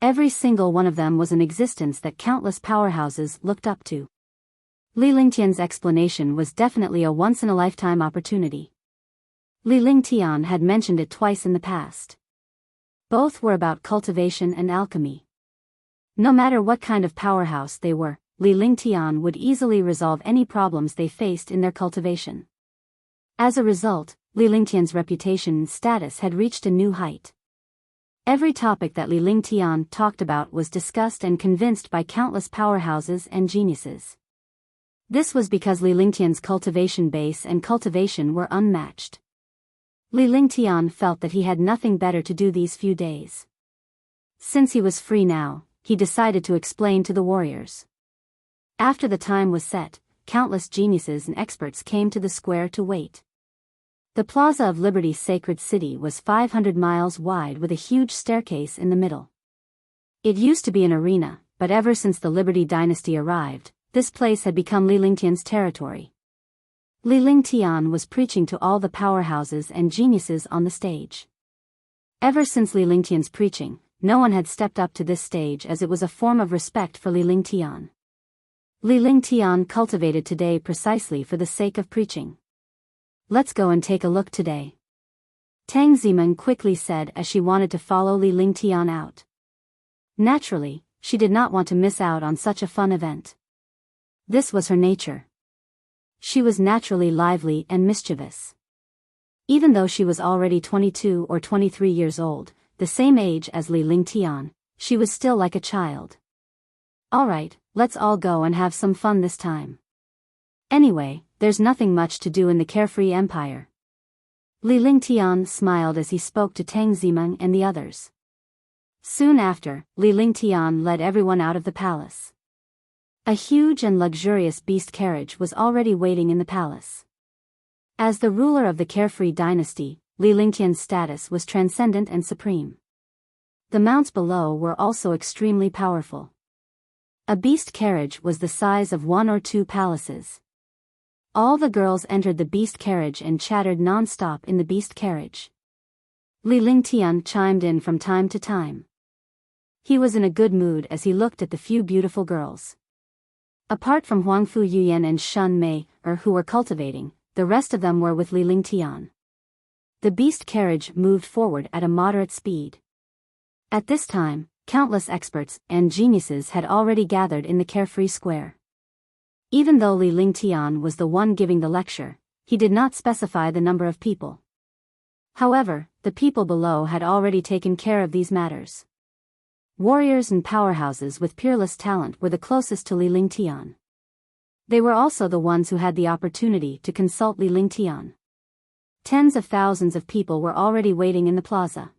Every single one of them was an existence that countless powerhouses looked up to. Li Lingtian's explanation was definitely a once-in-a-lifetime opportunity. Li Lingtian had mentioned it twice in the past. Both were about cultivation and alchemy. No matter what kind of powerhouse they were, Li Lingtian would easily resolve any problems they faced in their cultivation. As a result, Li Lingtian's reputation and status had reached a new height. Every topic that Li Lingtian talked about was discussed and convinced by countless powerhouses and geniuses. This was because Li Lingtian's cultivation base and cultivation were unmatched. Li Lingtian felt that he had nothing better to do these few days. Since he was free now, he decided to explain to the warriors. After the time was set, countless geniuses and experts came to the square to wait. The Plaza of Liberty's sacred city was 500 miles wide with a huge staircase in the middle. It used to be an arena, but ever since the Liberty dynasty arrived, this place had become Li Lingtian's territory. Li Lingtian was preaching to all the powerhouses and geniuses on the stage. Ever since Li Lingtian's preaching, no one had stepped up to this stage as it was a form of respect for Li Lingtian. Li Lingtian cultivated today precisely for the sake of preaching. Let's go and take a look today. Tang Zimen quickly said as she wanted to follow Li Lingtian out. Naturally, she did not want to miss out on such a fun event. This was her nature. She was naturally lively and mischievous. Even though she was already 22 or 23 years old, the same age as Li Lingtian, she was still like a child. Alright, let's all go and have some fun this time. Anyway, there's nothing much to do in the Carefree Empire. Li Lingtian smiled as he spoke to Tang Zimen and the others. Soon after, Li Lingtian led everyone out of the palace. A huge and luxurious beast carriage was already waiting in the palace. As the ruler of the Carefree dynasty, Li Lingtian's status was transcendent and supreme. The mounts below were also extremely powerful. A beast carriage was the size of 1 or 2 palaces. All the girls entered the beast carriage and chattered non-stop in the beast carriage. Li Lingtian chimed in from time to time. He was in a good mood as he looked at the few beautiful girls. Apart from Huangfu Yuyan and Shun Mei, who were cultivating, the rest of them were with Li Lingtian. The beast carriage moved forward at a moderate speed. At this time, countless experts and geniuses had already gathered in the Carefree Square. Even though Li Lingtian was the one giving the lecture, he did not specify the number of people. However, the people below had already taken care of these matters. Warriors and powerhouses with peerless talent were the closest to Li Lingtian. They were also the ones who had the opportunity to consult Li Lingtian. Tens of thousands of people were already waiting in the plaza.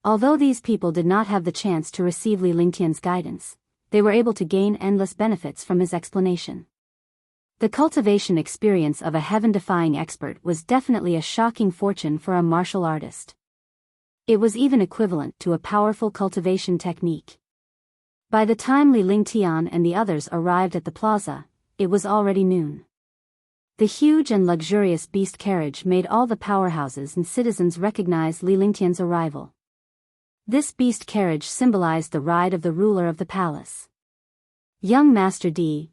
Although these people did not have the chance to receive Li Lingtian's guidance, they were able to gain endless benefits from his explanation. The cultivation experience of a heaven-defying expert was definitely a shocking fortune for a martial artist. It was even equivalent to a powerful cultivation technique. By the time Li Lingtian and the others arrived at the plaza, it was already noon. The huge and luxurious beast carriage made all the powerhouses and citizens recognize Li Lingtian's arrival. This beast carriage symbolized the ride of the ruler of the palace. Young Master D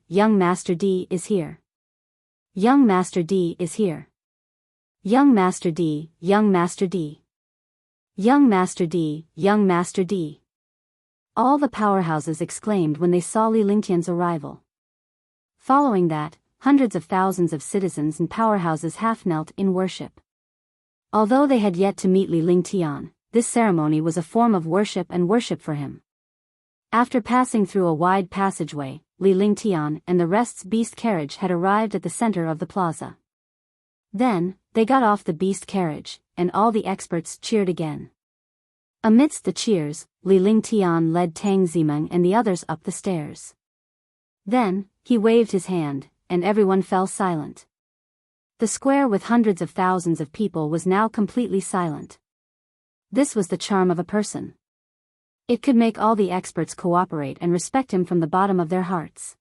is here. Young Master D is here. Young Master D, Young Master D. Young Master D, Young Master D. All the powerhouses exclaimed when they saw Li Lingtian's arrival. Following that, hundreds of thousands of citizens and powerhouses half-knelt in worship. Although they had yet to meet Li Lingtian, this ceremony was a form of worship and worship for him. After passing through a wide passageway, Li Lingtian and the rest's beast carriage had arrived at the center of the plaza. Then, they got off the beast carriage, and all the experts cheered again. Amidst the cheers, Li Lingtian led Tang Zimeng and the others up the stairs. Then, he waved his hand, and everyone fell silent. The square with hundreds of thousands of people was now completely silent. This was the charm of a person. It could make all the experts cooperate and respect him from the bottom of their hearts.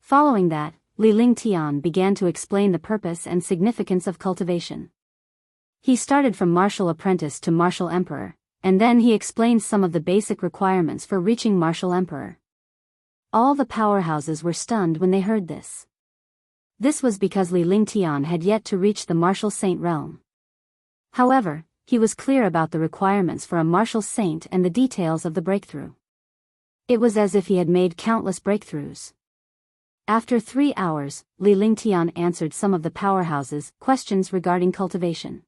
Following that, Li Lingtian began to explain the purpose and significance of cultivation. He started from martial apprentice to martial emperor, and then he explained some of the basic requirements for reaching martial emperor. All the powerhouses were stunned when they heard this. This was because Li Lingtian had yet to reach the martial saint realm. However, he was clear about the requirements for a martial saint and the details of the breakthrough. It was as if he had made countless breakthroughs. After 3 hours, Li Lingtian answered some of the powerhouses' questions regarding cultivation.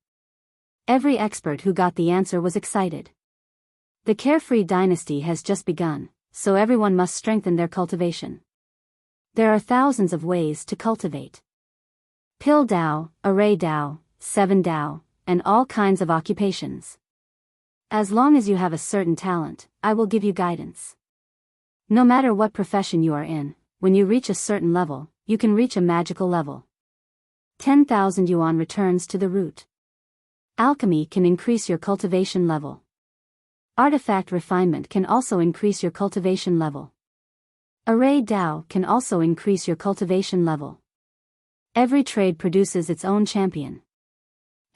Every expert who got the answer was excited. The carefree dynasty has just begun, so everyone must strengthen their cultivation. There are thousands of ways to cultivate. Pill Dao, Array Dao, 7 Dao, and all kinds of occupations. As long as you have a certain talent, I will give you guidance. No matter what profession you are in, when you reach a certain level, you can reach a magical level. 10,000 yuan returns to the root. Alchemy can increase your cultivation level. Artifact refinement can also increase your cultivation level. Array Dao can also increase your cultivation level. Every trade produces its own champion.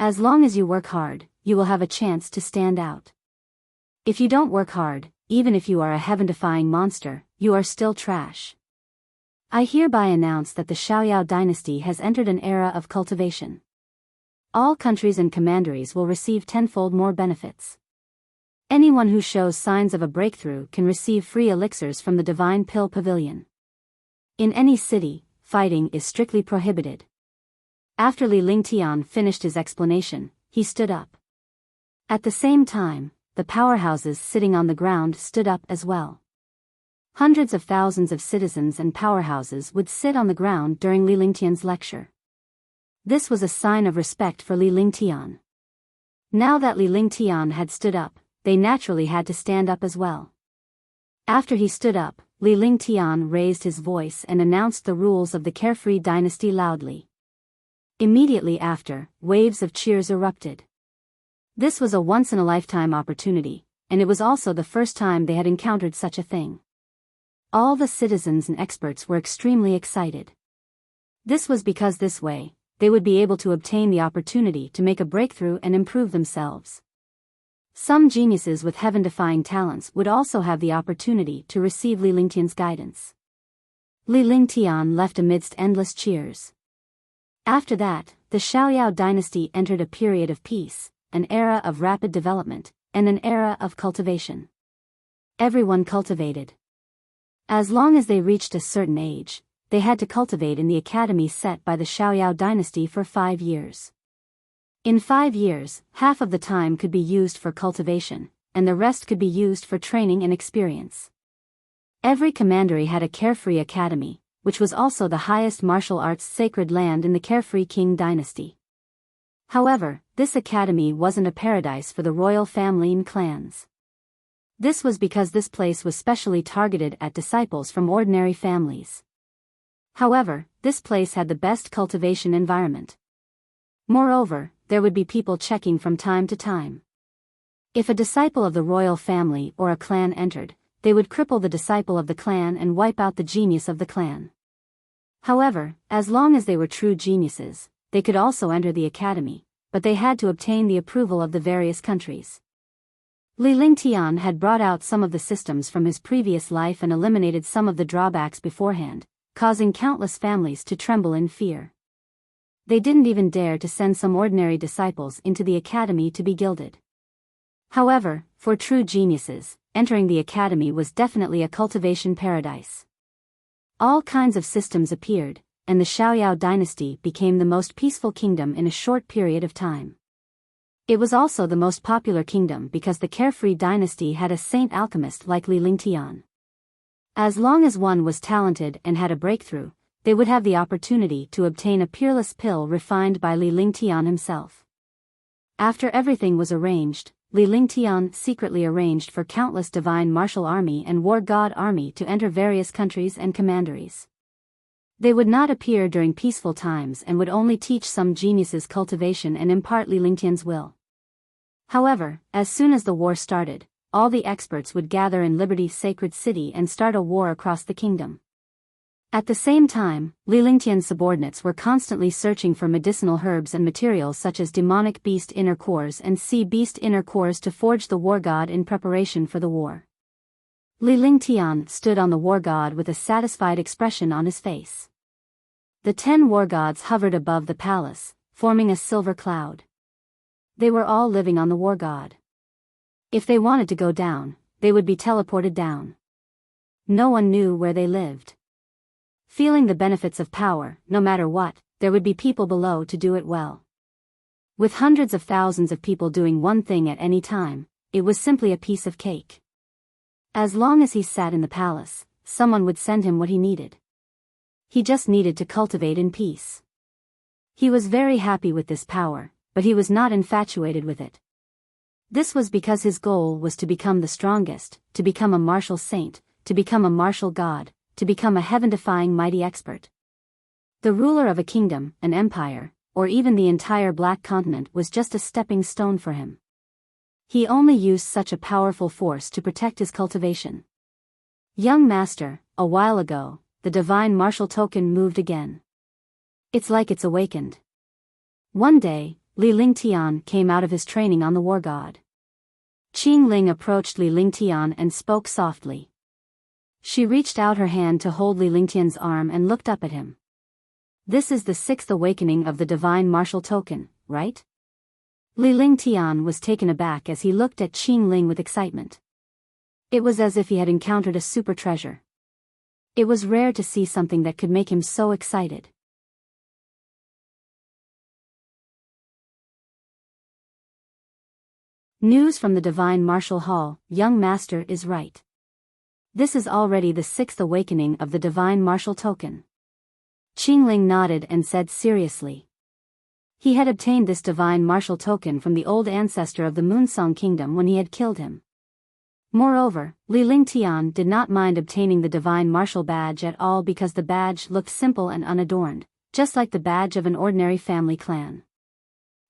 As long as you work hard, you will have a chance to stand out. If you don't work hard, even if you are a heaven-defying monster, you are still trash. I hereby announce that the Xiaoyao dynasty has entered an era of cultivation. All countries and commanderies will receive tenfold more benefits. Anyone who shows signs of a breakthrough can receive free elixirs from the Divine Pill Pavilion. In any city, fighting is strictly prohibited. After Li Lingtian finished his explanation, he stood up. At the same time, the powerhouses sitting on the ground stood up as well. Hundreds of thousands of citizens and powerhouses would sit on the ground during Li Lingtian's lecture. This was a sign of respect for Li Lingtian. Now that Li Lingtian had stood up, they naturally had to stand up as well. After he stood up, Li Lingtian raised his voice and announced the rules of the carefree dynasty loudly. Immediately after, waves of cheers erupted. This was a once-in-a-lifetime opportunity, and it was also the first time they had encountered such a thing. All the citizens and experts were extremely excited. This was because this way, they would be able to obtain the opportunity to make a breakthrough and improve themselves. Some geniuses with heaven-defying talents would also have the opportunity to receive Li Lingtian's guidance. Li Lingtian left amidst endless cheers. After that, the Xiaoyao dynasty entered a period of peace, an era of rapid development, and an era of cultivation. Everyone cultivated. As long as they reached a certain age, they had to cultivate in the academy set by the Xiaoyao dynasty for 5 years. In 5 years, half of the time could be used for cultivation, and the rest could be used for training and experience. Every commandery had a carefree academy, which was also the highest martial arts sacred land in the carefree king dynasty. However, this academy wasn't a paradise for the royal family and clans. This was because this place was specially targeted at disciples from ordinary families. However, this place had the best cultivation environment. Moreover, there would be people checking from time to time. If a disciple of the royal family or a clan entered, they would cripple the disciple of the clan and wipe out the genius of the clan. However, as long as they were true geniuses, they could also enter the academy, but they had to obtain the approval of the various countries. Li Lingtian had brought out some of the systems from his previous life and eliminated some of the drawbacks beforehand, causing countless families to tremble in fear. They didn't even dare to send some ordinary disciples into the academy to be gilded. However, for true geniuses, entering the academy was definitely a cultivation paradise. All kinds of systems appeared, and the Xiaoyao dynasty became the most peaceful kingdom in a short period of time. It was also the most popular kingdom because the carefree dynasty had a saint alchemist like Li Lingtian. As long as one was talented and had a breakthrough, they would have the opportunity to obtain a peerless pill refined by Li Lingtian himself. After everything was arranged, Li Lingtian secretly arranged for countless divine martial army and war god army to enter various countries and commanderies. They would not appear during peaceful times and would only teach some geniuses cultivation and impart Li Lingtian's will. However, as soon as the war started, all the experts would gather in Liberty's sacred city and start a war across the kingdom. At the same time, Li Lingtian's subordinates were constantly searching for medicinal herbs and materials such as demonic beast inner cores and sea beast inner cores to forge the war god in preparation for the war. Li Lingtian stood on the war god with a satisfied expression on his face. The 10 war gods hovered above the palace, forming a silver cloud. They were all living on the war god. If they wanted to go down, they would be teleported down. No one knew where they lived. Feeling the benefits of power, no matter what, there would be people below to do it well. With hundreds of thousands of people doing one thing at any time, it was simply a piece of cake. As long as he sat in the palace, someone would send him what he needed. He just needed to cultivate in peace. He was very happy with this power, but he was not infatuated with it. This was because his goal was to become the strongest, to become a martial saint, to become a martial god, to become a heaven-defying mighty expert. The ruler of a kingdom, an empire, or even the entire Black Continent was just a stepping stone for him. He only used such a powerful force to protect his cultivation. Young master, a while ago, the divine martial token moved again. It's like it's awakened. One day, Li Lingtian came out of his training on the war god. Qing Ling approached Li Lingtian and spoke softly. She reached out her hand to hold Li Lingtian's arm and looked up at him. This is the 6th awakening of the divine martial token, right? Li Lingtian was taken aback as he looked at Qing Ling with excitement. It was as if he had encountered a super treasure. It was rare to see something that could make him so excited. News from the Divine Martial Hall, young master is right. This is already the 6th awakening of the divine martial token. Qing Ling nodded and said seriously. He had obtained this divine martial token from the old ancestor of the Moonsong Kingdom when he had killed him. Moreover, Li Lingtian did not mind obtaining the divine martial badge at all because the badge looked simple and unadorned, just like the badge of an ordinary family clan.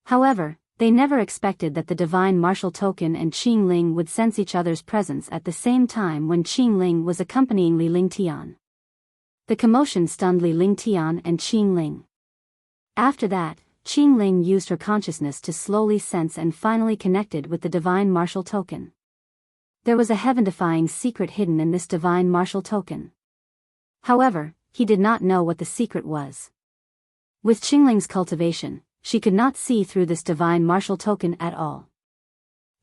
However, they never expected that the divine martial token and Qing Ling would sense each other's presence at the same time when Qing Ling was accompanying Li Lingtian. The commotion stunned Li Lingtian and Qing Ling. After that, Qing Ling used her consciousness to slowly sense and finally connected with the divine martial token. There was a heaven-defying secret hidden in this divine martial token. However, he did not know what the secret was. With Qing Ling's cultivation, she could not see through this divine martial token at all.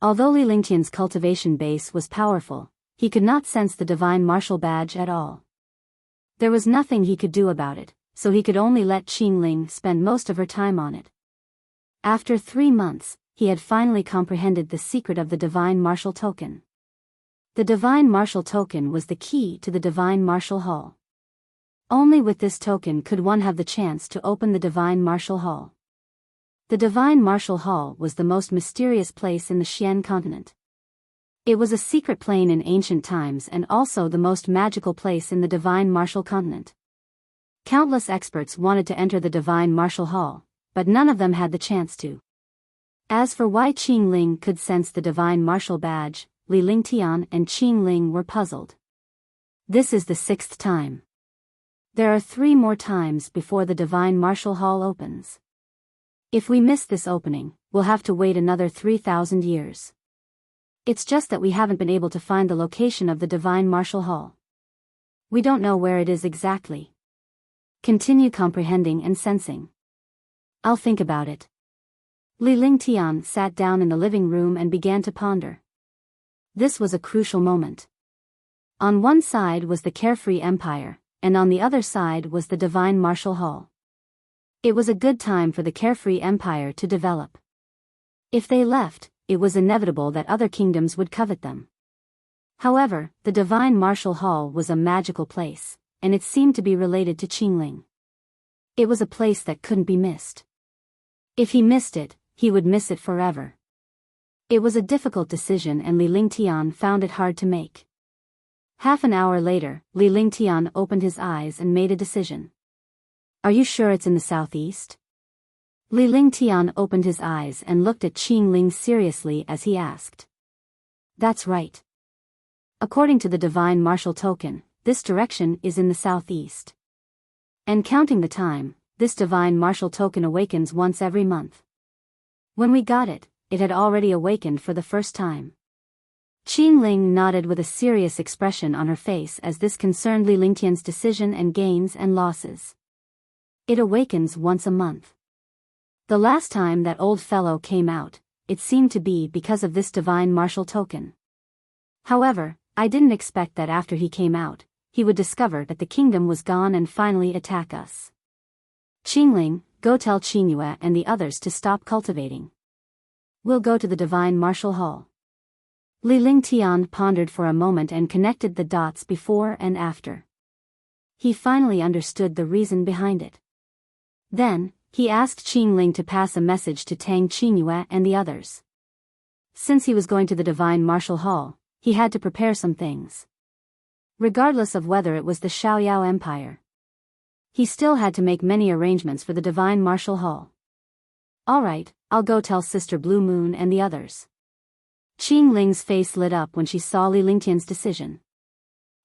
Although Li Lingtian's cultivation base was powerful, he could not sense the divine martial badge at all. There was nothing he could do about it, so he could only let Qing Ling spend most of her time on it. After 3 months, he had finally comprehended the secret of the divine martial token. The divine martial token was the key to the divine martial hall. Only with this token could one have the chance to open the divine martial hall. The Divine Martial Hall was the most mysterious place in the Xian continent. It was a secret plane in ancient times and also the most magical place in the Divine Martial continent. Countless experts wanted to enter the Divine Martial Hall, but none of them had the chance to. As for why Qing Ling could sense the Divine Martial badge, Li Lingtian and Qing Ling were puzzled. This is the 6th time. There are 3 more times before the Divine Martial Hall opens. If we miss this opening, we'll have to wait another 3,000 years. It's just that we haven't been able to find the location of the Divine Martial Hall. We don't know where it is exactly. Continue comprehending and sensing. I'll think about it. Li Lingtian sat down in the living room and began to ponder. This was a crucial moment. On one side was the carefree empire, and on the other side was the Divine Martial Hall. It was a good time for the carefree empire to develop. If they left, it was inevitable that other kingdoms would covet them. However, the Divine Martial Hall was a magical place, and it seemed to be related to Qingling. It was a place that couldn't be missed. If he missed it, he would miss it forever. It was a difficult decision and Li Lingtian found it hard to make. Half an hour later, Li Lingtian opened his eyes and made a decision. Are you sure it's in the southeast? Li Lingtian opened his eyes and looked at Qingling seriously as he asked. That's right. According to the Divine Martial Token, this direction is in the southeast. And counting the time, this Divine Martial Token awakens once every month. When we got it, it had already awakened for the first time. Qingling nodded with a serious expression on her face as this concerned Li Lingtian's decision and gains and losses. It awakens once a month. The last time that old fellow came out, it seemed to be because of this Divine Martial Token. However, I didn't expect that after he came out, he would discover that the kingdom was gone and finally attack us. Qingling, go tell Qingyue and the others to stop cultivating. We'll go to the Divine Martial Hall. Li Lingtian pondered for a moment and connected the dots before and after. He finally understood the reason behind it. Then, he asked Qingling to pass a message to Tang Qingyue and the others. Since he was going to the Divine Martial Hall, he had to prepare some things. Regardless of whether it was the Xiaoyao Empire, he still had to make many arrangements for the Divine Martial Hall. All right, I'll go tell Sister Blue Moon and the others. Qingling's face lit up when she saw Li Lingtian's decision.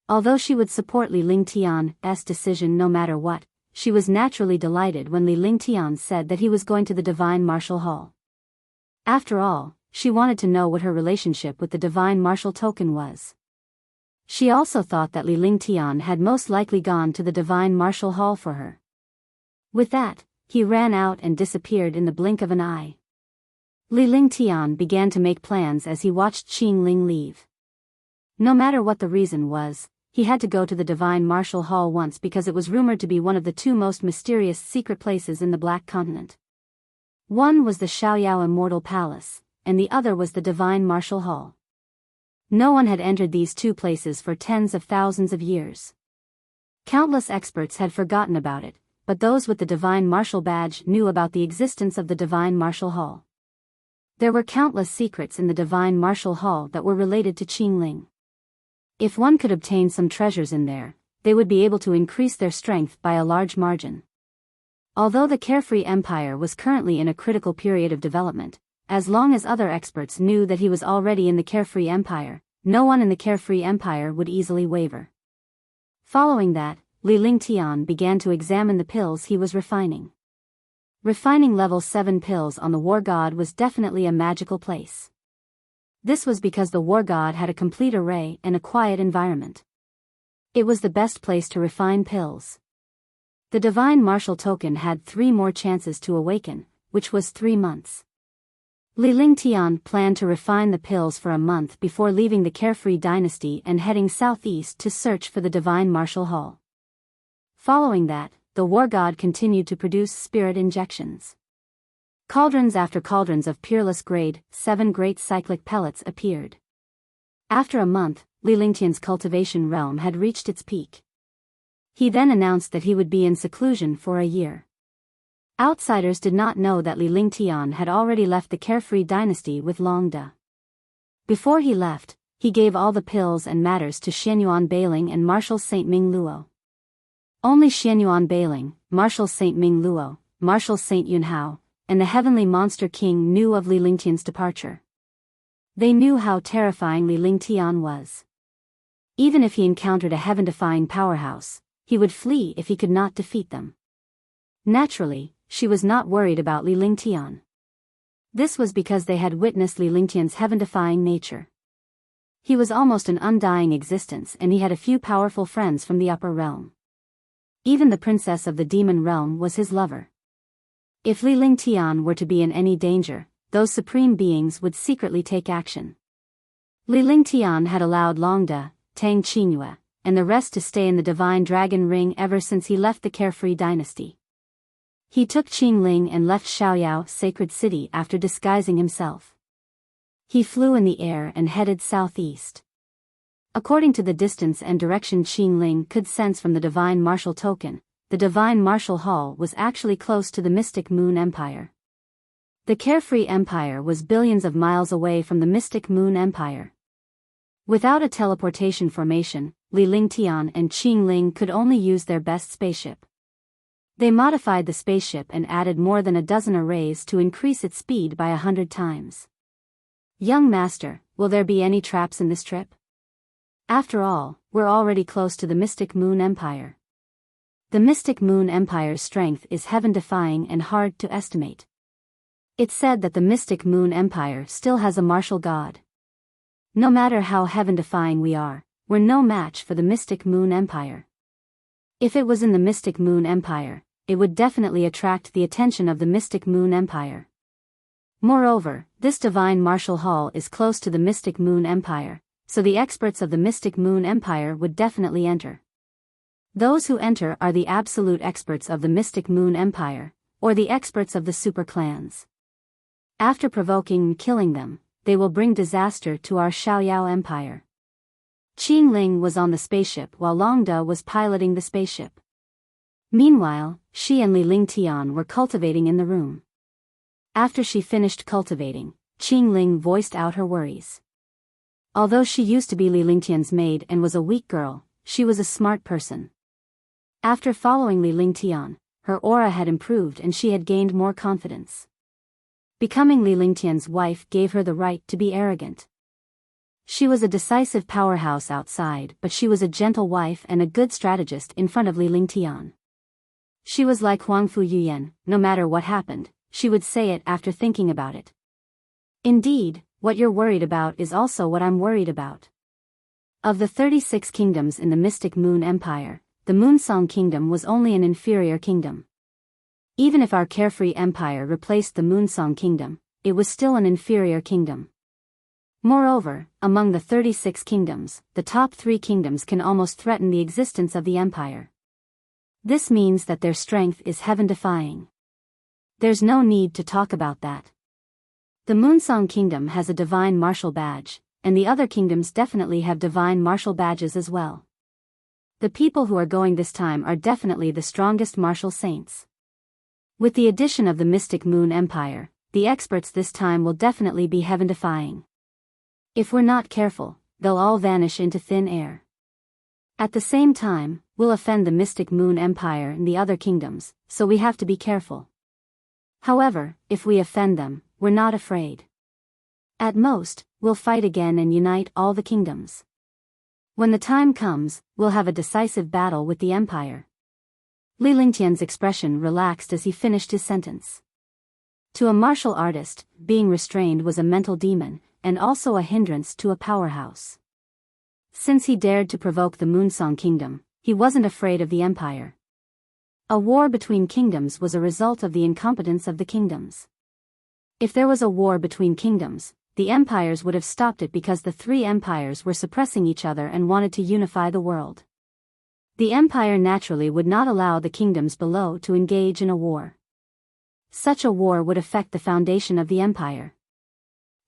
Although she would support Li Lingtian's decision no matter what, she was naturally delighted when Li Lingtian said that he was going to the Divine Martial Hall. After all, she wanted to know what her relationship with the Divine Martial Token was. She also thought that Li Lingtian had most likely gone to the Divine Martial Hall for her. With that, he ran out and disappeared in the blink of an eye. Li Lingtian began to make plans as he watched Qingling leave. No matter what the reason was, he had to go to the Divine Martial Hall once because it was rumored to be one of the two most mysterious secret places in the Black Continent. One was the Xiaoyao Immortal Palace, and the other was the Divine Martial Hall. No one had entered these two places for tens of thousands of years. Countless experts had forgotten about it, but those with the Divine Martial Badge knew about the existence of the Divine Martial Hall. There were countless secrets in the Divine Martial Hall that were related to Qingling. If one could obtain some treasures in there, they would be able to increase their strength by a large margin. Although the Carefree Empire was currently in a critical period of development, as long as other experts knew that he was already in the Carefree Empire, no one in the Carefree Empire would easily waver. Following that, Li Lingtian began to examine the pills he was refining. Refining level 7 pills on the War God was definitely a magical place. This was because the War God had a complete array and a quiet environment. It was the best place to refine pills. The Divine Martial Token had 3 more chances to awaken, which was 3 months. Li Lingtian planned to refine the pills for a month before leaving the Carefree Dynasty and heading southeast to search for the Divine Martial Hall. Following that, the War God continued to produce spirit injections. Cauldrons after cauldrons of peerless grade 7 great cyclic pellets appeared. After a month, Li Lingtian's cultivation realm had reached its peak. He then announced that he would be in seclusion for a year. Outsiders did not know that Li Lingtian had already left the Carefree Dynasty with Longda. Before he left, he gave all the pills and matters to Xianyuan Bailing and Marshal Saint Ming Luo. Only Xianyuan Bailing, Marshal Saint Ming Luo, Marshal Saint Yunhao, and the Heavenly Monster King knew of Li Lingtian's departure. They knew how terrifying Li Lingtian was. Even if he encountered a heaven-defying powerhouse, he would flee if he could not defeat them. Naturally, she was not worried about Li Lingtian. This was because they had witnessed Li Lingtian's heaven-defying nature. He was almost an undying existence and he had a few powerful friends from the upper realm. Even the princess of the demon realm was his lover. If Li Lingtian were to be in any danger, those supreme beings would secretly take action. Li Lingtian had allowed Longda, Tang Qingyue, and the rest to stay in the Divine Dragon Ring ever since he left the Carefree Dynasty. He took Qingling and left Xiaoyao Sacred City after disguising himself. He flew in the air and headed southeast. According to the distance and direction Qingling could sense from the Divine Martial Token, the Divine Martial Hall was actually close to the Mystic Moon Empire. The Carefree Empire was billions of miles away from the Mystic Moon Empire. Without a teleportation formation, Li Lingtian and Qingling could only use their best spaceship. They modified the spaceship and added more than a dozen arrays to increase its speed by 100 times. Young Master, will there be any traps in this trip? After all, we're already close to the Mystic Moon Empire. The Mystic Moon Empire's strength is heaven-defying and hard to estimate. It's said that the Mystic Moon Empire still has a martial god. No matter how heaven-defying we are, we're no match for the Mystic Moon Empire. If it was in the Mystic Moon Empire, it would definitely attract the attention of the Mystic Moon Empire. Moreover, this Divine Martial Hall is close to the Mystic Moon Empire, so the experts of the Mystic Moon Empire would definitely enter. Those who enter are the absolute experts of the Mystic Moon Empire, or the experts of the super clans. After provoking and killing them, they will bring disaster to our Xiaoyao Empire. Qingling was on the spaceship while Longda was piloting the spaceship. Meanwhile, she and Li Lingtian were cultivating in the room. After she finished cultivating, Qingling voiced out her worries. Although she used to be Li Lingtian's maid and was a weak girl, she was a smart person. After following Li Lingtian, her aura had improved and she had gained more confidence. Becoming Li Lingtian's wife gave her the right to be arrogant. She was a decisive powerhouse outside, but she was a gentle wife and a good strategist in front of Li Lingtian. She was like Huangfu Yuyan, no matter what happened, she would say it after thinking about it. Indeed, what you're worried about is also what I'm worried about. Of the 36 kingdoms in the Mystic Moon Empire, the Moonsong Kingdom was only an inferior kingdom. Even if our Carefree Empire replaced the Moonsong Kingdom, it was still an inferior kingdom. Moreover, among the 36 kingdoms, the top 3 kingdoms can almost threaten the existence of the empire. This means that their strength is heaven-defying. There's no need to talk about that. The Moonsong Kingdom has a divine martial badge, and the other kingdoms definitely have divine martial badges as well. The people who are going this time are definitely the strongest martial saints. With the addition of the Mystic Moon Empire, the experts this time will definitely be heaven-defying. If we're not careful, they'll all vanish into thin air. At the same time, we'll offend the Mystic Moon Empire and the other kingdoms, so we have to be careful. However, if we offend them, we're not afraid. At most, we'll fight again and unite all the kingdoms. When the time comes, we'll have a decisive battle with the empire. Li Lingtian's expression relaxed as he finished his sentence. To a martial artist, being restrained was a mental demon, and also a hindrance to a powerhouse. Since he dared to provoke the Moonsong Kingdom, he wasn't afraid of the empire. A war between kingdoms was a result of the incompetence of the kingdoms. If there was a war between kingdoms, the empires would have stopped it because the 3 empires were suppressing each other and wanted to unify the world. The empire naturally would not allow the kingdoms below to engage in a war. Such a war would affect the foundation of the empire.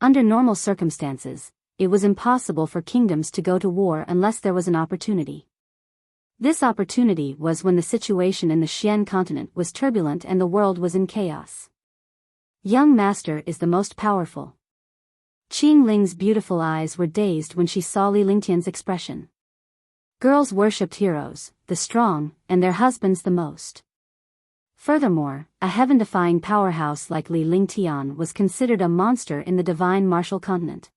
Under normal circumstances, it was impossible for kingdoms to go to war unless there was an opportunity. This opportunity was when the situation in the Xian continent was turbulent and the world was in chaos. Young Master is the most powerful. Qingling's beautiful eyes were dazed when she saw Li Lingtian's expression. Girls worshipped heroes, the strong, and their husbands the most. Furthermore, a heaven-defying powerhouse like Li Lingtian was considered a monster in the divine martial continent.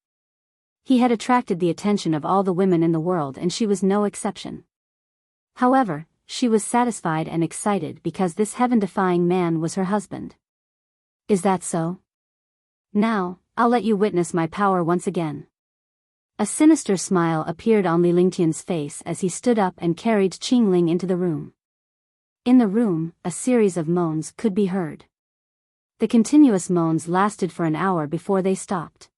He had attracted the attention of all the women in the world and she was no exception. However, she was satisfied and excited because this heaven-defying man was her husband. Is that so? Now, I'll let you witness my power once again. A sinister smile appeared on Li Lingtian's face as he stood up and carried Qingling into the room. In the room, a series of moans could be heard. The continuous moans lasted for an hour before they stopped.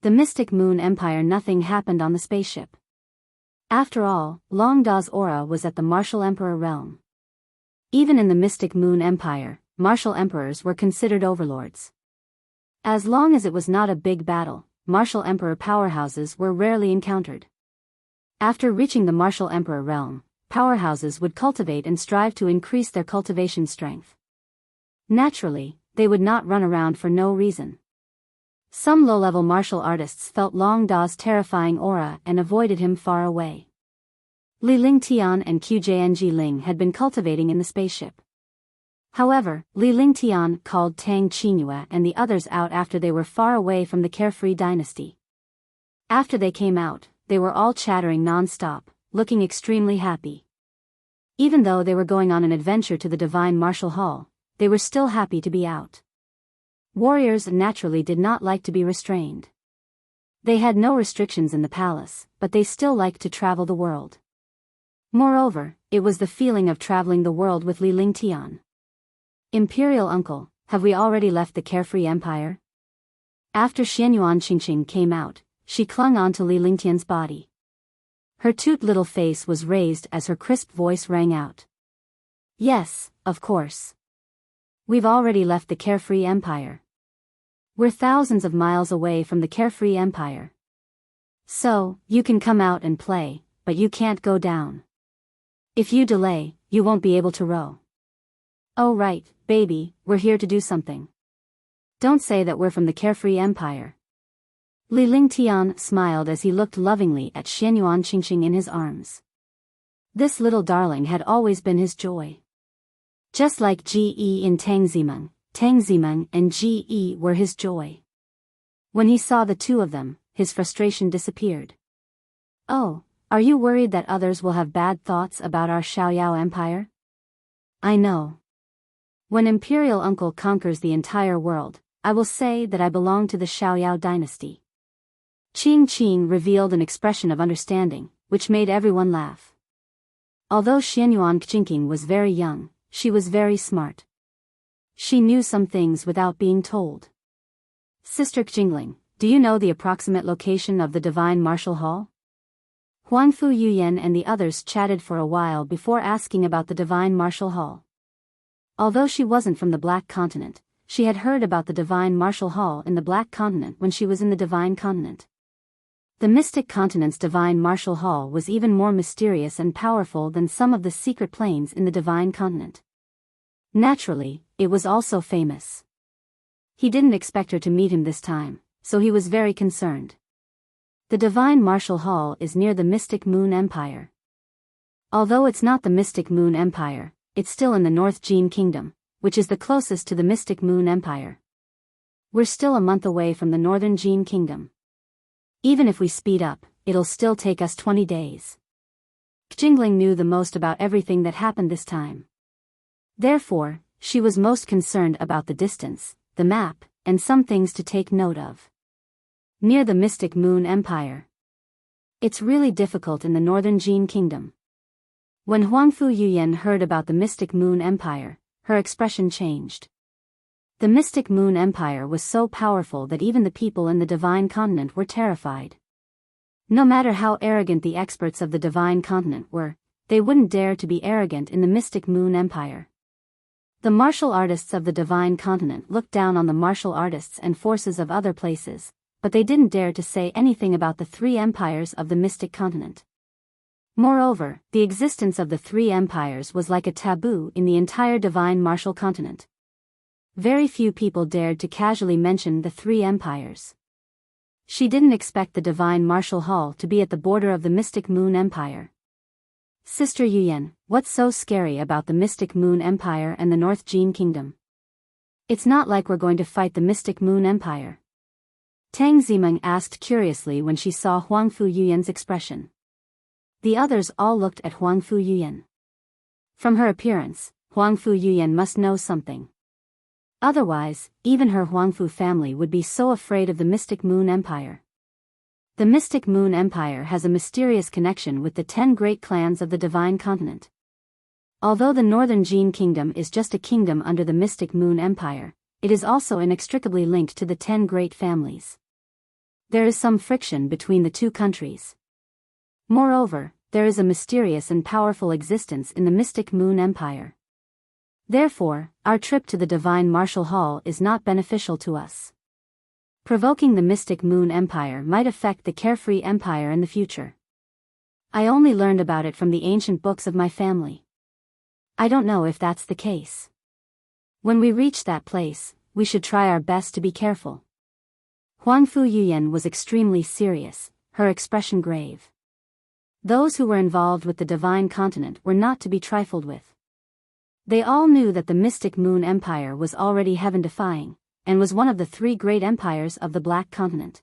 The Mystic Moon Empire. Nothing happened on the spaceship. After all, Longda's aura was at the Martial Emperor realm. Even in the Mystic Moon Empire, martial emperors were considered overlords. As long as it was not a big battle, martial emperor powerhouses were rarely encountered. After reaching the martial emperor realm, powerhouses would cultivate and strive to increase their cultivation strength. Naturally, they would not run around for no reason. Some low-level martial artists felt Long Da's terrifying aura and avoided him far away. Li Lingtian and Qjng Ling had been cultivating in the spaceship. However, Li Lingtian called Tang Qinghua and the others out after they were far away from the carefree dynasty. After they came out, they were all chattering non-stop, looking extremely happy. Even though they were going on an adventure to the Divine Martial Hall, they were still happy to be out. Warriors naturally did not like to be restrained. They had no restrictions in the palace, but they still liked to travel the world. Moreover, it was the feeling of traveling the world with Li Lingtian. Imperial uncle, have we already left the carefree empire? After Xianyuan Qingqing came out, she clung onto Li Lingtian's body. Her cute little face was raised as her crisp voice rang out. Yes, of course. We've already left the carefree empire. We're thousands of miles away from the carefree empire. So, you can come out and play, but you can't go down. If you delay, you won't be able to row. Oh right, baby, we're here to do something. Don't say that we're from the carefree empire. Li Lingtian smiled as he looked lovingly at Xianyuan Qingqing in his arms. This little darling had always been his joy. Just like Ge in Tangzimeng and Ge were his joy. When he saw the two of them, his frustration disappeared. Oh, are you worried that others will have bad thoughts about our Xiaoyao empire? I know. When Imperial Uncle conquers the entire world, I will say that I belong to the Xiaoyao dynasty. Qing revealed an expression of understanding, which made everyone laugh. Although Xianyuan Qingqing was very young, she was very smart. She knew some things without being told. Sister Qingling, do you know the approximate location of the Divine Martial Hall? Huangfu Yuyan and the others chatted for a while before asking about the Divine Martial Hall. Although she wasn't from the Black Continent, she had heard about the Divine Martial Hall in the Black Continent when she was in the Divine Continent. The Mystic Continent's Divine Martial Hall was even more mysterious and powerful than some of the secret planes in the Divine Continent. Naturally, it was also famous. He didn't expect her to meet him this time, so he was very concerned. The Divine Martial Hall is near the Mystic Moon Empire. Although it's not the Mystic Moon Empire, it's still in the North Jin Kingdom, which is the closest to the Mystic Moon Empire. We're still a month away from the Northern Jin Kingdom. Even if we speed up, it'll still take us 20 days. Jingling knew the most about everything that happened this time. Therefore, she was most concerned about the distance, the map, and some things to take note of. Near the Mystic Moon Empire. It's really difficult in the Northern Jin Kingdom. When Huangfu Yuyan heard about the Mystic Moon Empire, her expression changed. The Mystic Moon Empire was so powerful that even the people in the Divine Continent were terrified. No matter how arrogant the experts of the Divine Continent were, they wouldn't dare to be arrogant in the Mystic Moon Empire. The martial artists of the Divine Continent looked down on the martial artists and forces of other places, but they didn't dare to say anything about the three empires of the Mystic Continent. Moreover, the existence of the three empires was like a taboo in the entire Divine Martial Continent. Very few people dared to casually mention the three empires. She didn't expect the Divine Martial Hall to be at the border of the Mystic Moon Empire. Sister Yuyan, what's so scary about the Mystic Moon Empire and the North Jin Kingdom? It's not like we're going to fight the Mystic Moon Empire. Tang Zimeng asked curiously when she saw Huangfu Yuyan's expression. The others all looked at Huangfu Yuyan. From her appearance, Huangfu Yuyan must know something. Otherwise, even her Huangfu family would be so afraid of the Mystic Moon Empire. The Mystic Moon Empire has a mysterious connection with the 10 great clans of the Divine Continent. Although the Northern Jin Kingdom is just a kingdom under the Mystic Moon Empire, it is also inextricably linked to the 10 great families. There is some friction between the two countries. Moreover, there is a mysterious and powerful existence in the Mystic Moon Empire. Therefore, our trip to the Divine Martial Hall is not beneficial to us. Provoking the Mystic Moon Empire might affect the Carefree Empire in the future. I only learned about it from the ancient books of my family. I don't know if that's the case. When we reach that place, we should try our best to be careful. Huangfu Yuyan was extremely serious, her expression grave. Those who were involved with the Divine Continent were not to be trifled with. They all knew that the Mystic Moon Empire was already heaven-defying, and was one of the 3 great empires of the Black Continent.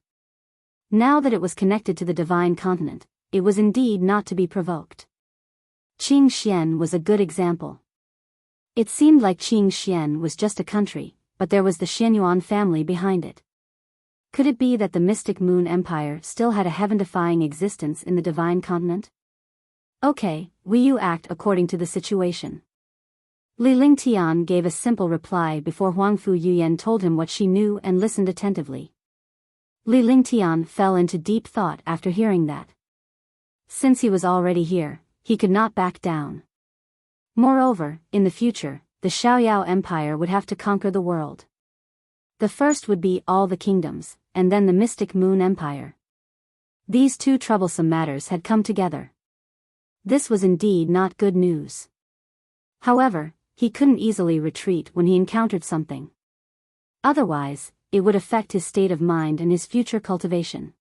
Now that it was connected to the Divine Continent, it was indeed not to be provoked. Qing Xian was a good example. It seemed like Qing Xian was just a country, but there was the Xianyuan family behind it. Could it be that the Mystic Moon Empire still had a heaven-defying existence in the Divine Continent? Okay, will you act according to the situation? Li Lingtian gave a simple reply before Huangfu Yuyan told him what she knew and listened attentively. Li Lingtian fell into deep thought after hearing that. Since he was already here, he could not back down. Moreover, in the future, the Xiaoyao Empire would have to conquer the world. The first would be all the kingdoms, and then the Mystic Moon Empire. These 2 troublesome matters had come together. This was indeed not good news. However, he couldn't easily retreat when he encountered something. Otherwise, it would affect his state of mind and his future cultivation.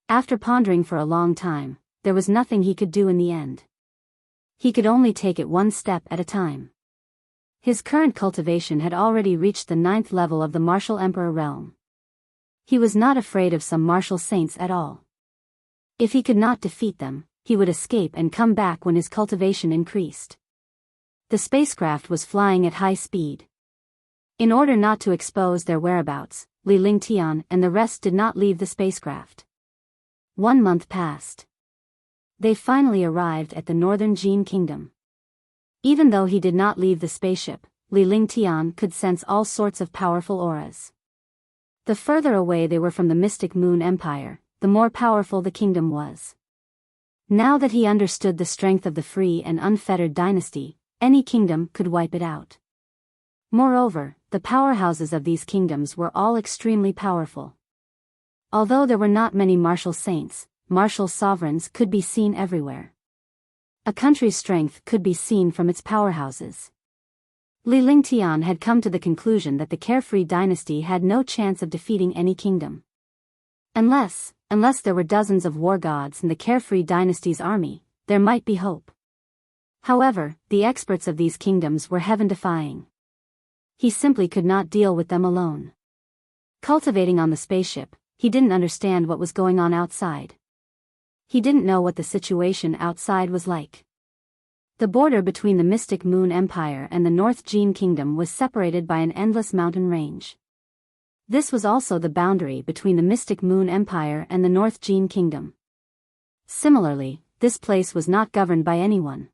After pondering for a long time, there was nothing he could do in the end. He could only take it one step at a time. His current cultivation had already reached the 9th level of the Martial Emperor realm. He was not afraid of some martial saints at all. If he could not defeat them, he would escape and come back when his cultivation increased. The spacecraft was flying at high speed. In order not to expose their whereabouts, Li Lingtian and the rest did not leave the spacecraft. 1 month passed. They finally arrived at the northern Jin Kingdom. Even though he did not leave the spaceship, Li Lingtian could sense all sorts of powerful auras. The further away they were from the Mystic Moon Empire, the more powerful the kingdom was. Now that he understood the strength of the free and unfettered dynasty, any kingdom could wipe it out. Moreover, the powerhouses of these kingdoms were all extremely powerful. Although there were not many martial saints, martial sovereigns could be seen everywhere. A country's strength could be seen from its powerhouses. Li Lingtian had come to the conclusion that the Carefree dynasty had no chance of defeating any kingdom. Unless there were dozens of war gods in the Carefree dynasty's army, there might be hope. However, the experts of these kingdoms were heaven-defying. He simply could not deal with them alone. Cultivating on the spaceship, he didn't understand what was going on outside. He didn't know what the situation outside was like. The border between the Mystic Moon Empire and the North Jin Kingdom was separated by an endless mountain range. This was also the boundary between the Mystic Moon Empire and the North Jin Kingdom. Similarly, this place was not governed by anyone.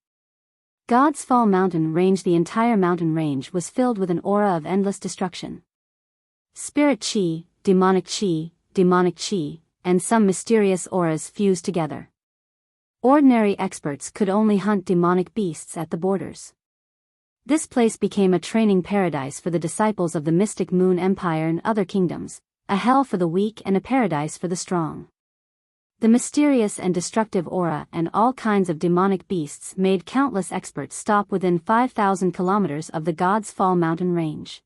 God's Fall mountain range. The entire mountain range was filled with an aura of endless destruction. Spirit chi, demonic chi, and some mysterious auras fused together. Ordinary experts could only hunt demonic beasts at the borders. This place became a training paradise for the disciples of the Mystic Moon Empire and other kingdoms, a hell for the weak and a paradise for the strong. The mysterious and destructive aura and all kinds of demonic beasts made countless experts stop within 5,000 kilometers of the God's Fall mountain range.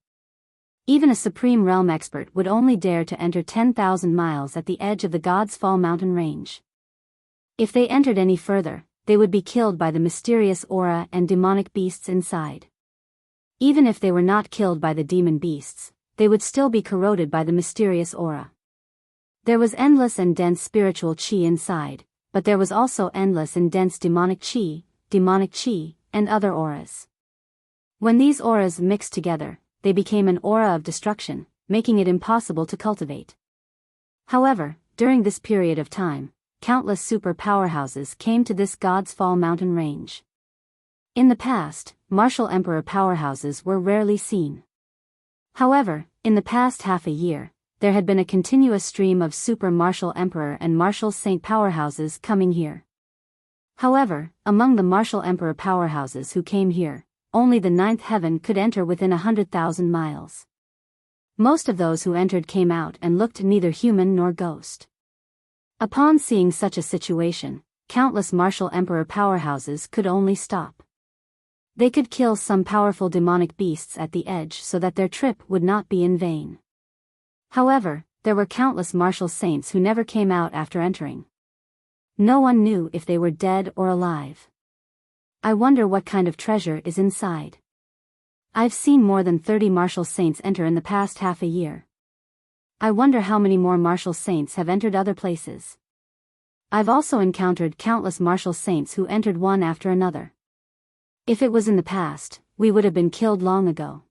Even a Supreme Realm expert would only dare to enter 10,000 miles at the edge of the God's Fall mountain range. If they entered any further, they would be killed by the mysterious aura and demonic beasts inside. Even if they were not killed by the demon beasts, they would still be corroded by the mysterious aura. There was endless and dense spiritual chi inside, but there was also endless and dense demonic chi, and other auras. When these auras mixed together, they became an aura of destruction, making it impossible to cultivate. However, during this period of time, countless super powerhouses came to this God's Fall mountain range. In the past, martial emperor powerhouses were rarely seen. However, in the past half a year, there had been a continuous stream of super martial emperor and martial saint powerhouses coming here. However, among the martial emperor powerhouses who came here, only the ninth heaven could enter within 100,000 miles. Most of those who entered came out and looked neither human nor ghost. Upon seeing such a situation, countless martial emperor powerhouses could only stop. They could kill some powerful demonic beasts at the edge so that their trip would not be in vain. However, there were countless martial saints who never came out after entering. No one knew if they were dead or alive. I wonder what kind of treasure is inside. I've seen more than 30 martial saints enter in the past half a year. I wonder how many more martial saints have entered other places. I've also encountered countless martial saints who entered one after another. If it was in the past, we would have been killed long ago.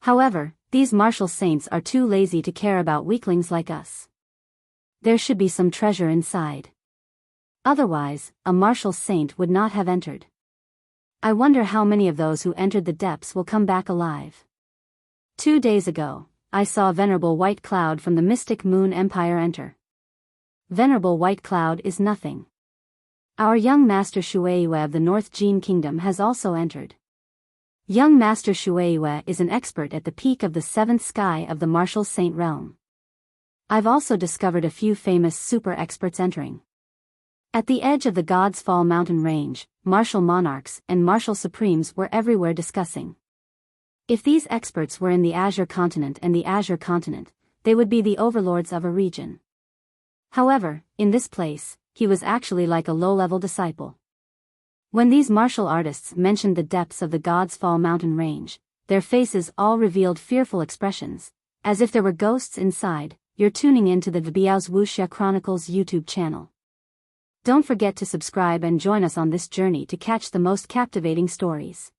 However, these martial saints are too lazy to care about weaklings like us. There should be some treasure inside. Otherwise, a martial saint would not have entered. I wonder how many of those who entered the depths will come back alive. 2 days ago, I saw Venerable White Cloud from the Mystic Moon Empire enter. Venerable White Cloud is nothing. Our young Master Xueyue of the North Jin Kingdom has also entered. Young Master Xueyue is an expert at the peak of the 7th sky of the martial saint realm. I've also discovered a few famous super experts entering. At the edge of the God's Fall mountain range, martial monarchs and martial supremes were everywhere discussing. If these experts were in the Azure continent and the Azure continent, they would be the overlords of a region. However, in this place, he was actually like a low-level disciple. When these martial artists mentioned the depths of the God's Fall mountain range, their faces all revealed fearful expressions, as if there were ghosts inside. You're tuning in to the Biyao's Wuxia Chronicles YouTube channel. Don't forget to subscribe and join us on this journey to catch the most captivating stories.